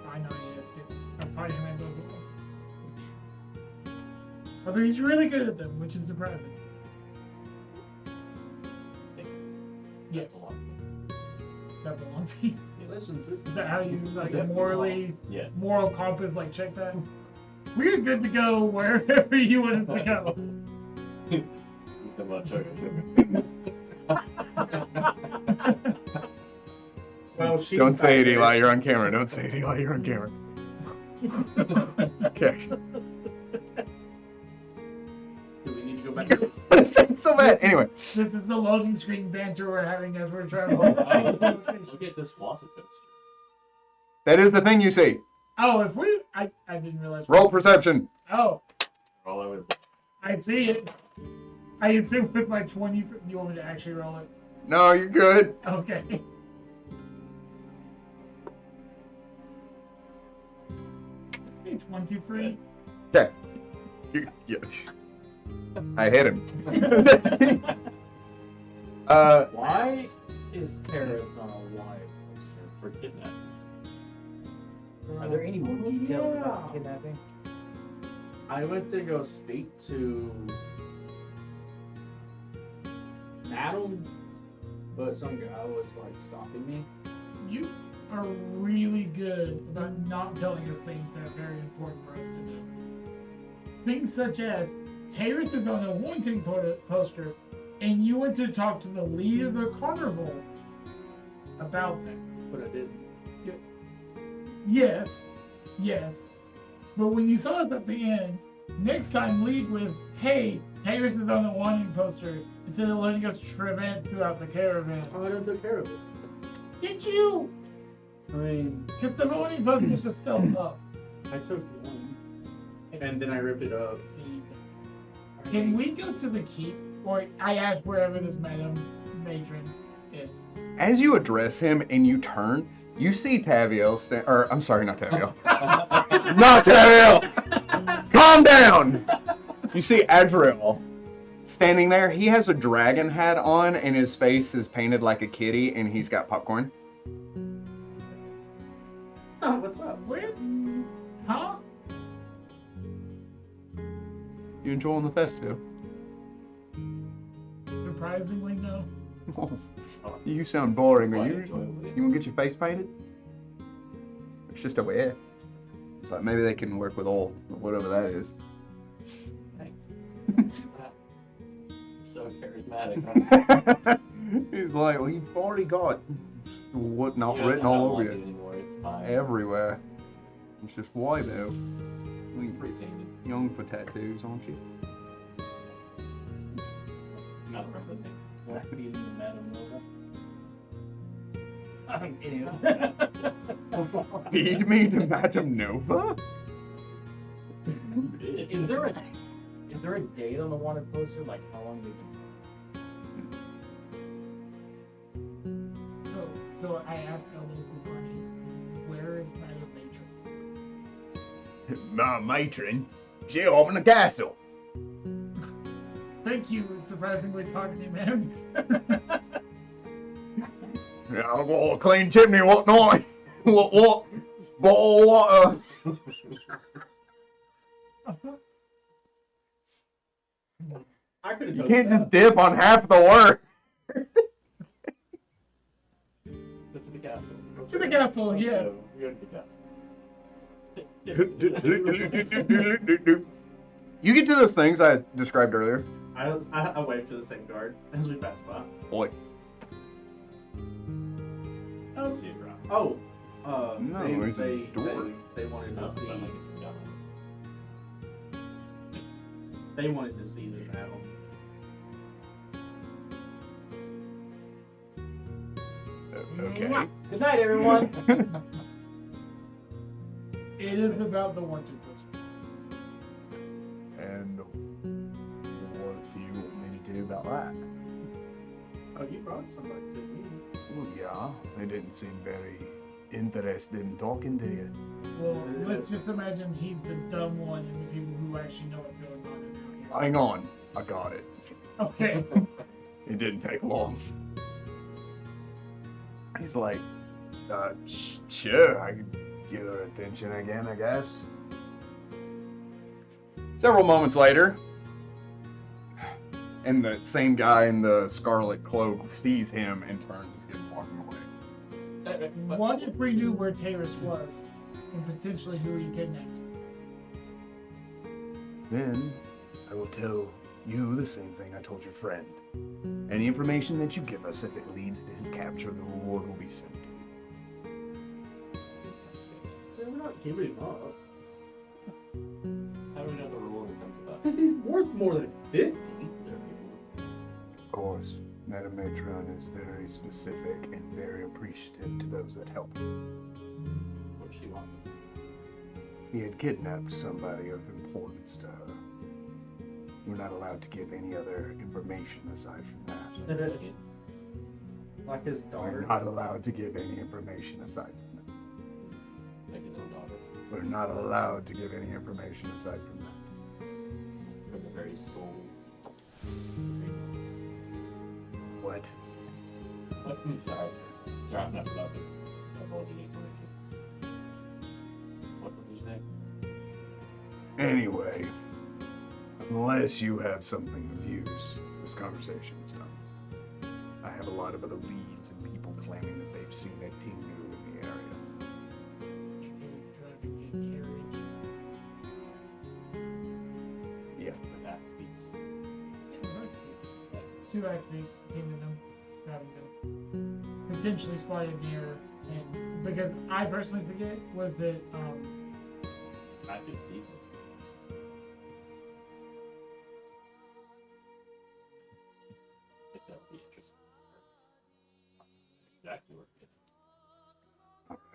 I know he is too. I'm probably him and those rules. Although he's really good at them, which is surprising. Yes, that belongs to you. He listens. Is that how you like Definitely morally Yes. moral compass like check that? We're good to go wherever you want us to go. So much. Well, she Don't say it, Eli. You're on camera. Don't say it, Eli. You're on camera. Okay. Do we need to go back? It's so bad. Anyway. This is the loading screen banter we're having as we're traveling. Look at this wanted poster. That is the thing you see. Oh, if we, I didn't realize. Roll perception. Oh, All over. I see it. I assume with my 20, you want me to actually roll it? No, you're good. Okay. Okay, 23. Okay. Yeah. I hit him. Why is terrorist on a live poster? For kidnapping. Are there any more details about kidnapping? I went to go speak to Madam, but some guy was like stopping me. You are really good about not telling us things that are very important for us to know. Things such as Taris is on a wanting poster, and you went to talk to the lead of the carnival about that. But I didn't. Yes, yes. But when you saw us at the end, next time lead with, hey, Taris is on a wanting poster, instead of letting us prevent throughout the caravan. Oh, I didn't take care of it. Did you? I mean, Because the voting posters are still up. I took one, and then I ripped it up. See, can we go to the keep? Or I ask wherever this Madam Matron is. As you address him and you turn, you see Taviel or I'm sorry, not Taviel. Not Taviel! Calm down! You see Adriel standing there. He has a dragon hat on and his face is painted like a kitty and he's got popcorn. Oh, what's up? Where? Huh? You enjoying the festival? Surprisingly, no. You sound boring. Are Quite you enjoyable. want to get your face painted? It's just over here. It's like maybe they can work with all whatever that is. Thanks. So charismatic. Huh? He's like, well, you've already got what not You don't written know how all to over like it you. anymore. It's It's fine. everywhere. It's just why though? Pretty painted. Young for tattoos, aren't you? Not remember the thing. Beating the Madam Nova. I'm kidding. Feed me to Madam Nova? Is there a date on the wanted poster? Like how long they've been? So I asked a local bunny, where is Madam Matron? My matron, she up in the castle. Thank you, surprisingly talking to me, man. Yeah, I've got a clean chimney, what night? What? Bottle of water. I could have You told can't that. just dip on half the work. To the castle. To the castle, yeah. No, we go to the castle. You get to those things I described earlier. I waved to the same guard as we passed by. Boy. See it drop. Oh, No, they, it's a they, door. they wanted No, to it's see. not like it's done. They wanted to see the battle. Okay. Good night, everyone. It is about the wanted poster. And what do you want me to do about that? Oh, you brought somebody, didn't you? Well, yeah, they didn't seem very interested in talking to you. Well, let's just imagine he's the dumb one and the people who actually know what's going on in Hang on, I got it. Okay. It didn't take long. He's like, sure, I could get her attention again, I guess. Several moments later, and the same guy in the scarlet cloak sees him and turns and begins walking away. What if we knew where Taris was and potentially who he kidnapped? Then I will tell you the same thing I told your friend. Any information that you give us, if it leads to his capture, the reward will be sent to you. Seems kind of sketchy. Yeah, we're not giving him up. How do we know the reward will come to us? Because he's worth more than 50. There are people. Of course, Madame Matron is very specific and very appreciative to those that help. What does she want? He had kidnapped somebody of importance to her. We're not allowed to give any other information aside from that. Like his We're daughter. not allowed to give any information aside from that. Like his own daughter. We're not allowed to give any information aside from that. From the very soul. What? What? Sorry. Sorry, I'm not about to divulge any information. What did you say? Anyway, unless you have something of use, this conversation is done. I have a lot of other leads and people claiming that they've seen a Tingu in the area. Yeah. But that speaks. Two X-Beats, teaming them, grabbing them. Potentially spotted near, and because I personally forget, was it, I could see them. I think that would be interesting. Exactly where it is.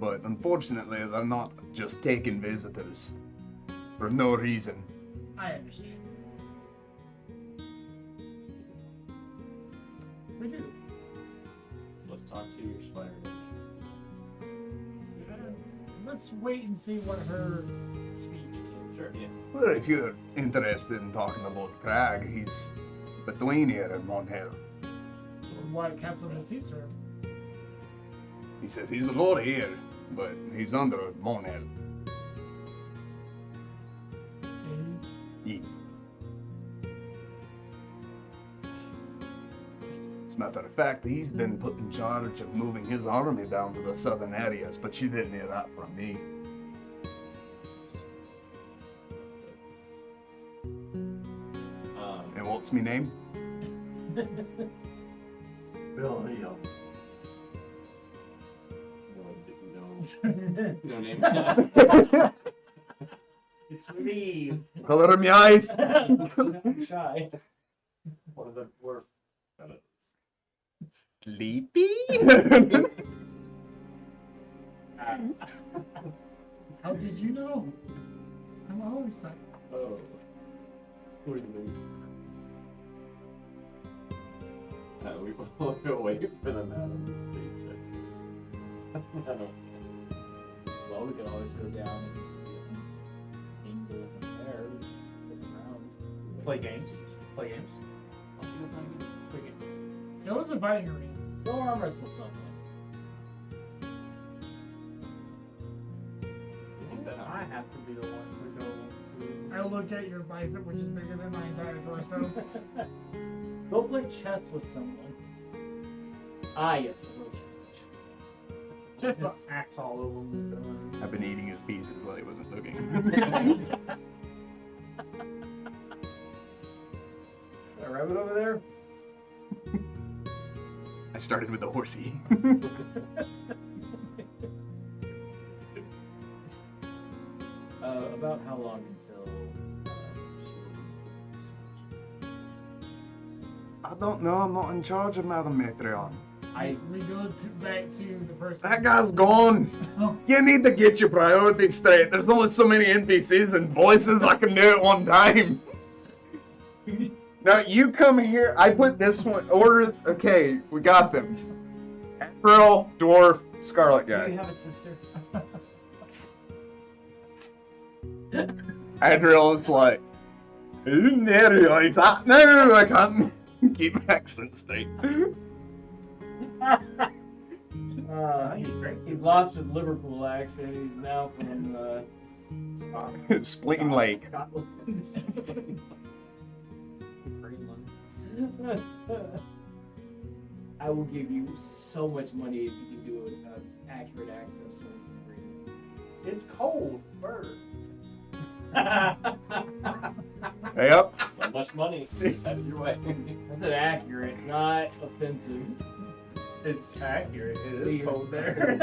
but unfortunately, they're not just taking visitors for no reason. I understand. We do. So let's talk to your spider. Let's wait and see what her speech is. Sure, yeah. Well, if you're interested in talking about Crag, he's between here and Monhill. What castle does he serve? He says he's a lord here, but he's under Monhill. Ye. As a matter of fact, he's been put in charge of moving his army down to the southern areas, but you didn't hear that from me. And what's my name? Bill Leo. No name. It's me. Color of my eyes. I'm shy. What are the dwarf? Sleepy? How did you know? I'm always talking. Oh. Who are the moves? We will go wait for them out of this speech. Well, we could always go down and see things over there. Look around. Play games. Play games. Play games. It was a fighting arena. Go arm wrestle someone. I have to be the one to go. I look at your bicep, which is bigger than my entire torso. Go play chess with someone. Ah, yes, a little chess. Chess Just box. axe all over them. I've been eating his pieces while he wasn't looking. A rabbit over there? I started with the horsey. About how long until she will be speech? I don't know, I'm not in charge of Madame Matreon. We go back to the person. That guy's gone. You need to get your priorities straight. There's only so many NPCs and voices I can do at one time. Now you come here. I put this one order. Okay, we got them. April, dwarf, scarlet Do you guy. have a sister? Adriel is like, "You didn't realize that? No, I can't keep accent straight." He's lost his Liverpool accent. He's now from Scotland. Spleen Lake. Greenland. I will give you so much money if you can do an accurate accent. So Greenland. It's cold. Bird. Yep. So much money. Out of your way. I said accurate, not offensive. It's accurate. It is Yeah. cold there.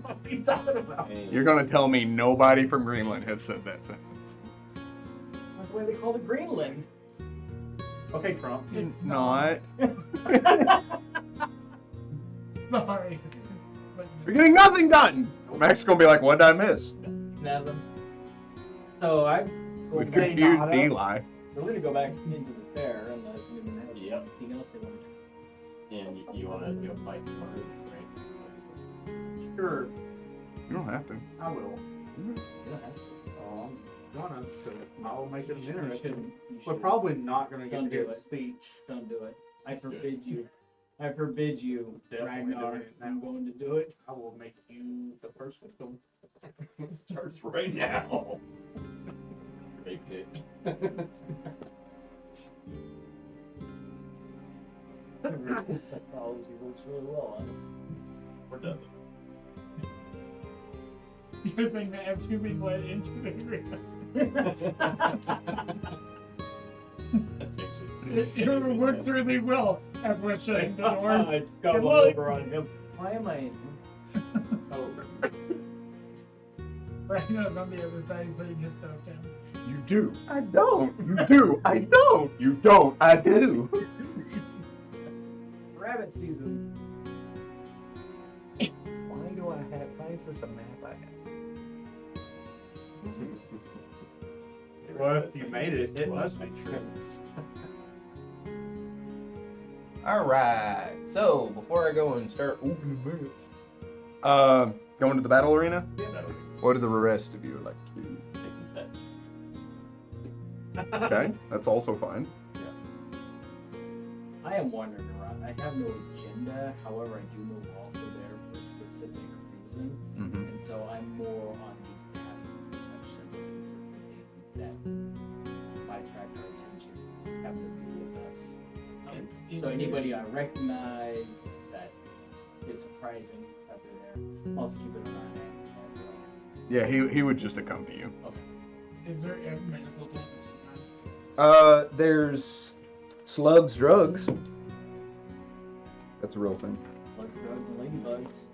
What are you talking about? You're gonna tell me nobody from Greenland has said that sentence. That's why they called it Greenland. Okay, Trump. It's not. Sorry. But You're getting nothing done. Max is gonna be like, "What did I miss?" Nothing. So I go We back. confused Eli. So we're gonna go back into the fair unless anyone has Yep. anything else they want to try. And you want to go fight somebody, right? Sure, You don't have to. I will. You don't have to. Oh, I'm gonna. So I'll make it You interesting. shouldn't. You We're shouldn't. probably not gonna get Don't to do give a it. speech. Don't do it. I forbid you. I forbid you, Definitely Ragnar. doing it now. I'm going to do it. I will make you the first victim. It starts right now. Great pick. Psychology works really well on it. Or does it? you're saying that after being led into the arena. That's actually. It works really well after shutting the door. I got Good one luck. over on him. Why am I in here? Oh, Ragnar's on the other side putting his stuff down. You do. I don't. You do. I don't. You don't. I do. Rabbit season. Why do I have? Why is this a map I have? Well, if you made it, it must make sense. Alright, so before I go and start opening maps, going to the battle arena? Yeah, that'll be What do the rest of you like to do? taking bets. Okay, that's also fine. I am wandering around. I have no agenda. However, I do know we're also there for a specific reason. Mm-hmm. And so I'm more on the passive perception, looking for anything that might attract our attention, have to do with us. So anybody I recognize that is surprising that they're there. Also keep an eye on it. Yeah, he would just accompany you. Is there a medical dentist around? There's slugs, drugs. That's a real thing. Blood drugs and ladybugs.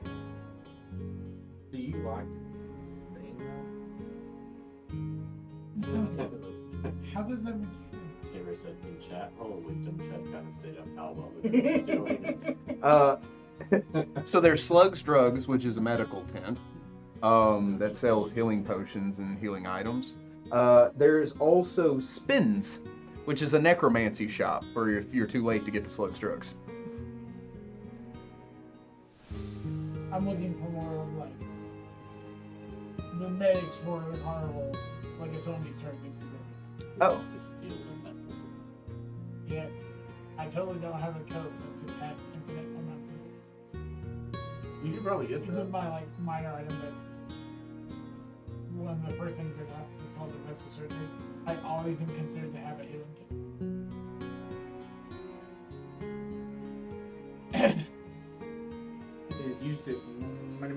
Do you like How does that make you feel? Taylor said in chat, roll a wisdom check, kind of stayed up how well the dude was doing. So there's slugs, drugs, which is a medical tent that sells healing potions and healing items. There's also Spins, which is a necromancy shop for if you're too late to get to slugs, drugs. I'm looking for more of like the medics for the carnival. Like if someone gets hurt, this is what. Oh. Wants to steal them, that person. Yes. I totally don't have a coat that's to have infinite amounts of You should probably get even that. my like minor item that one of the first things I got is called the vessel surgery. I always am considered to have a healing kit. It is used it many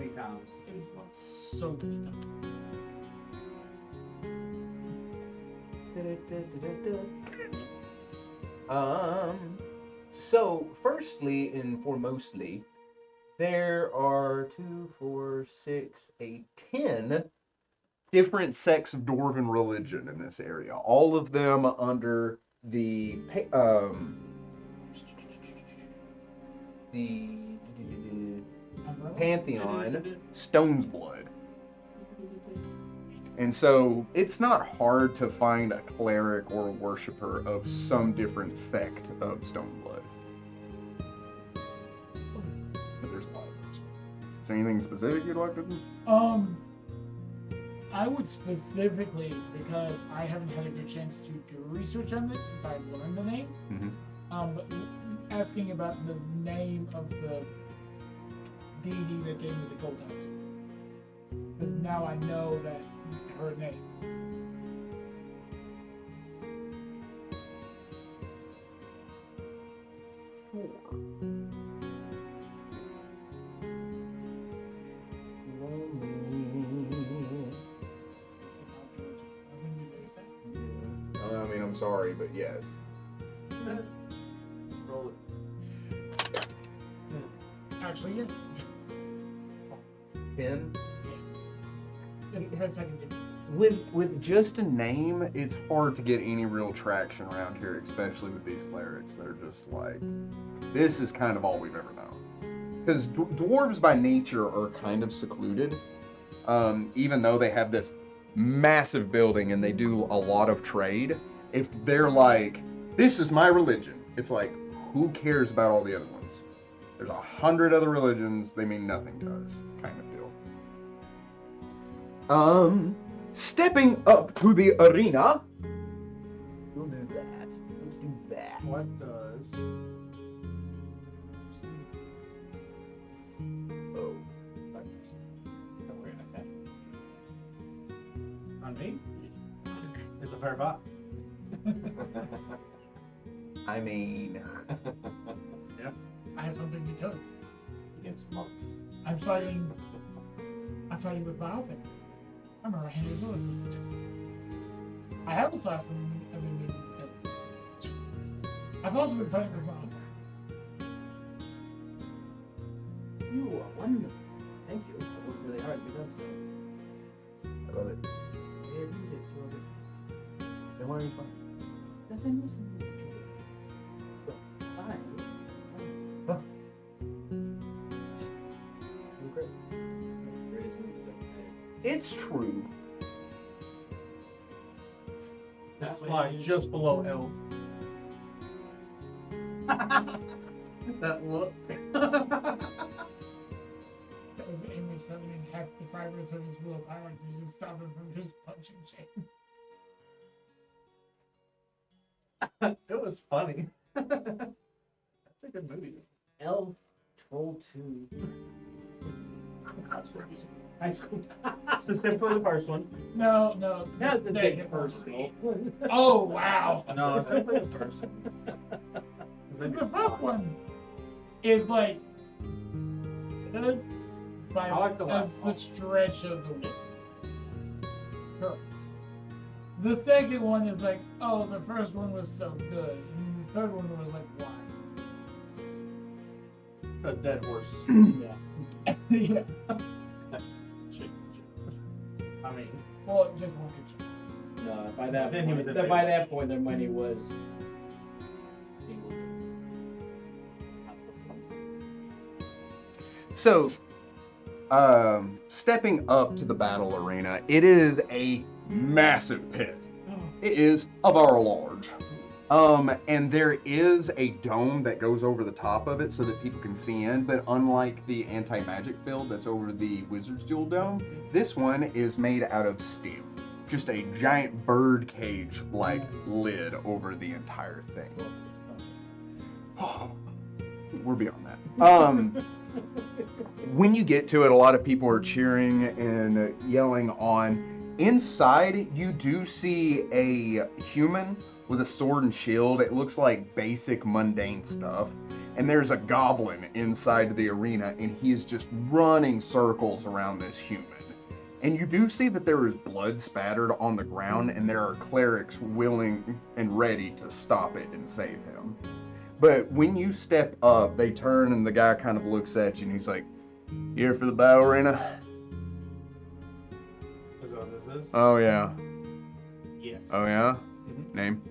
times. It is so many times. So firstly and foremostly, there are 10 different sects of dwarven religion in this area. All of them under the pantheon Stone's Blood. And so it's not hard to find a cleric or a worshiper of some different sect of Stoneblood. But there's a lot of those. Is there anything specific you'd like to do? I would specifically, because I haven't had a good chance to do research on this since I've learned the name, but asking about the name of the deity that gave me the gold tattoo. Because now I know that her name. I mean, I'm sorry, but yes. Roll it. Actually, yes. 10. It's the best I can do. With just a name, it's hard to get any real traction around here, especially with these clerics. They're just like, this is kind of all we've ever known. Because dwarves by nature are kind of secluded, even though they have this massive building and they do a lot of trade. If they're like, this is my religion, it's like, who cares about all the other ones? There's 100 other religions, they mean nothing to us, kind of deal. Stepping up to the arena. We'll do that. Let's do that. What does Oh. on me? It's a fair buy. I mean, I have something to tell you. Against monks. I'm fighting with my outfit. I'm a right-handed bullet. I have assassin. I've also been fighting with my outfit. You are wonderful. Thank you. I worked really hard to get done so. I love it. Yeah, you did so good. Then why are you fun? Because I knew something was true. So, fine. You're great. It's true. It's like just below elf. That look. That was Amy summoning half the fibers of his willpower to just stop him from his punching chain. It was funny. That's a good movie. Elf Troll 2. That's crazy. High school. Specifically the first one. No, That's the big second personal. Oh wow! No, specifically the first one. The first one is like good by I like the last as one. the stretch of the week. Correct. The second one is like, oh, the first one was so good, and the third one was like, why? A dead horse. Yeah. Yeah. Chick. I mean, Well, just one could check. No, by that Then he point, was a by bitch. that point, their money was. So, stepping up to the battle arena, it is a massive pit. It is a very large. And there is a dome that goes over the top of it so that people can see in, but unlike the anti-magic field that's over the Wizard's Duel Dome, this one is made out of steel. Just a giant bird cage like lid over the entire thing. We're beyond that. When you get to it, a lot of people are cheering and yelling on. Inside, you do see a human with a sword and shield. It looks like basic mundane stuff. And there's a goblin inside the arena, and he is just running circles around this human. And you do see that there is blood spattered on the ground, and there are clerics willing and ready to stop it and save him. But when you step up, they turn and the guy kind of looks at you and he's like, "You here for the battle arena?" is that what this is? "Oh yeah." Yes. "Oh yeah?" Mhm. "Name?"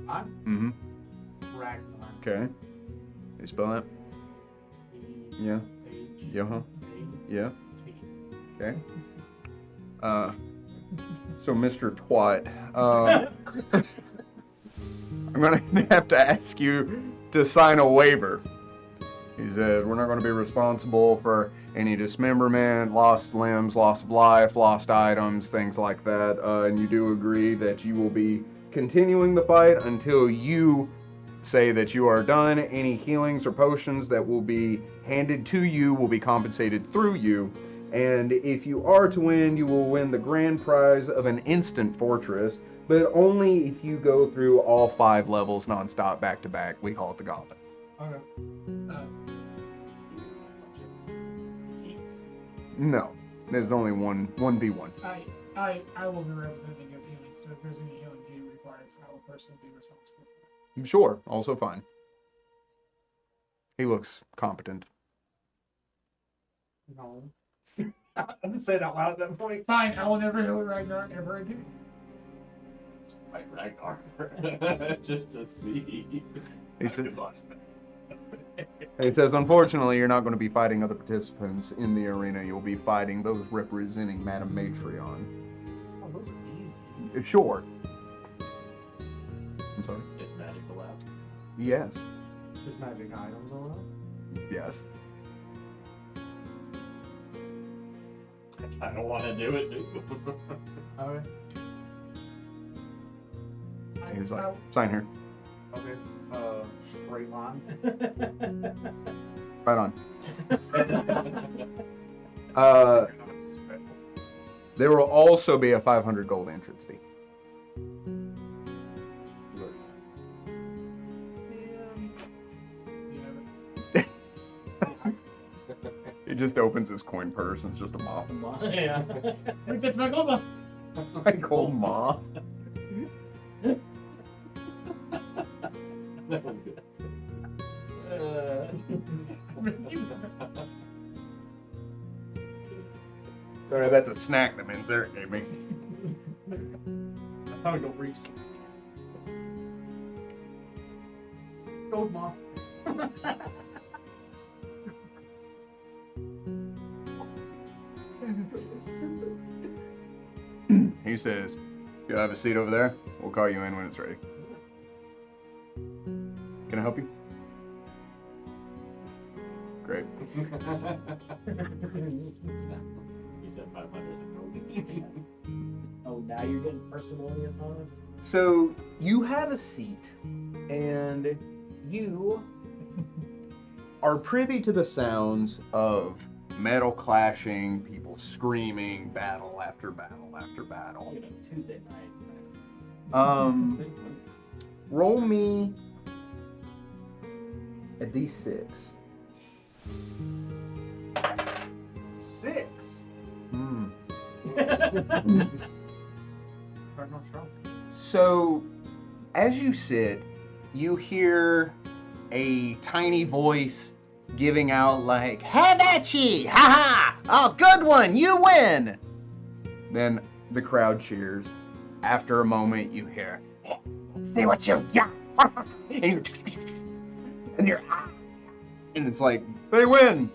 I'm "Mm-hmm." Ragnar. "Okay." "You spell that?" "Yeah." "Yeah, huh?" "Yeah." "Okay." So Mr. Twat, I'm gonna have to ask you to sign a waiver. He said, "We're not gonna be responsible for any dismemberment, lost limbs, loss of life, lost items, things like that. And you do agree that you will be continuing the fight until you say that you are done. Any healings or potions that will be handed to you will be compensated through you. And if you are to win, you will win the grand prize of an instant fortress, but only if you go through all 5 levels nonstop, back to back. We call it the gauntlet." Okay. No, there's only 1v1. I will be representing his healing, so if there's any healing he requires, I will personally be responsible for it. Sure, also fine. He looks competent. No. I didn't say it out loud at that point. Fine, I will never heal Ragnar ever again. Like Ragnar. Just to see. He said, It says, "Unfortunately, you're not going to be fighting other participants in the arena. You'll be fighting those representing Madame Matreon." Oh, those are easy. Sure. I'm sorry? Is magic allowed? Yes. Just magic items allowed? Yes. I don't want to do it, dude. Okay. He was like, "Sign here." Okay. Straight line. Right on. There will also be a 500 gold entrance fee. He just opens his coin purse and it's just a moth. Yeah. Wait, that's my glove. My gold moth. That was good. Sorry, that's a snack that Manzeric gave me. I thought I'd go reach. Gold moth. He says, "You'll have a seat over there. We'll call you in when it's ready. Can I help you?" Great. He said 500. Oh, now you're getting parsimonious on us? So you have a seat, and you are privy to the sounds of metal clashing, people screaming, battle after battle after battle. You know, Tuesday night. Roll me a d6. 6. Cardinal Trump. So, as you sit, you hear a tiny voice giving out like, "Have at ye! Ha ha! Oh, good one! You win!" Then the crowd cheers. After a moment, you hear, "Let's see what you got!" and it's like, they win!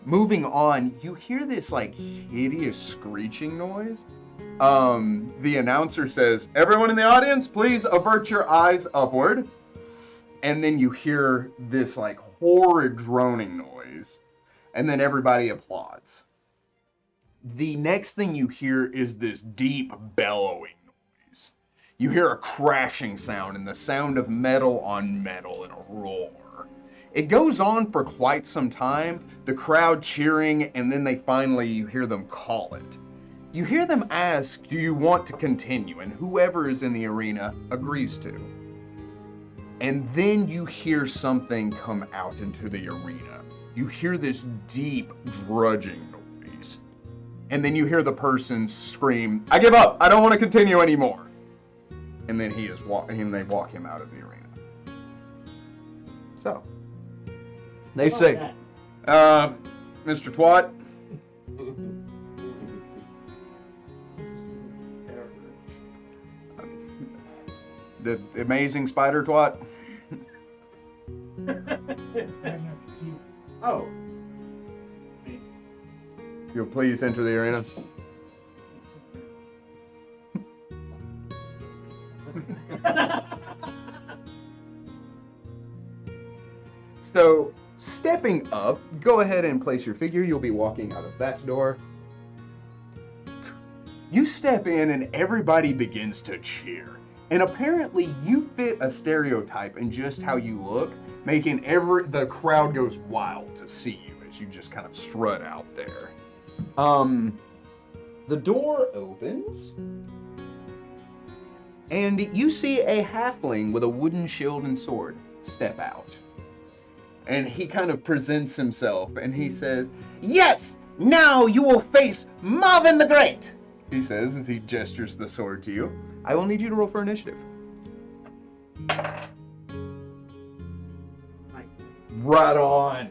Moving on, you hear this like hideous screeching noise. The announcer says, "Everyone in the audience, please avert your eyes upward." And then you hear this like horrid droning noise. And then everybody applauds. The next thing you hear is this deep bellowing noise. You hear a crashing sound and the sound of metal on metal in a roar. It goes on for quite some time, the crowd cheering, and then you hear them call it. You hear them ask, "Do you want to continue?" And whoever is in the arena agrees to. And then you hear something come out into the arena. You hear this deep, drudging noise. And then you hear the person scream, "I give up! I don't want to continue anymore!" And then they walk him out of the arena. So, they say, "Mr. Twat, the amazing spider twat, Oh. you'll please enter the arena." So, stepping up, go ahead and place your figure. You'll be walking out of that door. You step in and everybody begins to cheer. And apparently you fit a stereotype in just how you look, making the crowd goes wild to see you as you just kind of strut out there. The door opens, and you see a halfling with a wooden shield and sword step out. And he kind of presents himself, and he says, "Yes, now you will face Marvin the Great," he says as he gestures the sword to you. I will need you to roll for initiative. Right on.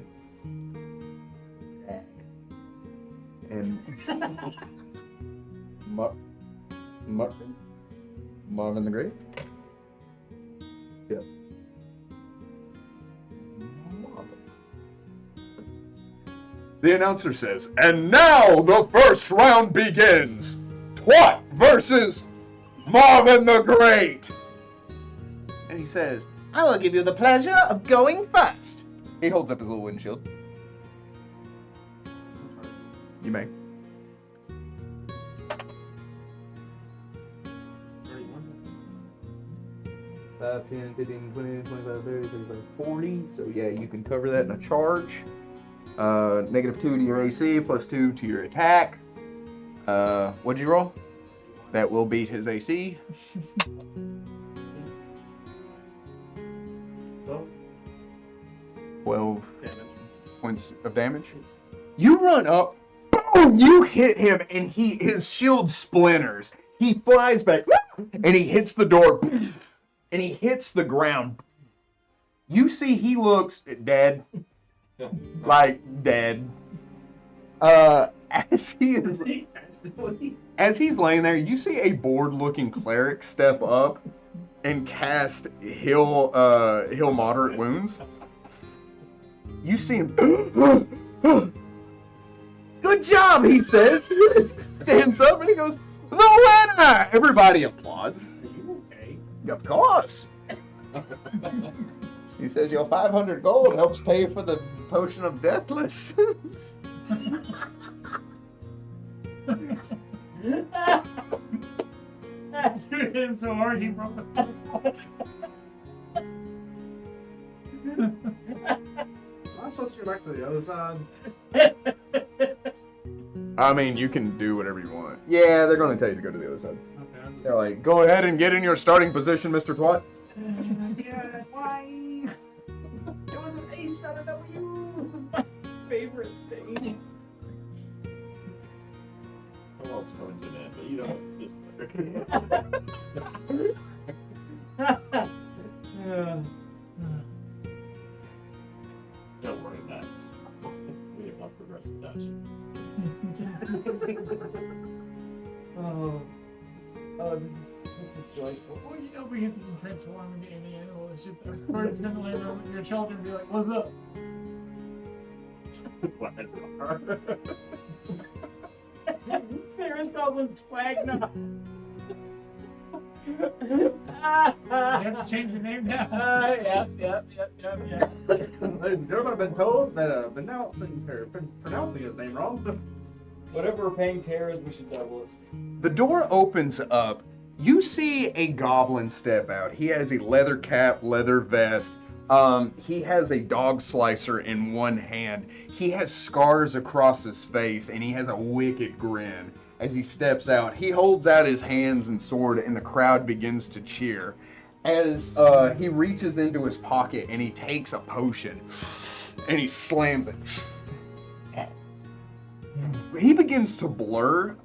And Marvin the Great? Yep. The announcer says, "And now the first round begins. Twat versus Marvin the Great." And he says, "I will give you the pleasure of going first." He holds up his little windshield. You may. 5, 10, 15, 20, 25, 30, 35, 40. So yeah, you can cover that in a charge. -2 to your AC, +2 to your attack. What'd you roll? That will beat his AC. 12 points of damage. You run up, boom! You hit him, and his shield splinters. He flies back, and he hits the door, and he hits the ground. You see he looks dead. Like dead. As he's laying there, you see a bored-looking cleric step up and cast heal moderate wounds. You see him. "Good job," he says. Stands up and he goes, The winner! Everybody applauds. Are you okay? Of course. He says your 500 gold helps pay for the potion of deathless. You hit him so hard he broke the. Am I supposed to go back to the other side? I mean, you can do whatever you want. Yeah, they're going to tell you to go to the other side. Okay, I'm just. They're like, go ahead and get in your starting position, Mr. Twat. Yeah, why? It was an H, not a W. This is my favorite thing. The world's coming to an end, but you don't. Just don't worry, Max. We have not progressed without you. Oh, this is joyful. Well, you know, because you can transform into any animal. It's just a bird's gonna land on your shoulder and be like, "What's up?" Sarah calls him Twagna. You have to change your name now. Yep. Ladies and gentlemen, I've been told that pronouncing his name wrong. Whatever we're paying Tara's, we should double it. The door opens up. You see a goblin step out. He has a leather cap, leather vest. He has a dog slicer in one hand. He has scars across his face, and he has a wicked grin as he steps out. He holds out his hands and sword, and the crowd begins to cheer. As he reaches into his pocket and he takes a potion, and he slams it. He begins to blur,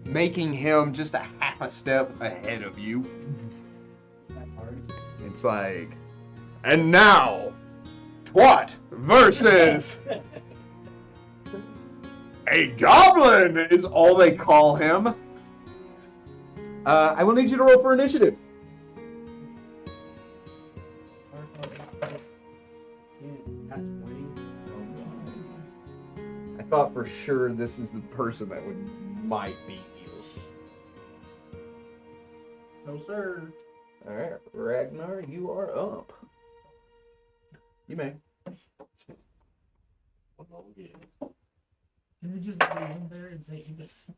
making him just a half a step ahead of you. That's hard. It's like, and now, Twat versus a goblin is all they call him. I will need you to roll for initiative. I thought for sure this is the person that might beat you. No, sir. All right, Ragnar, you are up. You may. Can we just leave him there and say he was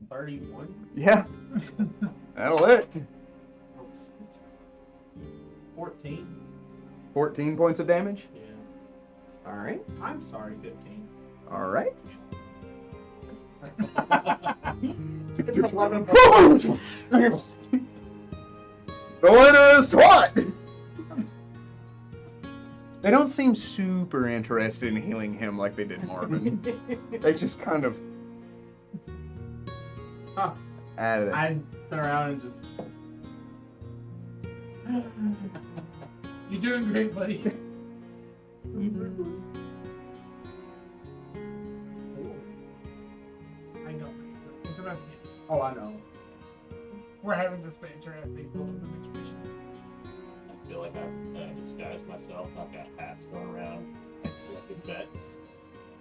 31. Yeah, that'll it. 14. 14 points of damage. Yeah. All right. I'm sorry, 15. All right. The winner is Twat! They don't seem super interested in healing him like they did Marvin. They just kind of Huh. out of there. I turn around and just. You're doing great, buddy. I know. It's about to get. Oh, I know. We're having this fantastic build of the next mission. I feel like I've disguised myself. I've got hats going around, collecting bets,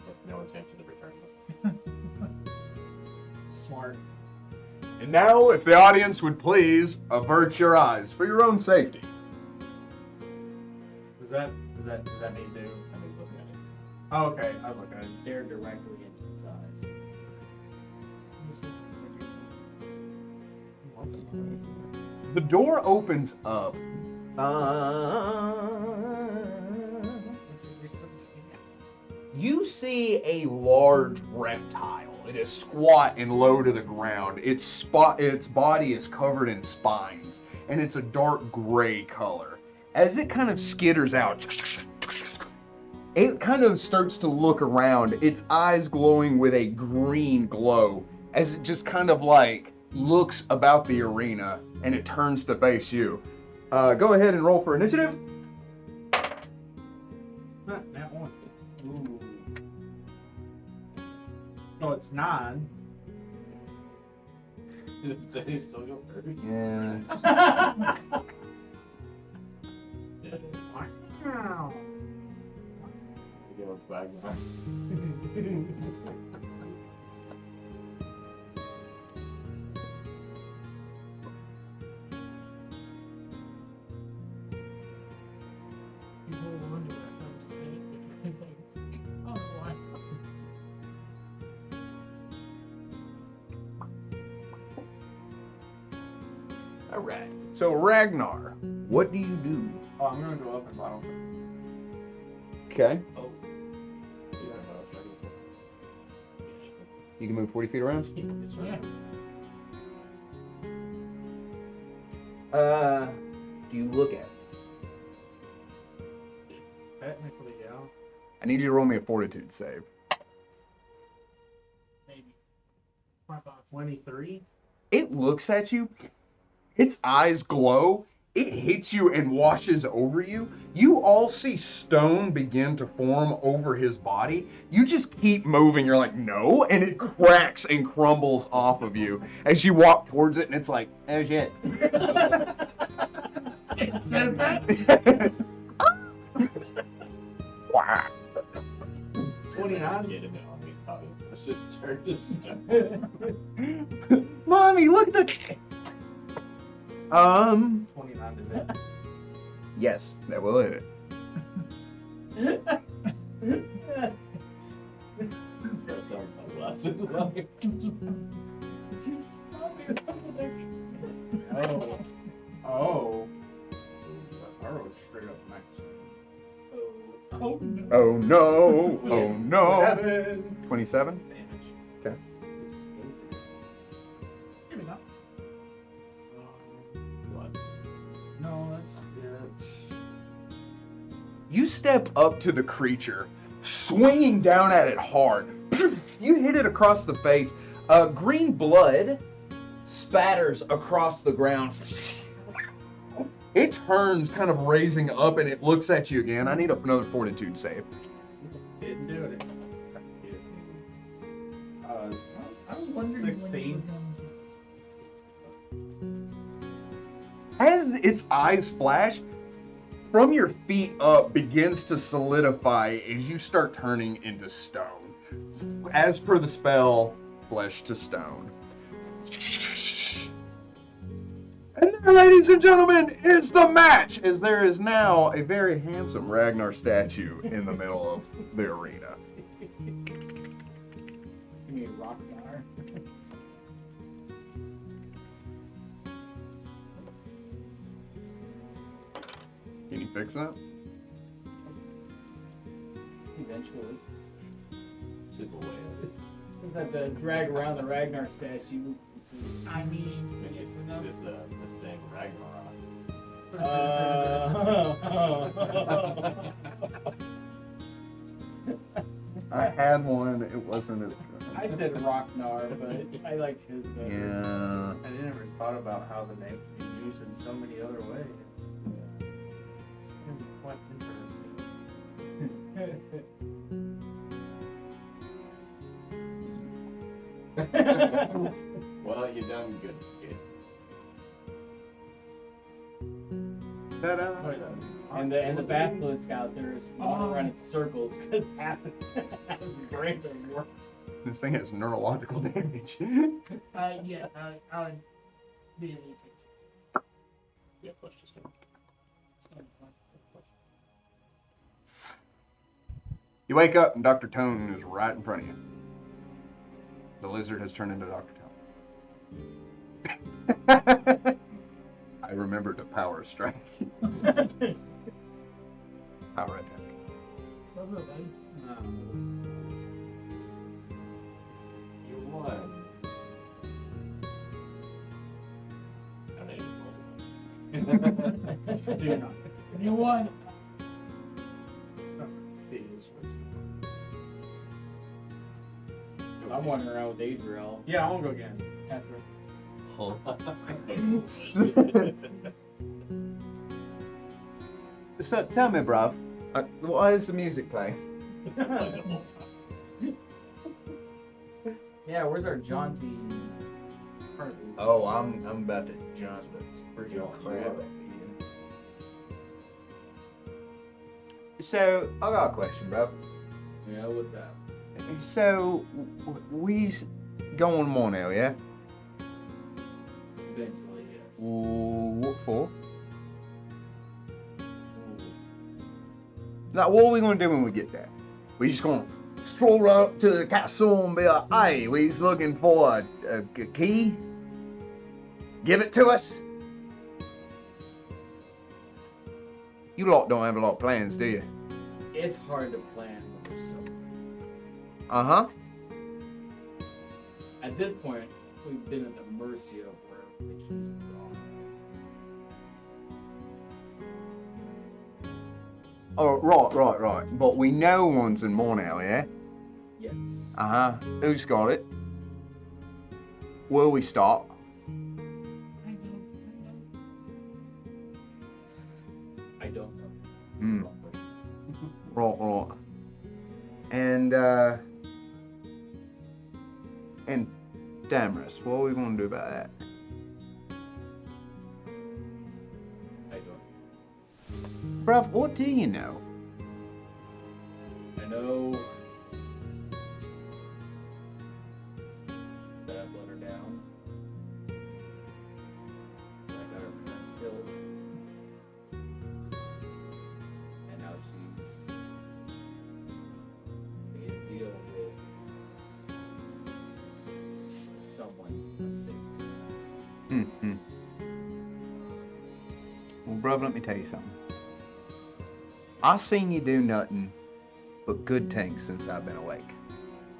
with no intention of returning them. Smart. And now, if the audience would please avert your eyes for your own safety. Does that need to do? And he's looking at it. Oh, okay. I look at it. Stare directly into its eyes. This is The door opens up. what's your wisdom? You see a large reptile. It is squat and low to the ground. Its body is covered in spines, and it's a dark gray color. As it kind of skitters out, it kind of starts to look around, its eyes glowing with a green glow, as it just kind of like looks about the arena, and it turns to face you. Go ahead and roll for initiative. That one. Ooh. No, it's 9. Did it say he's still go first? Yeah. Wow. You go back now. All right. So Ragnar, what do you do? Oh, I'm gonna go up and bottle. Okay. Oh. You can move 40 feet around. Yeah. Do you look at it? Technically, yeah. I need you to roll me a fortitude save. Maybe. My thoughts. 23. It looks at you. Its eyes glow. It hits you and washes over you. You all see stone begin to form over his body. You just keep moving. You're like, no. And it cracks and crumbles off of you as you walk towards it. And it's like, oh shit. It said that. Wow. 29. Get it now. I mean, let's just start this. Mommy, look at the. 29 to hit. Yes, that will hit it. That sounds sunglasses. Like, Oh. Oh. Arrow straight up max. Oh no. Oh no. Oh no. 7 27? damage. Give me that. plus. No, that's good. You step up to the creature, swinging down at it hard. You hit it across the face. Green blood spatters across the ground. It turns, kind of raising up, and it looks at you again. I need another fortitude save. Didn't do it. I was wondering when you 16. were going As its eyes flash, from your feet up begins to solidify as you start turning into stone. As per the spell, flesh to stone. And there, ladies and gentlemen, is the match, as there is now a very handsome Ragnar statue in the middle of the arena. Give me a rock jar. Can you fix that? Eventually. Chisel away at it. Just have to drag around the Ragnar statue. I mean, We yes need and no. this dang Ragnarok. I had one, it wasn't as good. I said Rocknar, but I liked his better. Yeah. I never thought about how the name could be used in so many other ways. It's gonna be quite interesting. Well, you done good, kid. Ta-da. And the basilisk out there is running circles because half the brain doesn't work. This thing has neurological damage. Yes, I would be able to fix it. Yeah, flesh just It's gonna be fine. You wake up and Dr. Tone is right in front of you. The lizard has turned into Dr. Tone. I remembered a power strike. Power attack. Those are buddy. You won. I mean, Do not. You won. I'm wandering around with Adriel Yeah, I won't go again. after. So tell me, bruv, why is the music playing? like the whole time. Yeah, where's our jaunty party? Oh, I'm about to jump the John, crap. So I got a question, bruv. Yeah, what's that? So we going more now, yeah? Eventually, yes. What for? Now, what are we gonna do when we get there? We just gonna stroll right up to the castle and be like, "Hey, we's looking for a key. Give it to us." You lot don't have a lot of plans, do you? It's hard to plan when there's so many. Uh-huh. At this point, we've been at the mercy of where the keys have gone. Oh, right. But we know one's in more now, yeah? Yes. Uh-huh. Who's got it? Where we start? I don't know. Hmm. Right. And Damaris, what are we gonna do about that? I don't. Bruv, what do you know? I know that I've let her down. That I got her parents killed. And now she's made a deal with someone unsafe. Mm-hmm. Well, bruv, let me tell you something. I seen you do nothing but good things since I've been awake.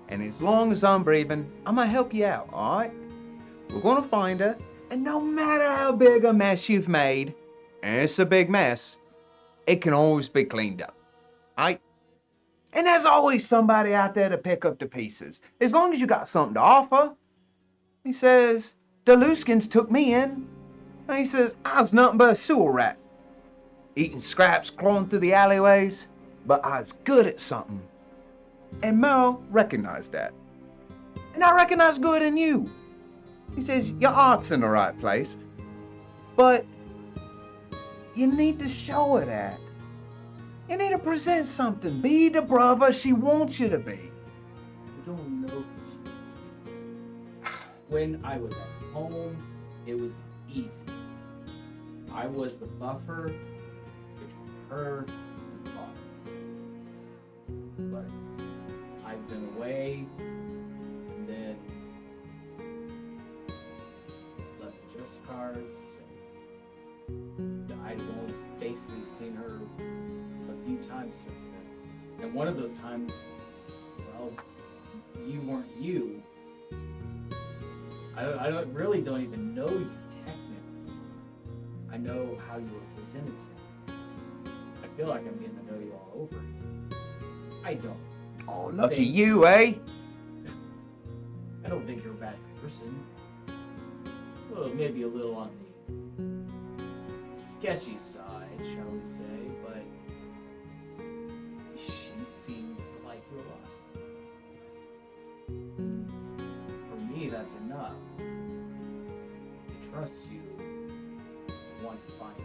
And as long as I'm breathing, I'm gonna help you out, alright? We're gonna find her, and no matter how big a mess you've made, and it's a big mess, it can always be cleaned up. Alright? And there's always somebody out there to pick up the pieces, as long as you got something to offer. He says, the Luskins took me in, and he says, I was nothing but a sewer rat. Eating scraps, crawling through the alleyways, but I was good at something. And Merle recognized that. And I recognize good in you. He says, your heart's in the right place, but you need to show her that. You need to present something. Be the brother she wants you to be. You don't know who she wants me to be. When I was at home, it was easy. I was the buffer between her and father. But I've been away, and then left the Justicars. I've only basically seen her a few times since then. And one of those times, well, you weren't you. I don't even know you technically. I know how you were presented to me. I feel like I'm getting to know you all over again. I don't. Oh, lucky you, eh? I don't think you're a bad person. Well, maybe a little on the sketchy side, shall we say, but she seems to like you a lot. For me, that's enough to trust you, to want to find you.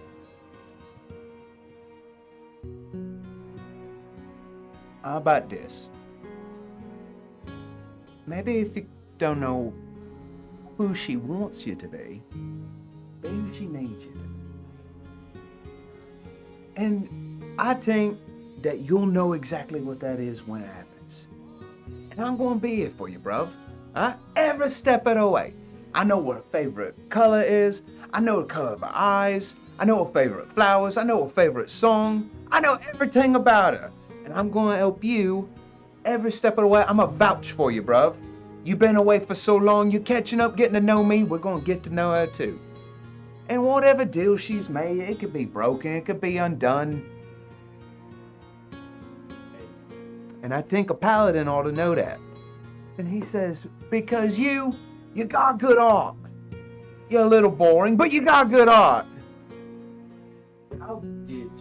How about this? Maybe if you don't know who she wants you to be who she needs you to be. And I think that you'll know exactly what that is when it happens. And I'm gonna be here for you, bruv. Every step of the way. I know what her favorite color is. I know the color of her eyes. I know her favorite flowers. I know her favorite song. I know everything about her. And I'm gonna help you every step of the way. I'm a vouch for you, bruv. You've been away for so long, you're catching up, getting to know me. We're gonna get to know her too. And whatever deal she's made, it could be broken, it could be undone. And I think a paladin ought to know that. And he says, because you got good art. You're a little boring, but you got good art. How did you?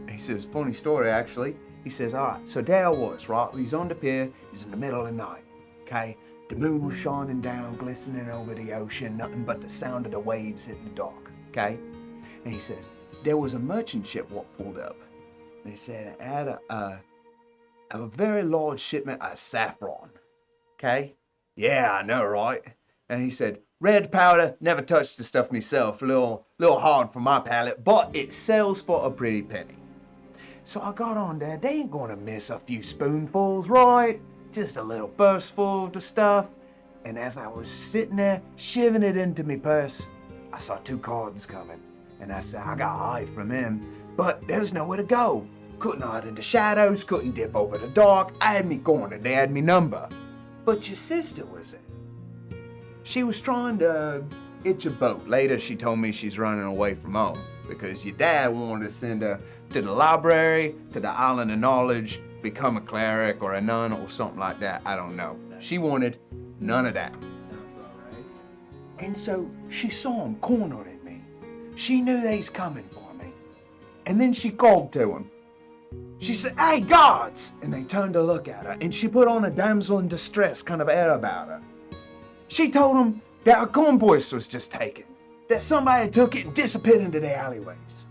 He says, funny story actually. He says, all right, so there I was, right? He's on the pier, he's in the middle of the night, okay? The moon was shining down, glistening over the ocean, nothing but the sound of the waves hitting the dock, okay? And he says, there was a merchant ship what pulled up. And he said it had a very large shipment of saffron, okay? Yeah, I know, right? And he said, red powder, never touched the stuff myself, a little hard for my palate, but it sells for a pretty penny. So I got on there, they ain't gonna miss a few spoonfuls, right? Just a little burstful of the stuff. And as I was sitting there, shoving it into me purse, I saw two cards coming. And I said, I got hide from him, but there's nowhere to go. Couldn't hide in the shadows, couldn't dip over the dark. I had me cornered, they had me number. But your sister was there. She was trying to hitch a boat. Later, she told me she's running away from home because your dad wanted to send her to the library, to the Island of Knowledge, become a cleric or a nun or something like that. I don't know. She wanted none of that. Sounds about right. And so she saw him cornering me. She knew they's coming for me. And then she called to him. She said, "Hey, guards!" And they turned to look at her, and she put on a damsel in distress kind of air about her. She told them that her corn voice was just taken, that somebody had took it and disappeared into the alleyways.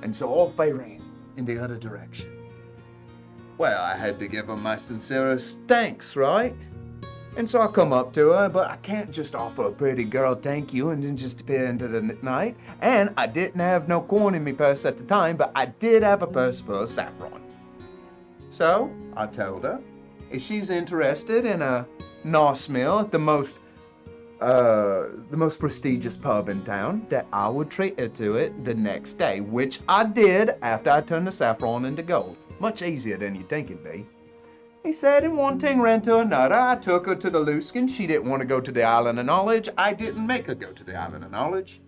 And so off they ran in the other direction. Well, I had to give her my sincerest thanks, right? And so I come up to her, but I can't just offer a pretty girl thank you and then just appear into the night. And I didn't have no corn in me purse at the time, but I did have a purse full of saffron. So I told her if she's interested in a nice meal at the most prestigious pub in town, that I would treat her to it the next day, which I did after I turned the saffron into gold. Much easier than you'd think it'd be. He said, and one thing ran to another. I took her to the Luskin. She didn't want to go to the Island of Knowledge. I didn't make her go to the Island of Knowledge.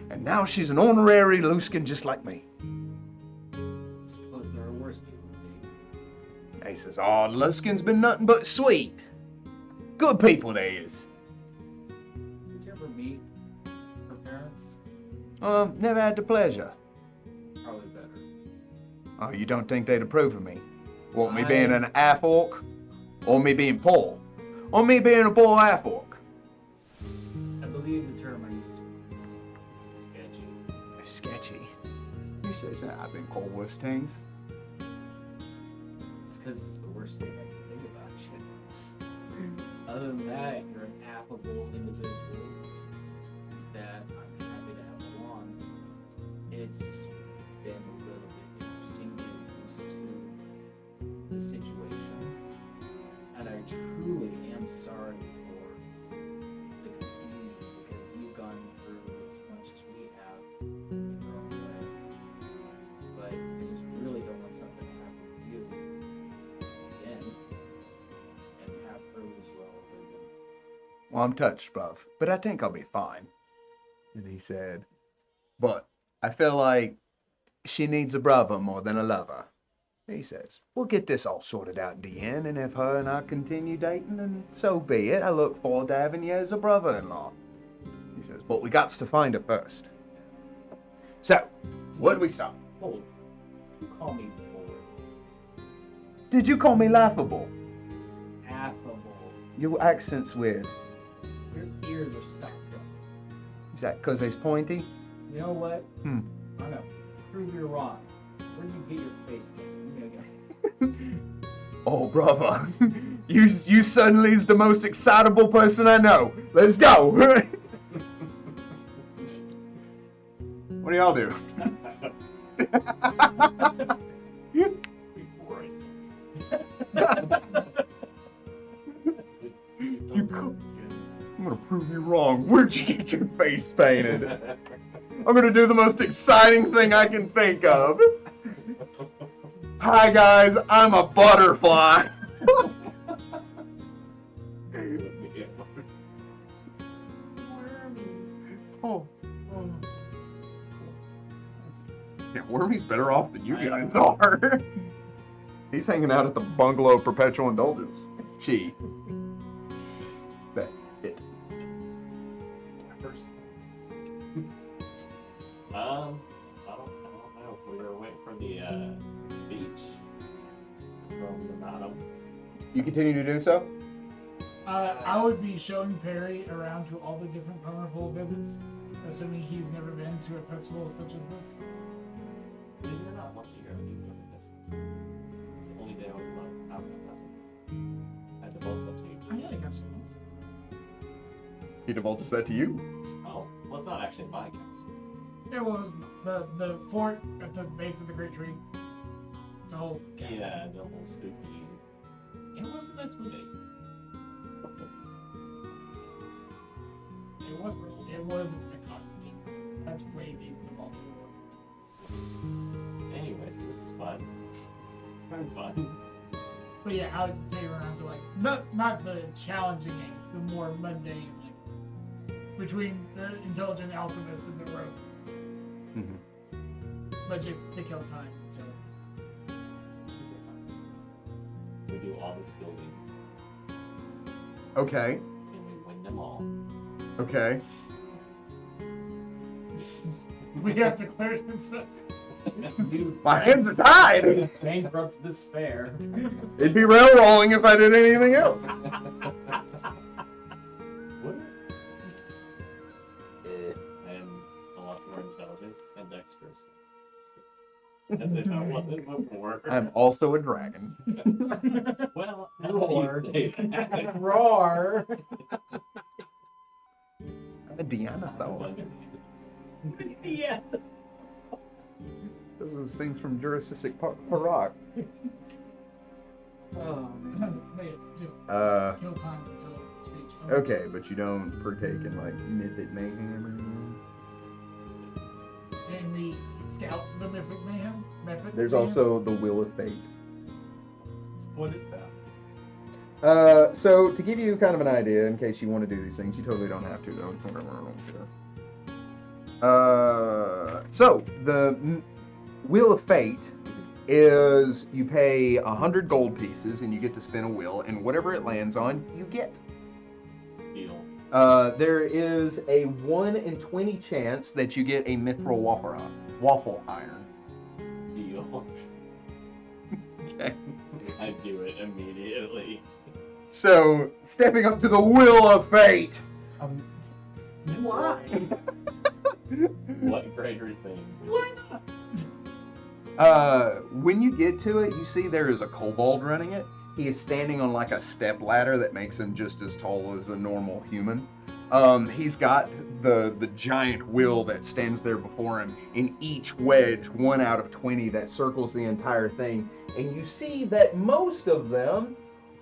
And now she's an honorary Luskin just like me. Suppose there are worse people than me. He says, oh, the Luskin's been nothing but sweet. Good people they is. Did you ever meet her parents? Never had the pleasure. Probably better. Oh, you don't think they'd approve of me? Want me being an half-orc? Or me being poor? Or me being a poor half-orc? I believe the term I used is sketchy. Sketchy. He says that I've been called worse things. It's because it's the worst thing I can think about you. Other than that, you're an affable individual that I'm just happy to have along. It's been a little bit interesting getting used to the situation, and I truly am sorry for the confusion because you've gone through as much as we have in your own way. But I just really don't want something to happen to you again and have her lose you all over again. Well, I'm touched, bruv, but I think I'll be fine. And he said, but I feel like she needs a brother more than a lover. He says, we'll get this all sorted out in the end, and if her and I continue dating, then so be it. I look forward to having you as a brother-in-law. He says, but we got to find her first. So, where do we start? Hold. You call me bored. Did you call me laughable? Affable. Your accent's weird. Your ears are stopped up. Is that because they's pointy? You know what? Hmm. I'm gonna prove you're wrong. Where'd you get your face paint? I'm gonna go. Oh, brother. You suddenly is the most excitable person I know. Let's go. What do y'all do? I'm gonna prove you wrong. Where'd you get your face painted? I'm gonna do the most exciting thing I can think of. Hi guys, I'm a butterfly. Oh. Yeah, Wormy's better off than you guys are. He's hanging out at the bungalow of perpetual indulgence. She. That it. First. I don't know. We were waiting for the speech from the madam. You continue to do so? I would be showing Perry around to all the different colorful visits, assuming he's never been to a festival such as this. Believe it or not, once a year I leave for this. It's the only day I was allowed out of the festival. I had to boast that to you. I know they got some. He divulges that to you? Oh, well, it's not actually my castle. It was the fort at the base of the great tree. It's a whole castle. Yeah, the whole spooky. It wasn't that spooky. It wasn't the costume. That's way deep in the ball. Anyway, so this is fun. Kind of fun. But yeah, I would take around to like not the challenging games, the more mundane, like between the intelligent alchemist and the rogue. Mhm. But just to kill time. So We do all the skill games, Okay. and we win them all. Okay. we have to clear this up. You My hands are tied. bankrupt this fair. It'd be rail rolling if I did anything else. What? I am a lot more intelligent and dexterous. As if I wasn't before. I'm also a dragon. Well, Roar. you say that. Roar. I'm a Deanna though. Yeah. Those are those things from Jurassic Park. Oh man. But yeah, just Uh, kill time until speech. okay, but you don't partake in like mythic mayhem or anything. And we scout the mythic mayhem. There's also the Wheel of Fate. What is that? So to give you kind of an idea, in case you want to do these things, you totally don't have to though. So the Wheel of Fate is you pay 100 gold pieces and you get to spin a wheel, and whatever it lands on, you get. Deal. There is a 1 in 20 chance that you get a mithril waffle iron. Deal. Okay. I do it immediately. So stepping up to the Wheel of Fate. Why? What greater thing? Why not? When you get to it, you see there is a kobold running it. He is standing on like a step ladder that makes him just as tall as a normal human. He's got the giant wheel that stands there before him, in each wedge, 1 out of 20 that circles the entire thing. And you see that most of them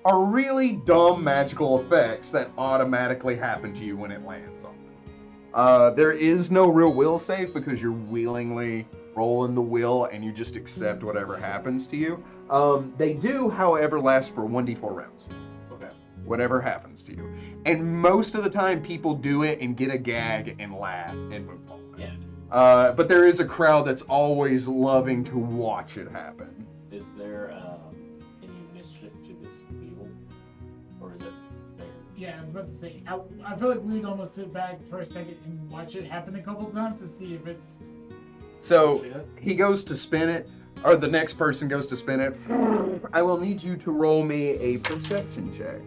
are really dumb magical effects that automatically happen to you when it lands on them. There is no real will save because you're willingly rolling the wheel and you just accept whatever happens to you. They do, however, last for 1d4 rounds. Okay. Whatever happens to you. And most of the time people do it and get a gag and laugh and move on. Yeah. But there is a crowd that's always loving to watch it happen. Is there any mischief to this wheel? Or is it fair? Yeah, I was about to say, I feel like we'd almost sit back for a second and watch it happen a couple times to see if it's... So he goes to spin it, or the next person goes to spin it. I will need you to roll me a perception check.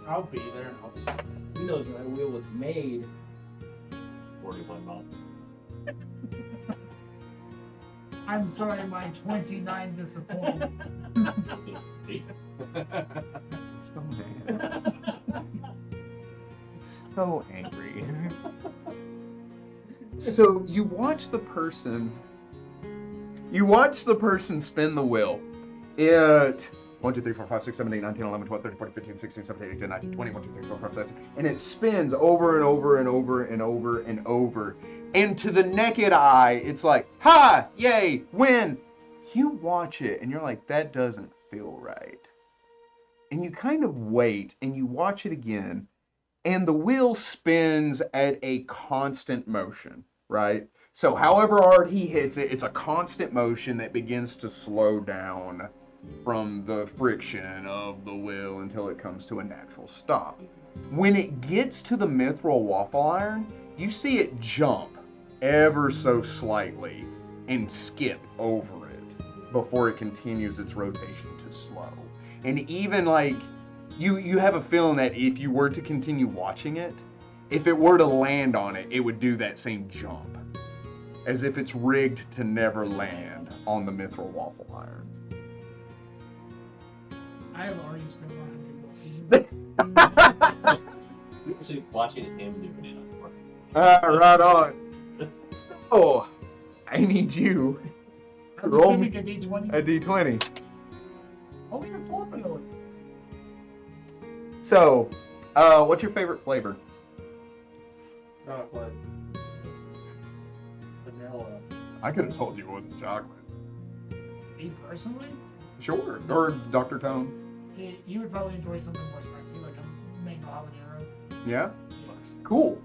I'll be there and I'll just. He knows when that wheel was made. 41 months. I'm sorry, my 29 disappointed. So mad. So angry. So you watch the person spin the wheel. It 1, 2, 3, 4, 5, 6, 7, 8, 9, 10, 11, 12, 13, 14, 15, 16, 17, 18, 19, 20, 1, 2, 3, 4, 5, 6, and it spins over and over and over and over and over. And to the naked eye, it's like, ha, yay, win. You watch it and you're like, that doesn't feel right. And you kind of wait and you watch it again, and the wheel spins at a constant motion, right? So however hard he hits it, it's a constant motion that begins to slow down from the friction of the wheel until it comes to a natural stop. When it gets to the mithril waffle iron, you see it jump ever so slightly and skip over it before it continues its rotation to slow. And even like, you have a feeling that if you were to continue watching it, if it were to land on it, it would do that same jump. As if it's rigged to never land on the mithril waffle iron. I have already spent 100 gold. Actually, watching him doing it, that's working. Right on. So, I need you to roll me Make a D20. a d20. Only a 4 for So, what's your favorite flavor? Chocolate. Vanilla. I could have told you it wasn't chocolate. Me personally, Sure. Or Dr. Tone. you would probably enjoy something more spicy, like a mango habanero. Yeah? Cool.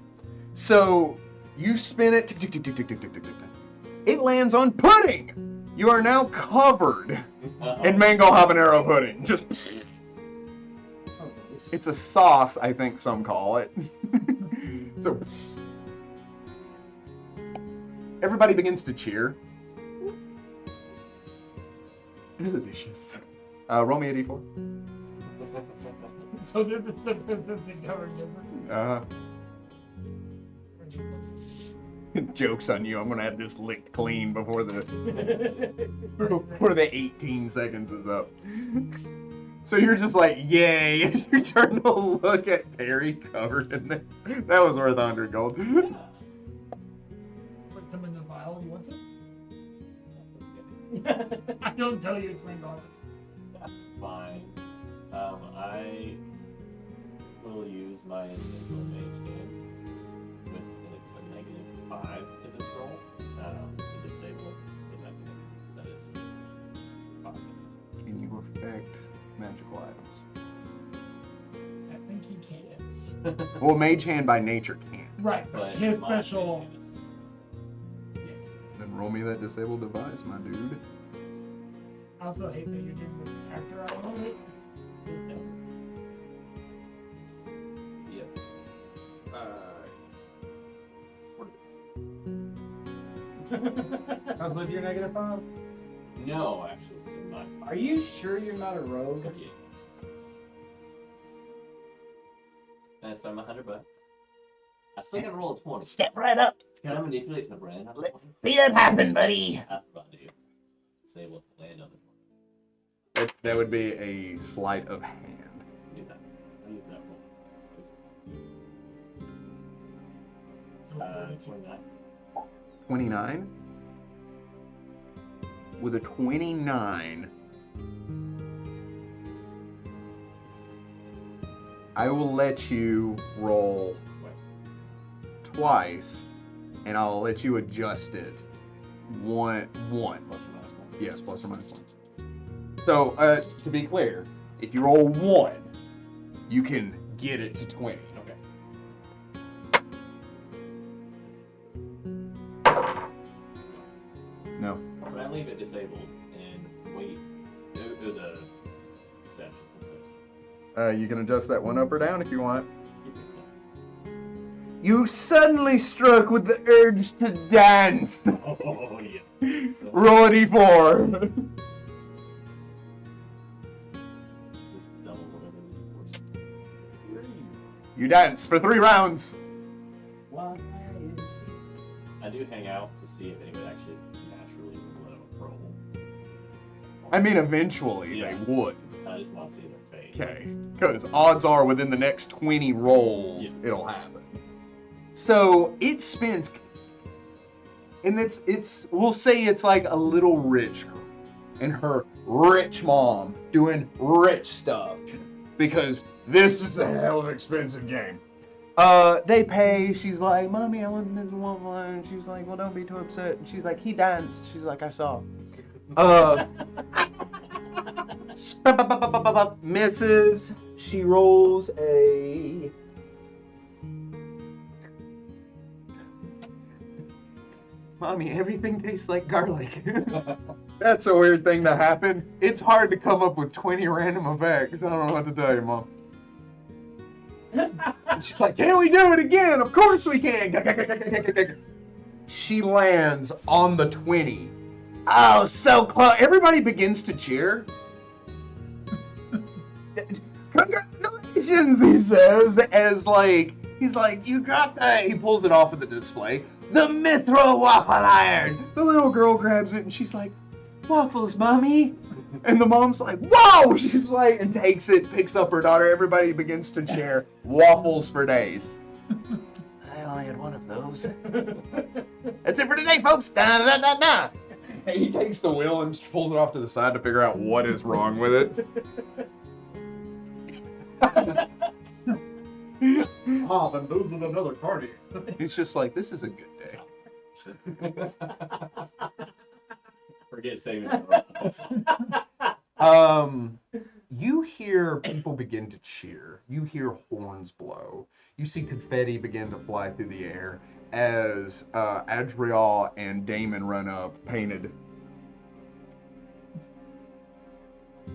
So you spin it. Tick, tick, tick, tick, tick, tick, tick, tick, tick. It lands on pudding. You are now covered in mango habanero pudding. Just. That sounds delicious. It's a sauce, I think some call it. So everybody begins to cheer. Delicious. Roll me a d4. So this is the persistent covered, isn't Uh, it? joke's on you. I'm gonna have this licked clean before the 18 seconds is up. So you're just like, yay, as you turn to look at Perry covered in it. That was worth 100 gold. Put some in the vial. You want some? I don't tell you it's mango. That's fine. I will use my invisible mage game with it's a -5 to this roll to disable the mechanism that is causing it. Can you affect magical items? I think he can. Well, Mage Hand by nature can't. Right, but But his my special. mage game is- Yes. Then roll me that disabled device, my dude. I also hate that you're doing this after I own it. Yep. How's with your -5? No, actually, it's a nice. Are you sure you're not a rogue? Yeah. And I spend my $100. I still gotta roll a 20. Step right up. Can I manipulate my brain? Let's see it happen, buddy. That's what I do. Disable to land on the That would be a sleight of hand. do that. I use that So roll. 42. 29. 29? With a 29, I will let you roll twice, and I'll let you adjust it. One. Plus or minus 1. Yes, plus or minus 1. So, to be clear, if you roll 1, you can get it to 20. Okay. No. When I leave it disabled and wait, it was a 7 or 6. You can adjust that one up or down if you want. Keep it 7. You suddenly struck with the urge to dance. Oh, yeah. So, Roll a d4. just double whatever the force. You dance for 3 rounds. Why is I do hang out to see if anyone actually naturally would let them roll. I mean, eventually Yeah. they would. I just want to see their face. Okay. Because odds are within the next 20 rolls, Yeah. it'll happen. So it spins. And it's we'll say it's like a little rich girl and her rich mom doing rich stuff. Because this is a hell of an expensive game. They pay. She's like, Mommy, I want this one line. She's like, well, don't be too upset. And she's like, he danced. She's like, I saw. Misses. She rolls a. Mommy, everything tastes like garlic. That's a weird thing to happen. It's hard to come up with 20 random effects. I don't know what to tell you, Mom. And she's like, can we do it again? Of course we can. She lands on the 20. Oh, so close. Everybody begins to cheer. Congratulations, he says, as like, he's like, you got that. He pulls it off of the display. The Mithril Waffle Iron. The little girl grabs it and she's like, waffles, Mommy. And the mom's like, whoa! She's like, and takes it, picks up her daughter. Everybody begins to cheer. Waffles for days. I only had one of those. That's it for today, folks. Da, da, da, da. He takes the wheel and pulls it off to the side to figure out what is wrong with it. Ah, then losing another party. He's just like, this is a good day. Forget saving. You hear people begin to cheer. You hear horns blow. You see confetti begin to fly through the air as Adriel and Damon run up, painted.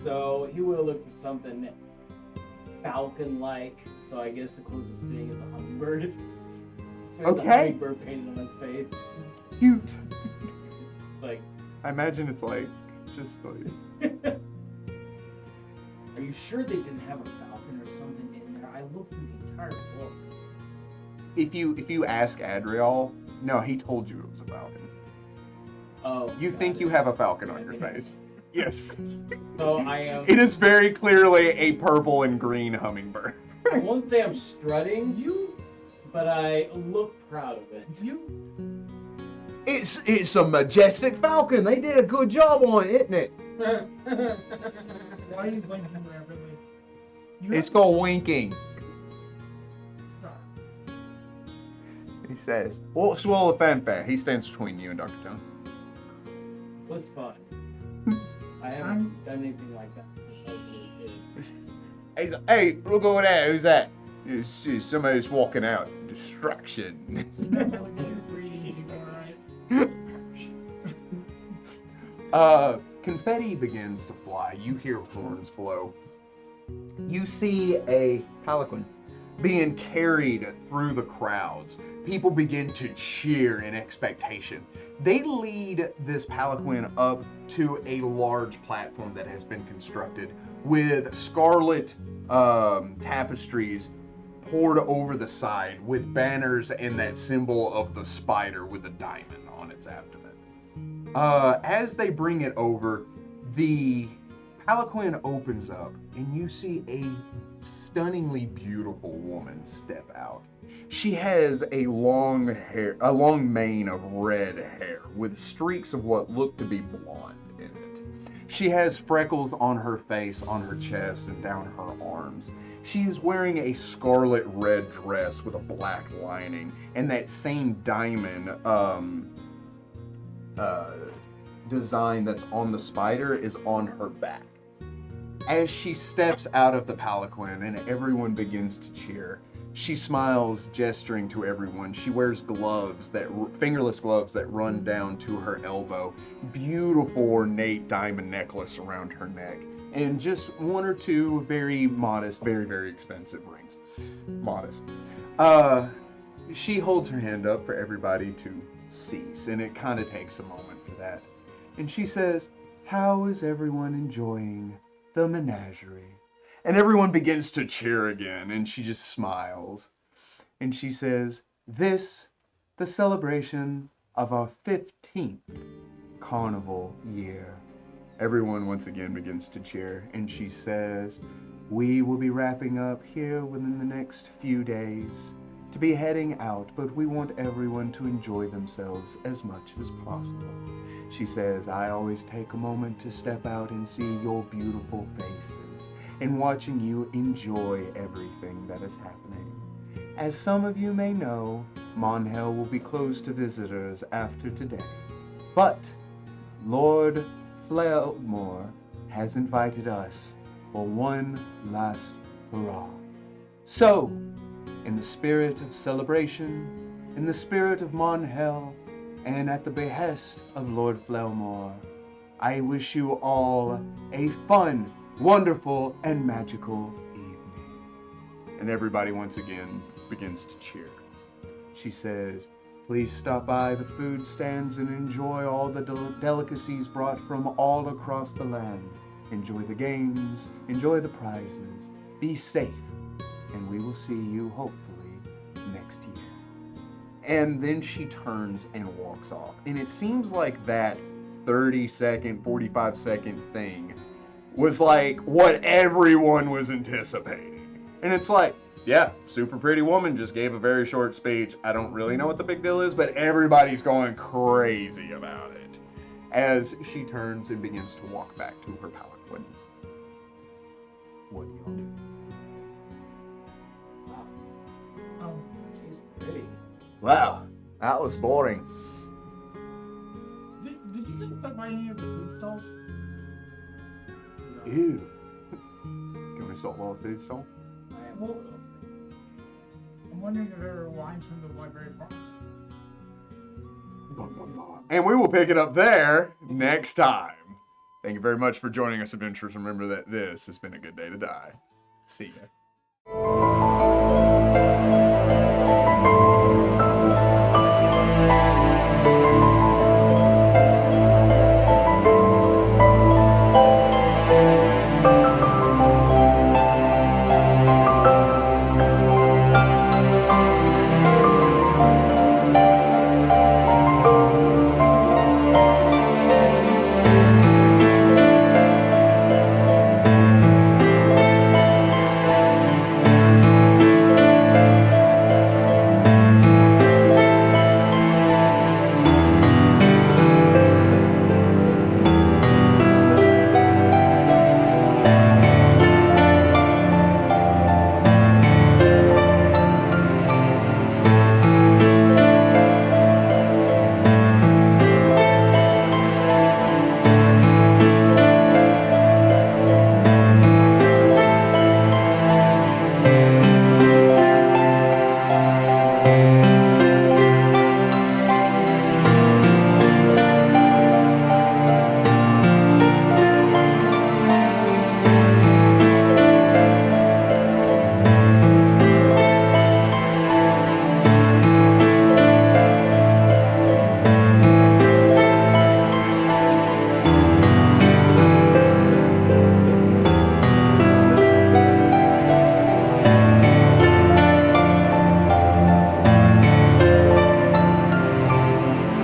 So he would have looked for something falcon-like. So I guess the closest thing is a hummingbird. So he has a Okay. hummingbird painted on his face. Cute. Like, I imagine it's like, just like... are you sure they didn't have a falcon or something in there? I looked through the entire book. If you ask Adriel, no, he told you it was a falcon. Oh. You think you have a falcon on your face. Yes. So I am. It is very clearly a purple and green hummingbird. I won't say I'm strutting, but I look proud of it. It's a majestic falcon. They did a good job on it, isn't it? Why are you blinking rapidly? It's called winking. Stop. He says, "What's all the fanfare?" He stands between you and Dr. John. It was fun. I haven't done anything like that. He's like, "Hey, look over there. Who's that?" It's somebody who's walking out. Distraction. Confetti begins to fly. You hear horns blow. You see a palanquin being carried through the crowds. People begin to cheer in expectation. They lead this palanquin up to a large platform that has been constructed with scarlet tapestries poured over the side with banners and that symbol of the spider with a diamond on its abdomen. As they bring it over, the palanquin opens up and you see a stunningly beautiful woman step out. She has a long mane of red hair with streaks of what look to be blonde in it. She has freckles on her face, on her chest, and down her arms. She is wearing a scarlet red dress with a black lining, and that same diamond design that's on the spider is on her back. As she steps out of the palanquin and everyone begins to cheer, she smiles, gesturing to everyone. She wears gloves, fingerless gloves that run down to her elbow, beautiful ornate diamond necklace around her neck, and just one or two very modest, very, very expensive rings. Modest. She holds her hand up for everybody to cease, and it kind of takes a moment for that. And she says, "How is everyone enjoying the menagerie?" And everyone begins to cheer again, and she just smiles. And she says, "This, the celebration of our 15th carnival year." Everyone once again begins to cheer, and she says, "We will be wrapping up here within the next few days to be heading out, but we want everyone to enjoy themselves as much as possible." She says, "I always take a moment to step out and see your beautiful faces and watching you enjoy everything that is happening. As some of you may know, Monhell will be closed to visitors after today, but Lord Flailmore has invited us for one last hurrah. So, in the spirit of celebration, in the spirit of Monhell, and at the behest of Lord Flailmore, I wish you all a fun, wonderful, and magical evening." And everybody once again begins to cheer. She says, "Please stop by the food stands and enjoy all the delicacies brought from all across the land. Enjoy the games, enjoy the prizes, be safe, and we will see you hopefully next year." And then she turns and walks off. And it seems like that 30-second, 45-second thing was like what everyone was anticipating. And it's like, yeah, super pretty woman just gave a very short speech. I don't really know what the big deal is, but everybody's going crazy about it as she turns and begins to walk back to her palanquin. What do y'all do? Pretty. Wow, that was boring. Did you guys stop by any of the food stalls? Ew. Can we stop by a food stall? Well, I'm wondering if there are wines from the library farms. And we will pick it up there next time. Thank you very much for joining us, adventurers. Remember that this has been a good day to die. See ya.